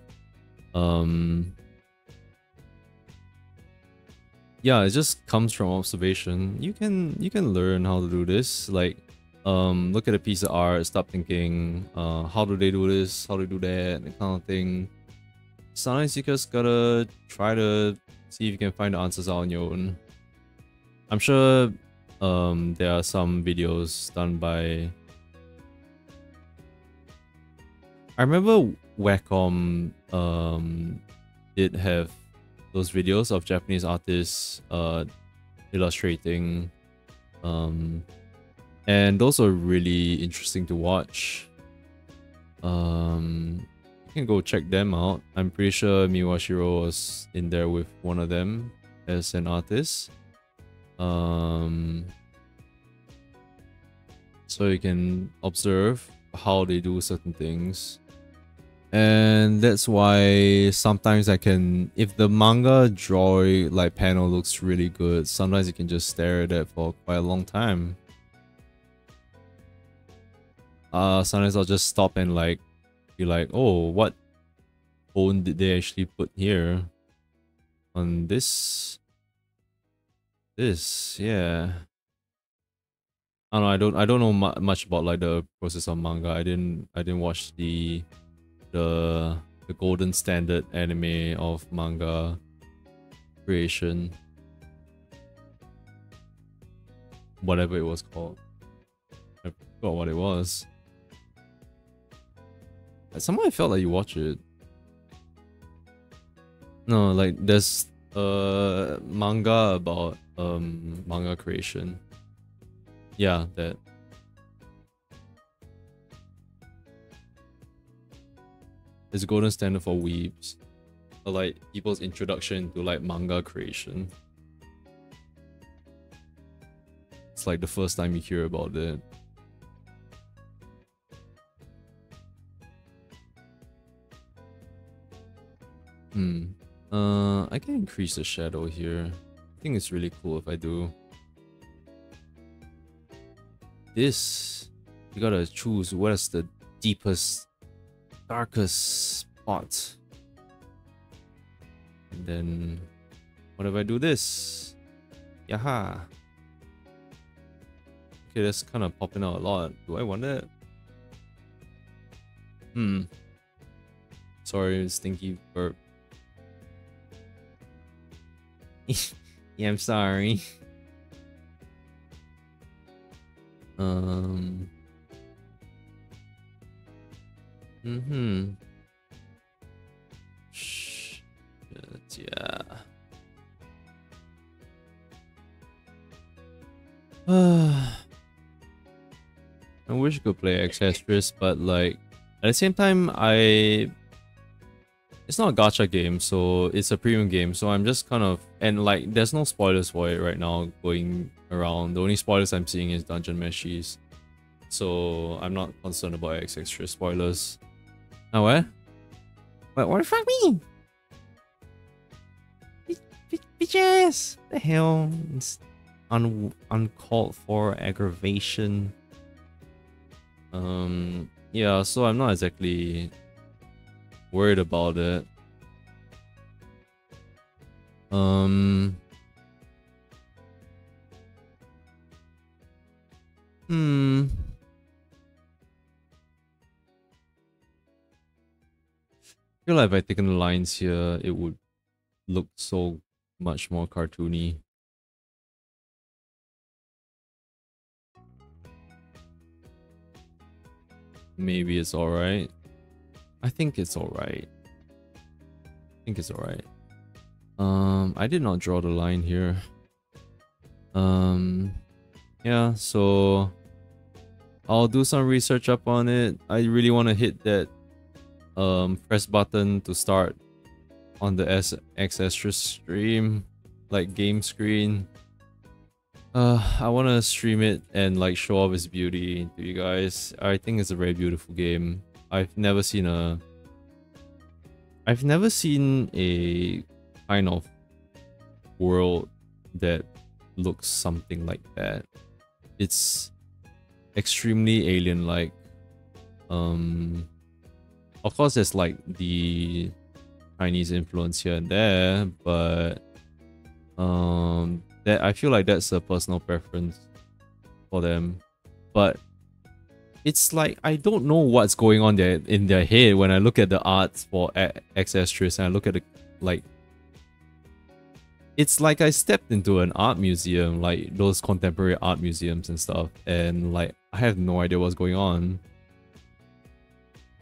S2: Yeah, it just comes from observation. You can learn how to do this. Like, look at a piece of art, stop thinking, how do they do this, how do they do that, that kind of thing. Sometimes you just gotta try to see if you can find the answers out on your own. I'm sure there are some videos done by... I remember Wacom did have those videos of Japanese artists illustrating, and those are really interesting to watch. You can go check them out. I'm pretty sure Miwashiro was in there with one of them as an artist. So you can observe how they do certain things. And that's why sometimes I can, if the manga drawing like panel looks really good, sometimes you can just stare at it for quite a long time. Sometimes I'll just stop and like be like, oh, what bone did they actually put here on this? Yeah. I don't know much about like the process of manga. I didn't watch the golden standard anime of manga creation, whatever it was called. I forgot what it was. Somehow I felt like you watch it. No, like there's manga about manga creation. Yeah, that. It's a golden standard for weebs. Or like people's introduction to like manga creation. It's like the first time you hear about it. I can increase the shadow here. I think it's really cool if I do. This, you gotta choose what is the deepest, darkest spot. And then, what if I do this? Yaha! Okay, that's kind of popping out a lot. Do I want that? Sorry, stinky burp. Yeah, I'm sorry. Shit, yeah. I wish I could play Accessories, but like at the same time, it's not a gacha game, so it's a premium game, so I'm just kind of, and like there's no spoilers for it right now going around. The only spoilers I'm seeing is Dungeon Meshies, so I'm not concerned about extra spoilers. Now what the fuck me? Bitches! The hell? It's uncalled for aggravation. Yeah, so I'm not exactly worried about it. Um. Hmm. I feel like if I taken the lines here, it would look so much more cartoony. Maybe it's alright. I think it's alright. I think it's alright. I did not draw the line here. Yeah, so I'll do some research up on it. I really want to hit that press button to start on the X Extra stream, like game screen. I want to stream it and like show off its beauty to you guys. I think it's a very beautiful game. I've never seen a kind of world that looks something like that. It's extremely alien-like. Of course there's like the Chinese influence here and there, but that I feel like that's a personal preference for them. But it's like I don't know what's going on there in their head when I look at the arts for X Astris and I look at the like. It's like I stepped into an art museum, like those contemporary art museums and stuff, and like I have no idea what's going on.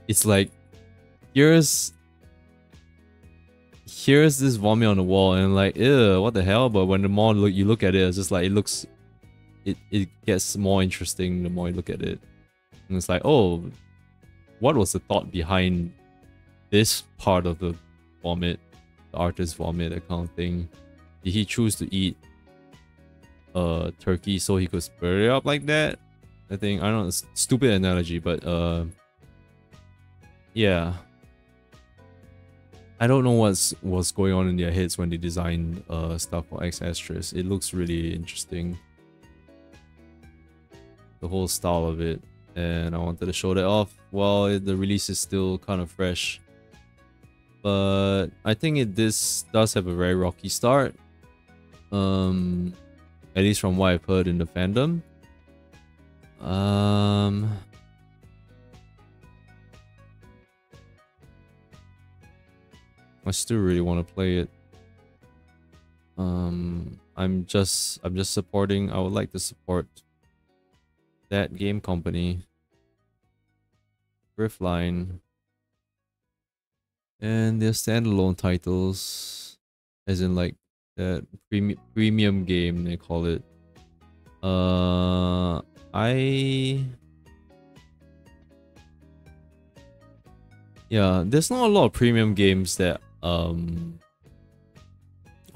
S2: It's like here's this vomit on the wall and like, ew, what the hell? But when the more you look at it, it's just like it gets more interesting the more you look at it. And it's like, oh, what was the thought behind this part of the vomit, the artist's vomit, that kind of thing? Did he choose to eat turkey so he could spur it up like that? I think, I don't know, it's a stupid analogy, but yeah. I don't know what's going on in their heads when they design stuff for X Astris. It looks really interesting, the whole style of it, and I wanted to show that off while the release is still kind of fresh. But I think this does have a very rocky start, at least from what I've heard in the fandom. I still really want to play it. I'm just supporting. I would like to support that game company, Riftline, and their standalone titles, as in like that premium game they call it. Yeah, there's not a lot of premium games that or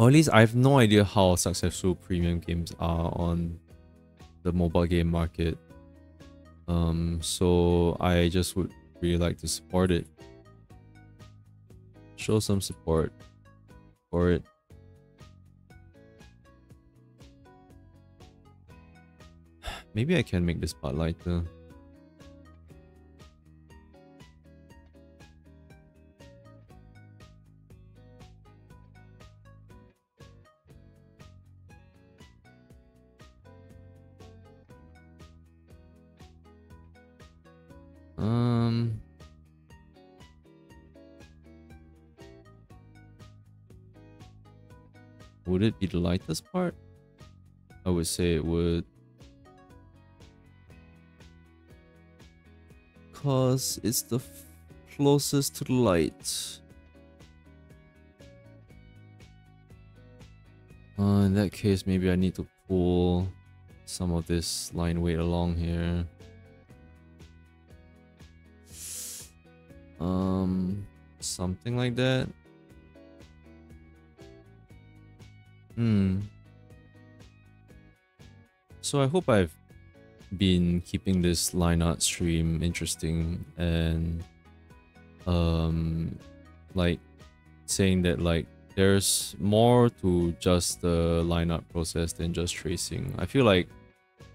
S2: at least I have no idea how successful premium games are on the mobile game market. So I just would really like to support it. Show some support for it. Maybe I can make this part lighter. Would it be the lightest part? I would say it would. Because it's the closest to the light. In that case, maybe I need to pull some of this line weight along here. Something like that. So I hope I've been keeping this line art stream interesting and like saying that like there's more to just the line art process than just tracing. I feel like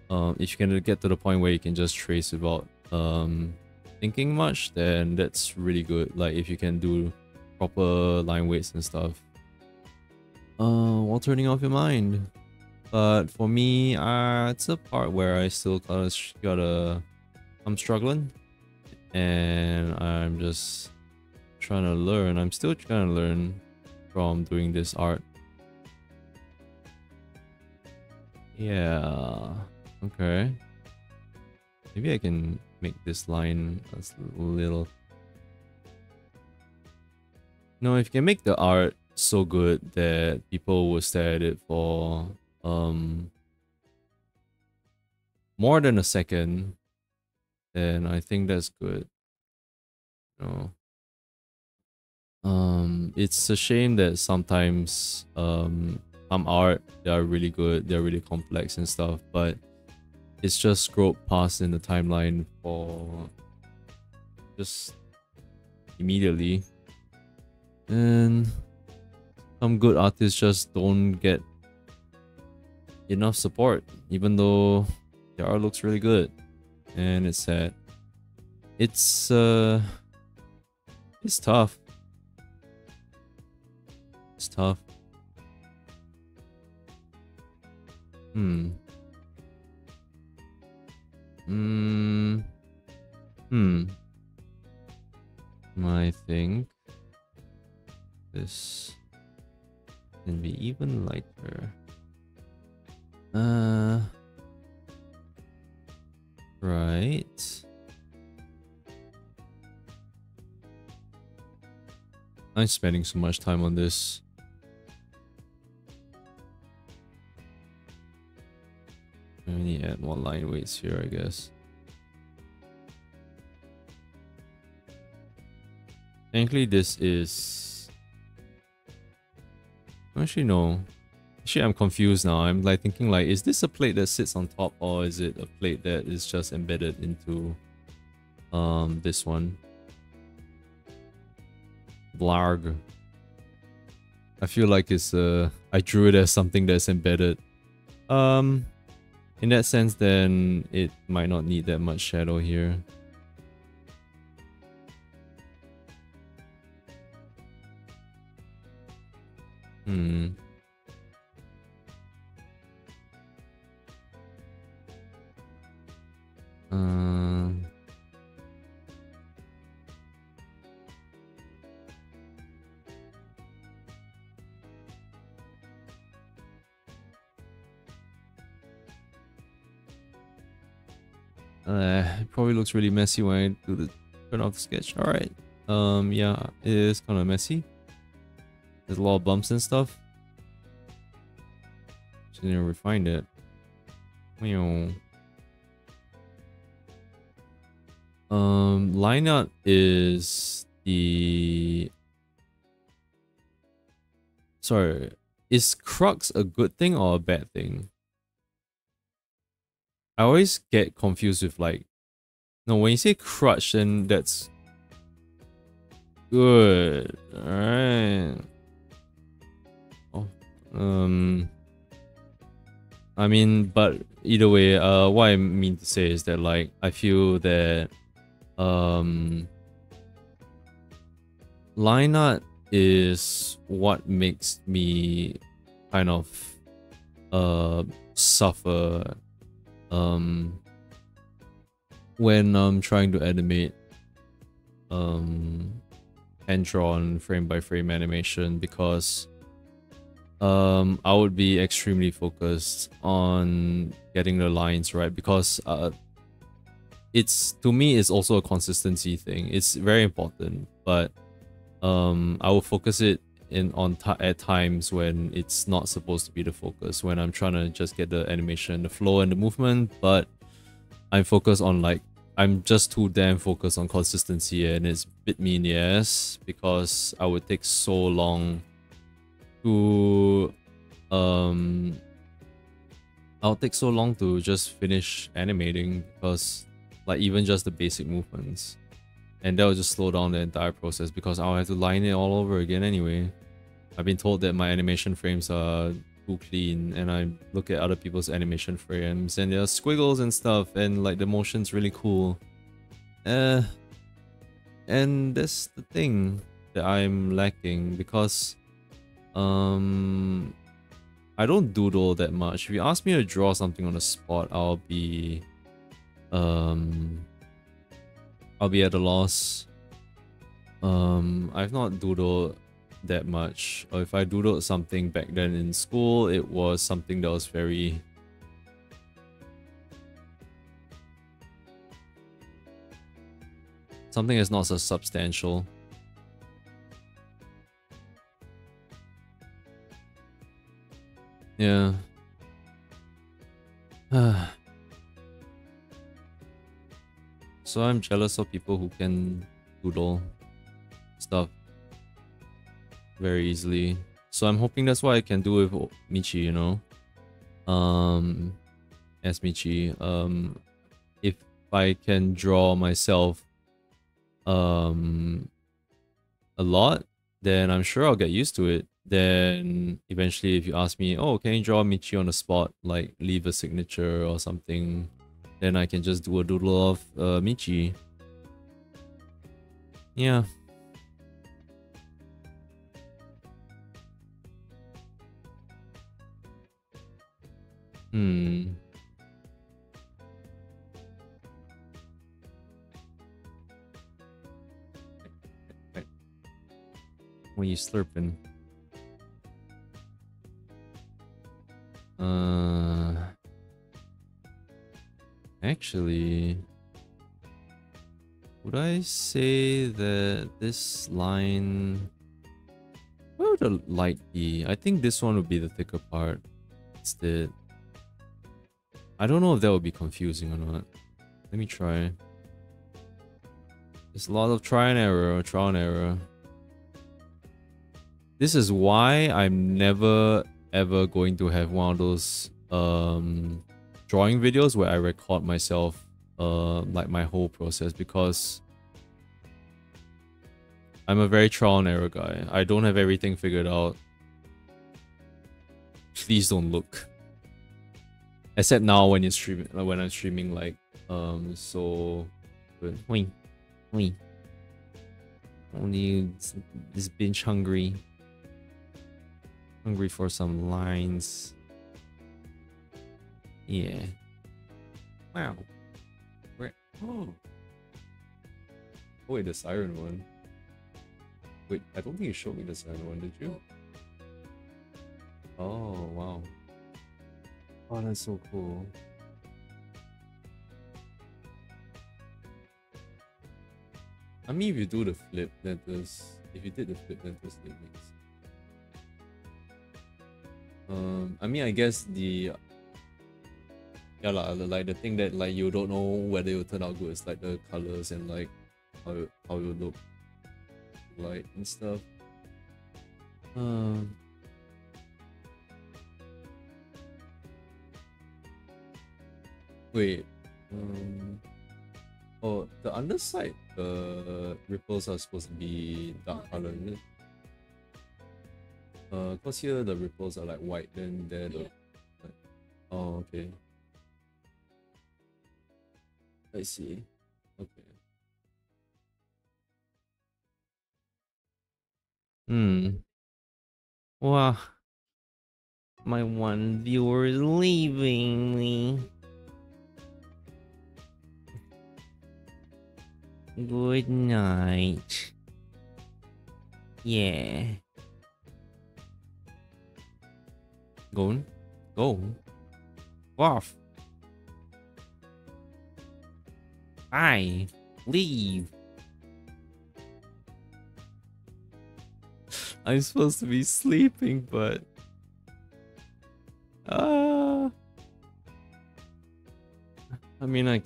S2: if you can get to the point where you can just trace without thinking much, then that's really good. Like if you can do proper line weights and stuff. while turning off your mind. But for me, it's a part where I still I'm struggling, and I'm just trying to learn. I'm still trying to learn from doing this art. Yeah. Okay. Maybe I can make this line a little. No, if you can make the art so good that people will stare at it for more than a second, then I think that's good. You know, it's a shame that sometimes some art, they are really good, they're really complex and stuff, but it's just scrolled past in the timeline for just immediately, and some good artists just don't get enough support, even though their art looks really good, and it's sad. It's tough. It's tough. I think this can be even lighter. Right. I'm spending so much time on this. I need to add more line weights here, I guess. Technically, this is... Actually, no. Actually, I'm confused now. I'm like thinking like, is this a plate that sits on top, or is it a plate that is just embedded into this one? Blarg. I feel like it's I drew it as something that's embedded. In that sense, then it might not need that much shadow here. It probably looks really messy when I do the turn off the sketch. Alright. Yeah, it is kind of messy. There's a lot of bumps and stuff. Just need to refine it. Line art is the... Sorry, is crux a good thing or a bad thing? I always get confused with like... No, when you say crutch, then that's... good. Alright. Oh, I mean, but either way, what I mean to say is that like, I feel that line art is what makes me kind of suffer when I'm trying to animate hand-drawn frame-by-frame animation, because I would be extremely focused on getting the lines right, because it's, to me, it's also a consistency thing. It's very important, but I will focus it at times when it's not supposed to be the focus, when I'm trying to just get the animation, the flow and the movement, but I'm focused on like, I'm just too damn focused on consistency, and it's bit me in the ass because I would take so long to I'll take so long to just finish animating, because like even just the basic movements, and that will just slow down the entire process because I'll have to line it all over again anyway. I've been told that my animation frames are too clean, and I look at other people's animation frames and there are squiggles and stuff, and like the motion's really cool. And that's the thing that I'm lacking, because I don't doodle that much. If you ask me to draw something on the spot, I'll be at a loss. I've not doodled that much. Or if I doodled something back then in school, it was something that was very something that's not so substantial. Yeah. So I'm jealous of people who can doodle stuff very easily. So I'm hoping that's what I can do with Michi, you know. As Michi, if I can draw myself a lot, then I'm sure I'll get used to it. Then eventually if you ask me, oh, can you draw Michi on the spot, like leave a signature or something, then I can just do a doodle of Michi. Yeah. What are you slurping? Actually, would I say that this line... Where would the light be? I think this one would be the thicker part instead. I don't know if that would be confusing or not. Let me try. There's a lot of trial and error. This is why I'm never ever going to have one of those drawing videos where I record myself like my whole process, because I'm a very trial and error guy. I don't have everything figured out. Please don't look. Except now when you're streaming, like when I'm streaming, like so good. Wait. Only this binge hungry for some lines. Yeah. Wow. Where? Oh. Wait, the siren one. Wait, I don't think you showed me the siren one, did you? Oh, wow. Oh, that's so cool. I mean, if you do the flip, then if you did the flip, then it makes. I mean, I guess the like the thing that like you don't know whether it will turn out good is like the colors and like how it will look like and stuff. Wait. Oh, the underside, the ripples are supposed to be dark color, isn't it? Cause here the ripples are like white, then there the like, oh, okay. I see. Okay. Wow. My one viewer is leaving me. Good night. Yeah. Go. Off. Bye. Leave. I'm supposed to be sleeping, but I mean, I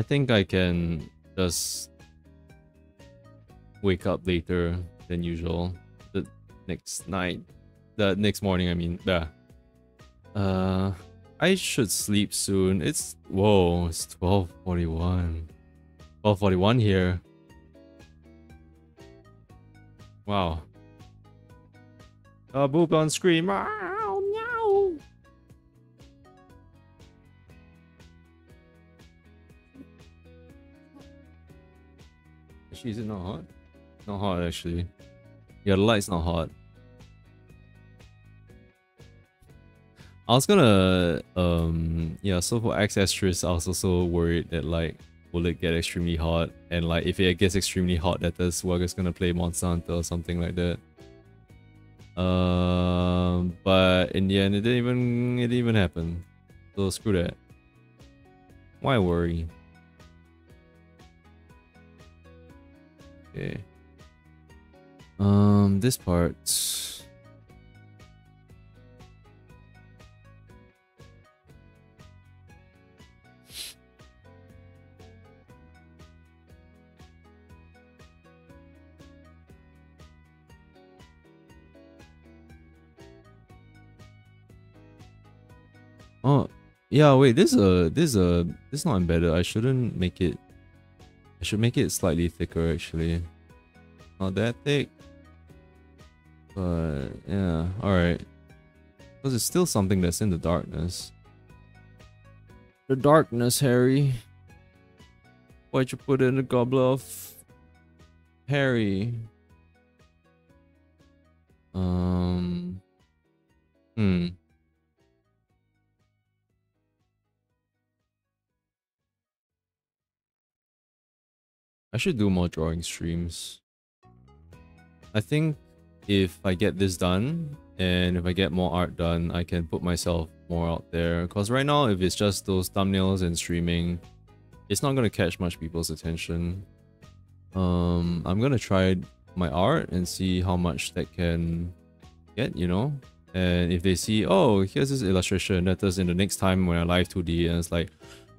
S2: think I can just wake up later than usual the next morning, I mean. I should sleep soon. It's 12:41. 12:41 here. Wow. Boob on screen. Meow, meow. Actually, is it not hot? Not hot, actually. Yeah, the light's not hot. I was gonna yeah, so for X Asterisk, I was also worried that like will it get extremely hot, and like if it gets extremely hot that the Swagger's gonna play Monster Hunter or something like that. But in the end it didn't even happen. So screw that. Why worry? Okay. This part. Oh, yeah, wait, this is not embedded. I shouldn't make it. I should make it slightly thicker actually. Not that thick. But yeah, alright. Because it's still something that's in the darkness. The darkness, Harry. Why'd you put it in the goblet of Harry? I should do more drawing streams. I think if I get this done, and if I get more art done, I can put myself more out there. Because right now, if it's just those thumbnails and streaming, it's not going to catch much people's attention. I'm going to try my art and see how much that can get, you know? And if they see, oh, here's this illustration, that is in the next time when I live 2D, and it's like,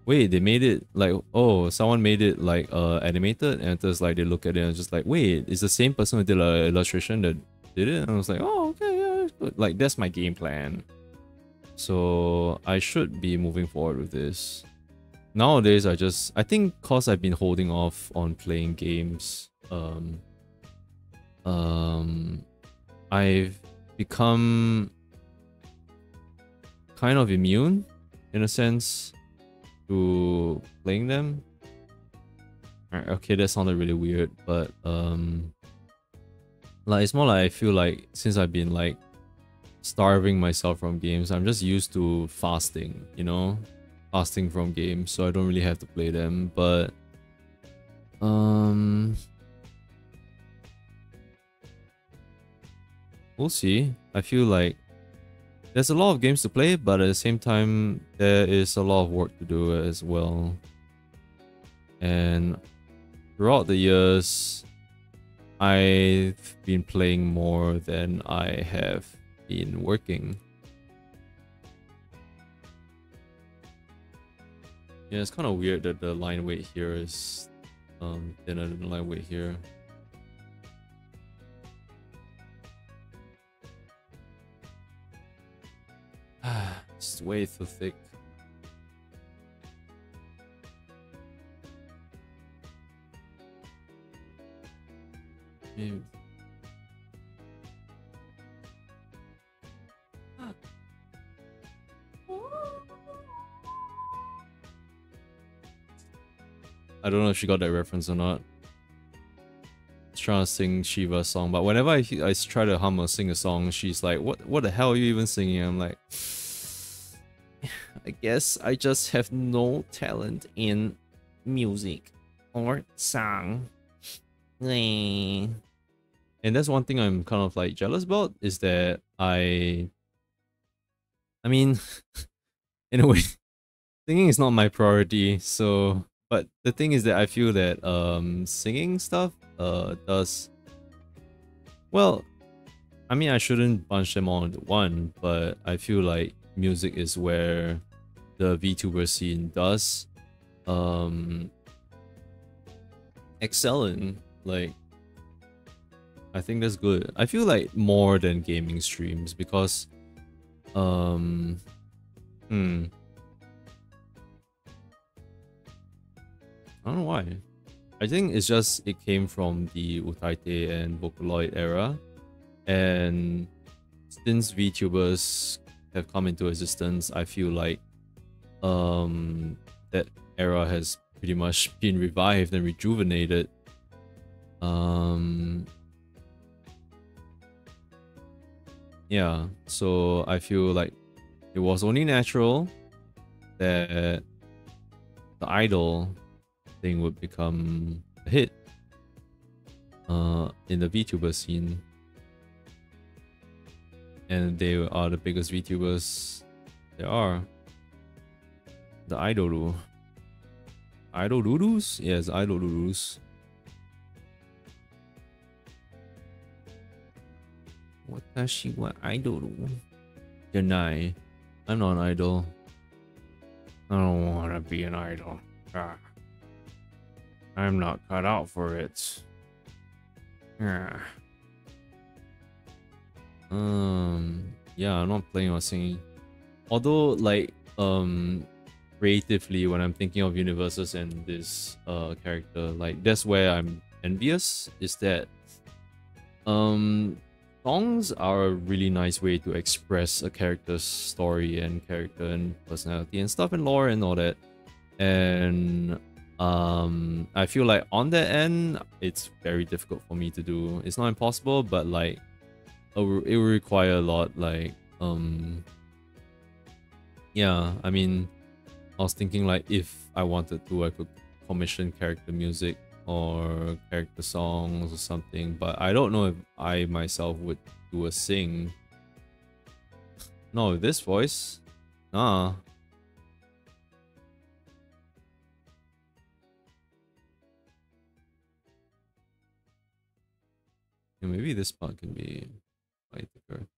S2: wait, they made it like, oh, someone made it like animated, and it's like they look at it and just like, wait, it's the same person who did an illustration that did it? And I was like, oh, okay, yeah, it's good. Like, that's my game plan. So I should be moving forward with this. Nowadays, I think cause I've been holding off on playing games, I've become kind of immune, in a sense, to playing them. Okay, that sounded really weird, but like it's more like I feel like since I've been like starving myself from games, I'm just used to fasting, you know, fasting from games, so I don't really have to play them. But we'll see. I feel like there's a lot of games to play, but at the same time, there is a lot of work to do as well. And throughout the years, I've been playing more than I have been working. Yeah, it's kind of weird that the line weight here is thinner than the line weight here. It's way too thick. Maybe. I don't know if she got that reference or not. I was trying to sing Shiva's song, but whenever I try to hum or sing a song, she's like, what the hell are you even singing? I'm like, I guess I just have no talent in music or song. And that's one thing I'm kind of like jealous about, is that I mean, in a way, singing is not my priority, so, but the thing is that I feel that singing stuff does, well, I mean, I shouldn't bunch them all into one, but I feel like music is where the VTuber scene does excel in. Like, I think that's good. I feel like more than gaming streams, because I don't know why. I think it's just it came from the Utaite and Vocaloid era, and since VTubers have come into existence, I feel like that era has pretty much been revived and rejuvenated. yeah, so I feel like it was only natural that the idol thing would become a hit in the VTuber scene. And they are the biggest VTubers there are. The Idolu. Idolulus? Yes, Idolulus. Watashi wa idolu. Deny. I'm not an idol. I don't want to be an idol. Ah. I'm not cut out for it. Ah. Yeah, I'm not playing or singing. Although, like, creatively, when I'm thinking of universes and this character, like, that's where I'm envious, is that songs are a really nice way to express a character's story and character and personality and stuff and lore and all that. And I feel like on that end, it's very difficult for me to do. It's not impossible, but like it will require a lot. Like yeah, I mean, I was thinking like if I wanted to, I could commission character music or character songs or something, but I don't know if I myself would do a sing. No, with this voice, nah. Yeah, maybe this part can be lighter.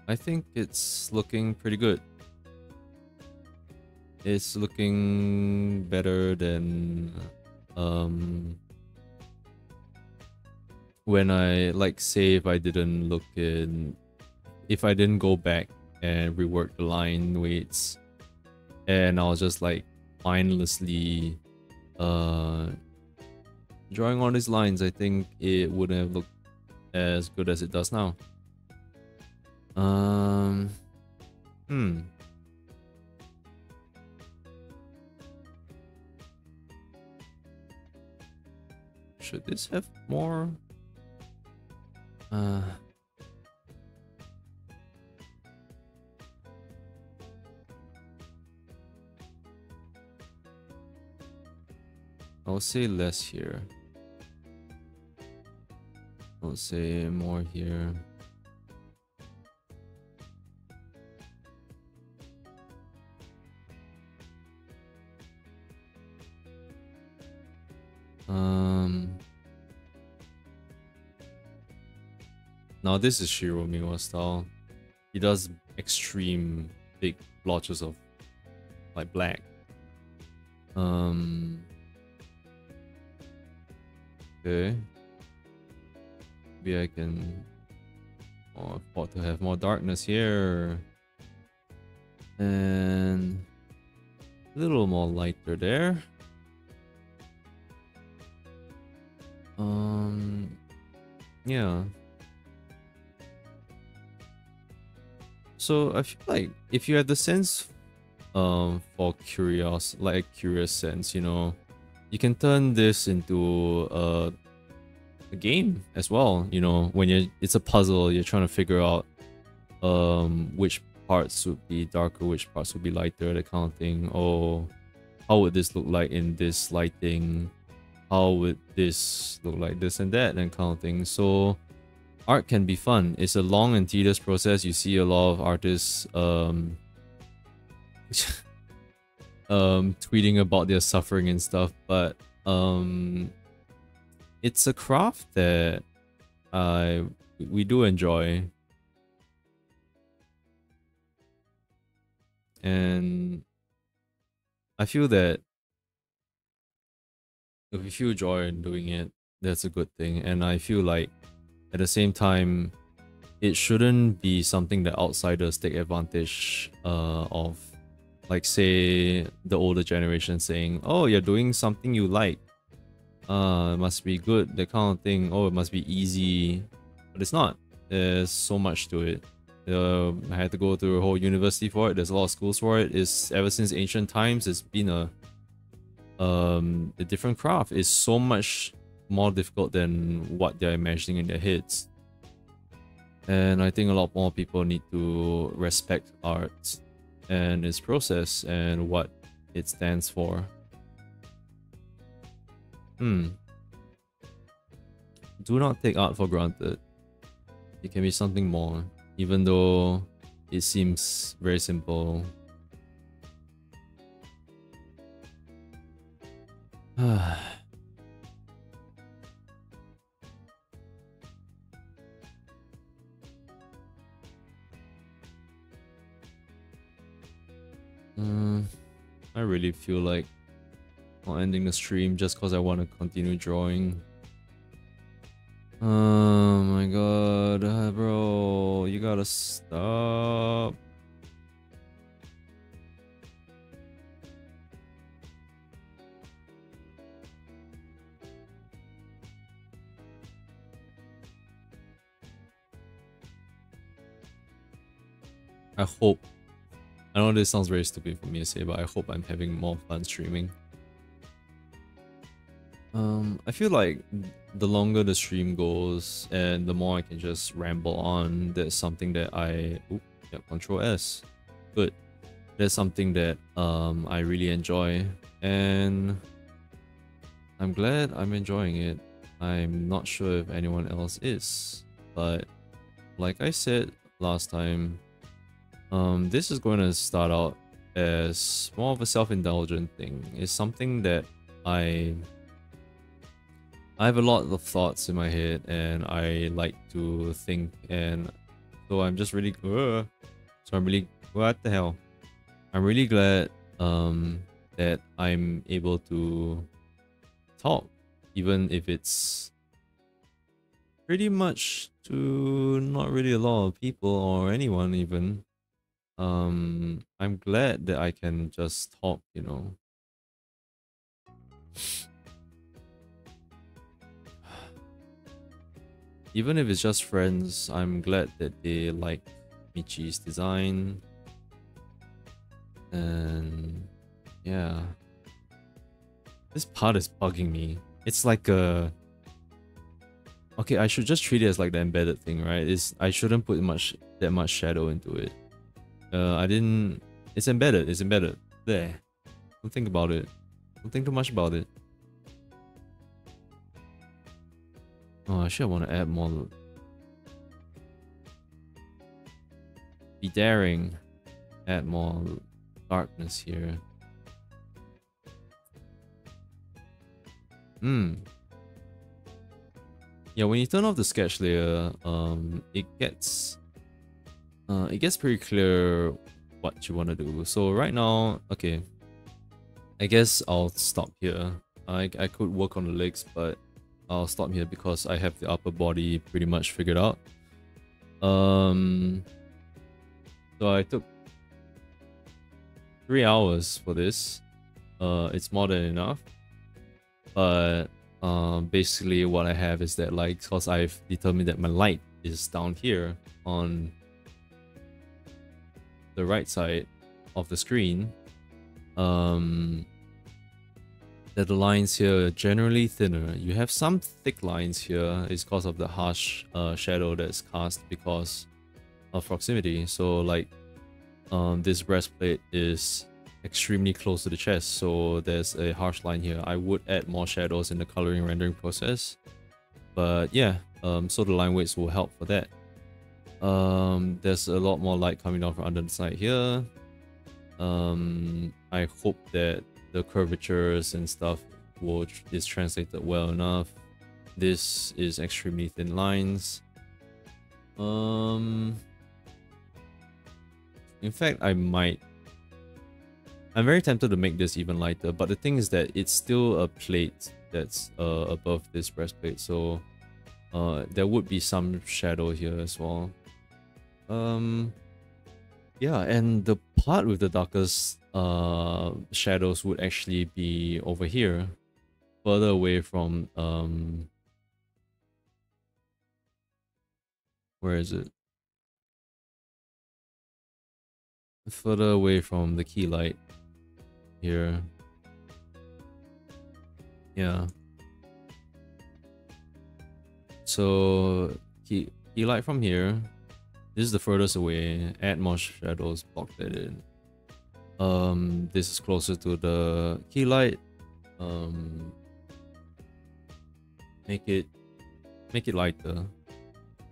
S2: I think it's looking pretty good. It's looking better than when I, like, say if I didn't look in, if I didn't go back and rework the line weights and I was just like mindlessly drawing on these lines, I think it wouldn't have looked as good as it does now. Should this have more? I'll say less here. I'll say more here. Now this is Shiro Miwa style. He does extreme big blotches of like black. Okay. Maybe I can afford to have more darkness here. And a little more lighter there. Yeah. So I feel like if you have the sense for curious, like a curious sense, you know, you can turn this into a game as well. You know, when it's a puzzle, you're trying to figure out which parts would be darker, which parts would be lighter, that kind of thing. Or how would this look like in this lighting? How would this look like this and that, and kind of thing. So art can be fun. It's a long and tedious process. You see a lot of artists tweeting about their suffering and stuff, but it's a craft that we do enjoy. And I feel that if you feel joy in doing it, that's a good thing. And I feel like at the same time, it shouldn't be something that outsiders take advantage of. Like, say, the older generation saying, oh, you're doing something you like. It must be good, that kind of thing. Oh, it must be easy. But it's not. There's so much to it. I had to go to a whole university for it. There's a lot of schools for it. It's ever since ancient times, it's been a different craft. It's so much more difficult than what they're imagining in their heads. And I think a lot more people need to respect art and its process and what it stands for. Do not take art for granted. It can be something more, even though it seems very simple. I really feel like not ending the stream just because I want to continue drawing. Oh my god, bro, you gotta stop. I hope, I know this sounds very stupid for me to say, but I hope I'm having more fun streaming. I feel like the longer the stream goes and the more I can just ramble on, that's something that Control S. Good. That's something that I really enjoy, and I'm glad I'm enjoying it. I'm not sure if anyone else is, but like I said last time, this is going to start out as more of a self-indulgent thing. It's something that I have a lot of thoughts in my head and I like to think, and so I'm just really what the hell? I'm really glad that I'm able to talk, even if it's pretty much to not really a lot of people or anyone even. I'm glad that I can just talk, you know. Even if it's just friends, I'm glad that they like Michi's design. And yeah. This part is bugging me. It's like a... Okay, I should just treat it as like the embedded thing, right? I shouldn't put that much shadow into it. I didn't... It's embedded, it's embedded. There. Don't think about it. Don't think too much about it. Oh, actually I want to add more. Be daring. Add more darkness here. Yeah, when you turn off the sketch layer, it gets pretty clear what you want to do. So right now, okay, I guess I'll stop here. I could work on the legs, but I'll stop here because I have the upper body pretty much figured out. So I took 3 hours for this. It's more than enough. But basically what I have is that, like, because I've determined that my light is down here on the right side of the screen, that the lines here are generally thinner. You have some thick lines here. It's because of the harsh shadow that's cast because of proximity. So like this breastplate is extremely close to the chest, so there's a harsh line here. I would add more shadows in the coloring rendering process, but yeah, so the line weights will help for that. There's a lot more light coming down from under the side here. I hope that the curvatures and stuff is translated well enough. This is extremely thin lines. In fact, I'm very tempted to make this even lighter, but the thing is that it's still a plate that's above this breastplate, so there would be some shadow here as well. Yeah, and the part with the darkest shadows would actually be over here, further away from where is it? Further away from the key light here. Yeah. So key light from here. This is the furthest away. Add more shadows, block that in. This is closer to the key light. Make it lighter.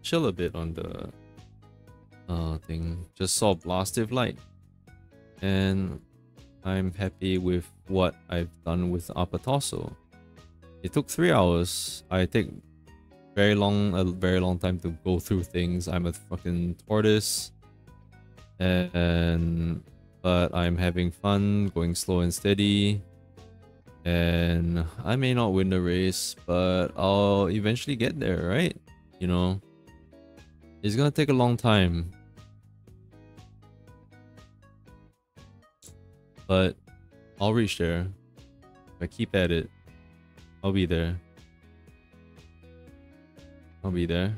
S2: Chill a bit on the thing. Just saw blastive light. And I'm happy with what I've done with upper torso. It took 3 hours. I take a very long time to go through things. I'm a fucking tortoise. But I'm having fun, going slow and steady. And I may not win the race, but I'll eventually get there, right? You know, it's gonna take a long time. But I'll reach there. If I keep at it, I'll be there. I'll be there.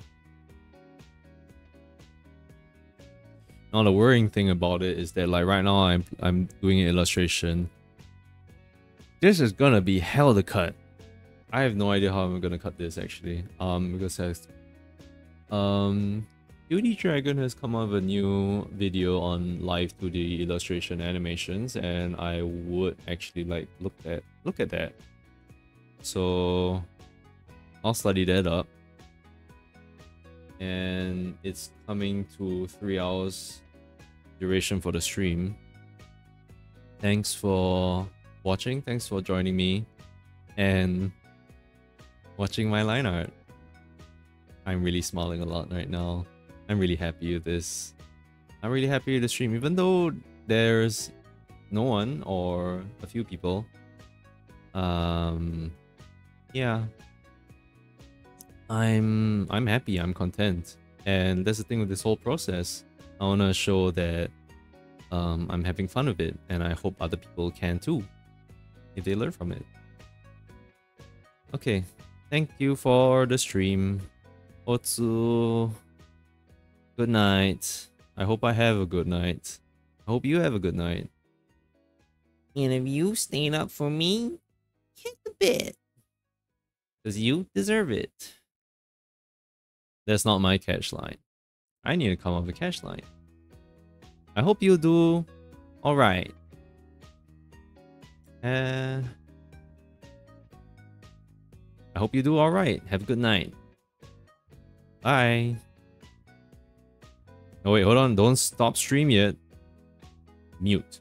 S2: Now the worrying thing about it is that like right now I'm doing an illustration. This is gonna be hell to cut. I have no idea how I'm gonna cut this actually. Because 2D Dragon has come up with a new video on live 2D illustration animations, and I would actually like look at that. So I'll study that up. And it's coming to 3 hours duration for the stream. Thanks for watching, thanks for joining me and watching my line art. I'm really smiling a lot right now. I'm really happy with this. I'm really happy with the stream, even though there's no one or a few people. Yeah. I'm happy, I'm content. And that's the thing with this whole process. I wanna show that I'm having fun with it, and I hope other people can too, if they learn from it. Okay, thank you for the stream. Otsu. Good night. I hope I have a good night. I hope you have a good night. And if you staying up for me, hit the bed. Because you deserve it. That's not my catch line. I need to come up with a catch line. I hope you do alright. I hope you do alright. Have a good night. Bye. Oh wait, hold on. Don't stop stream yet. Mute.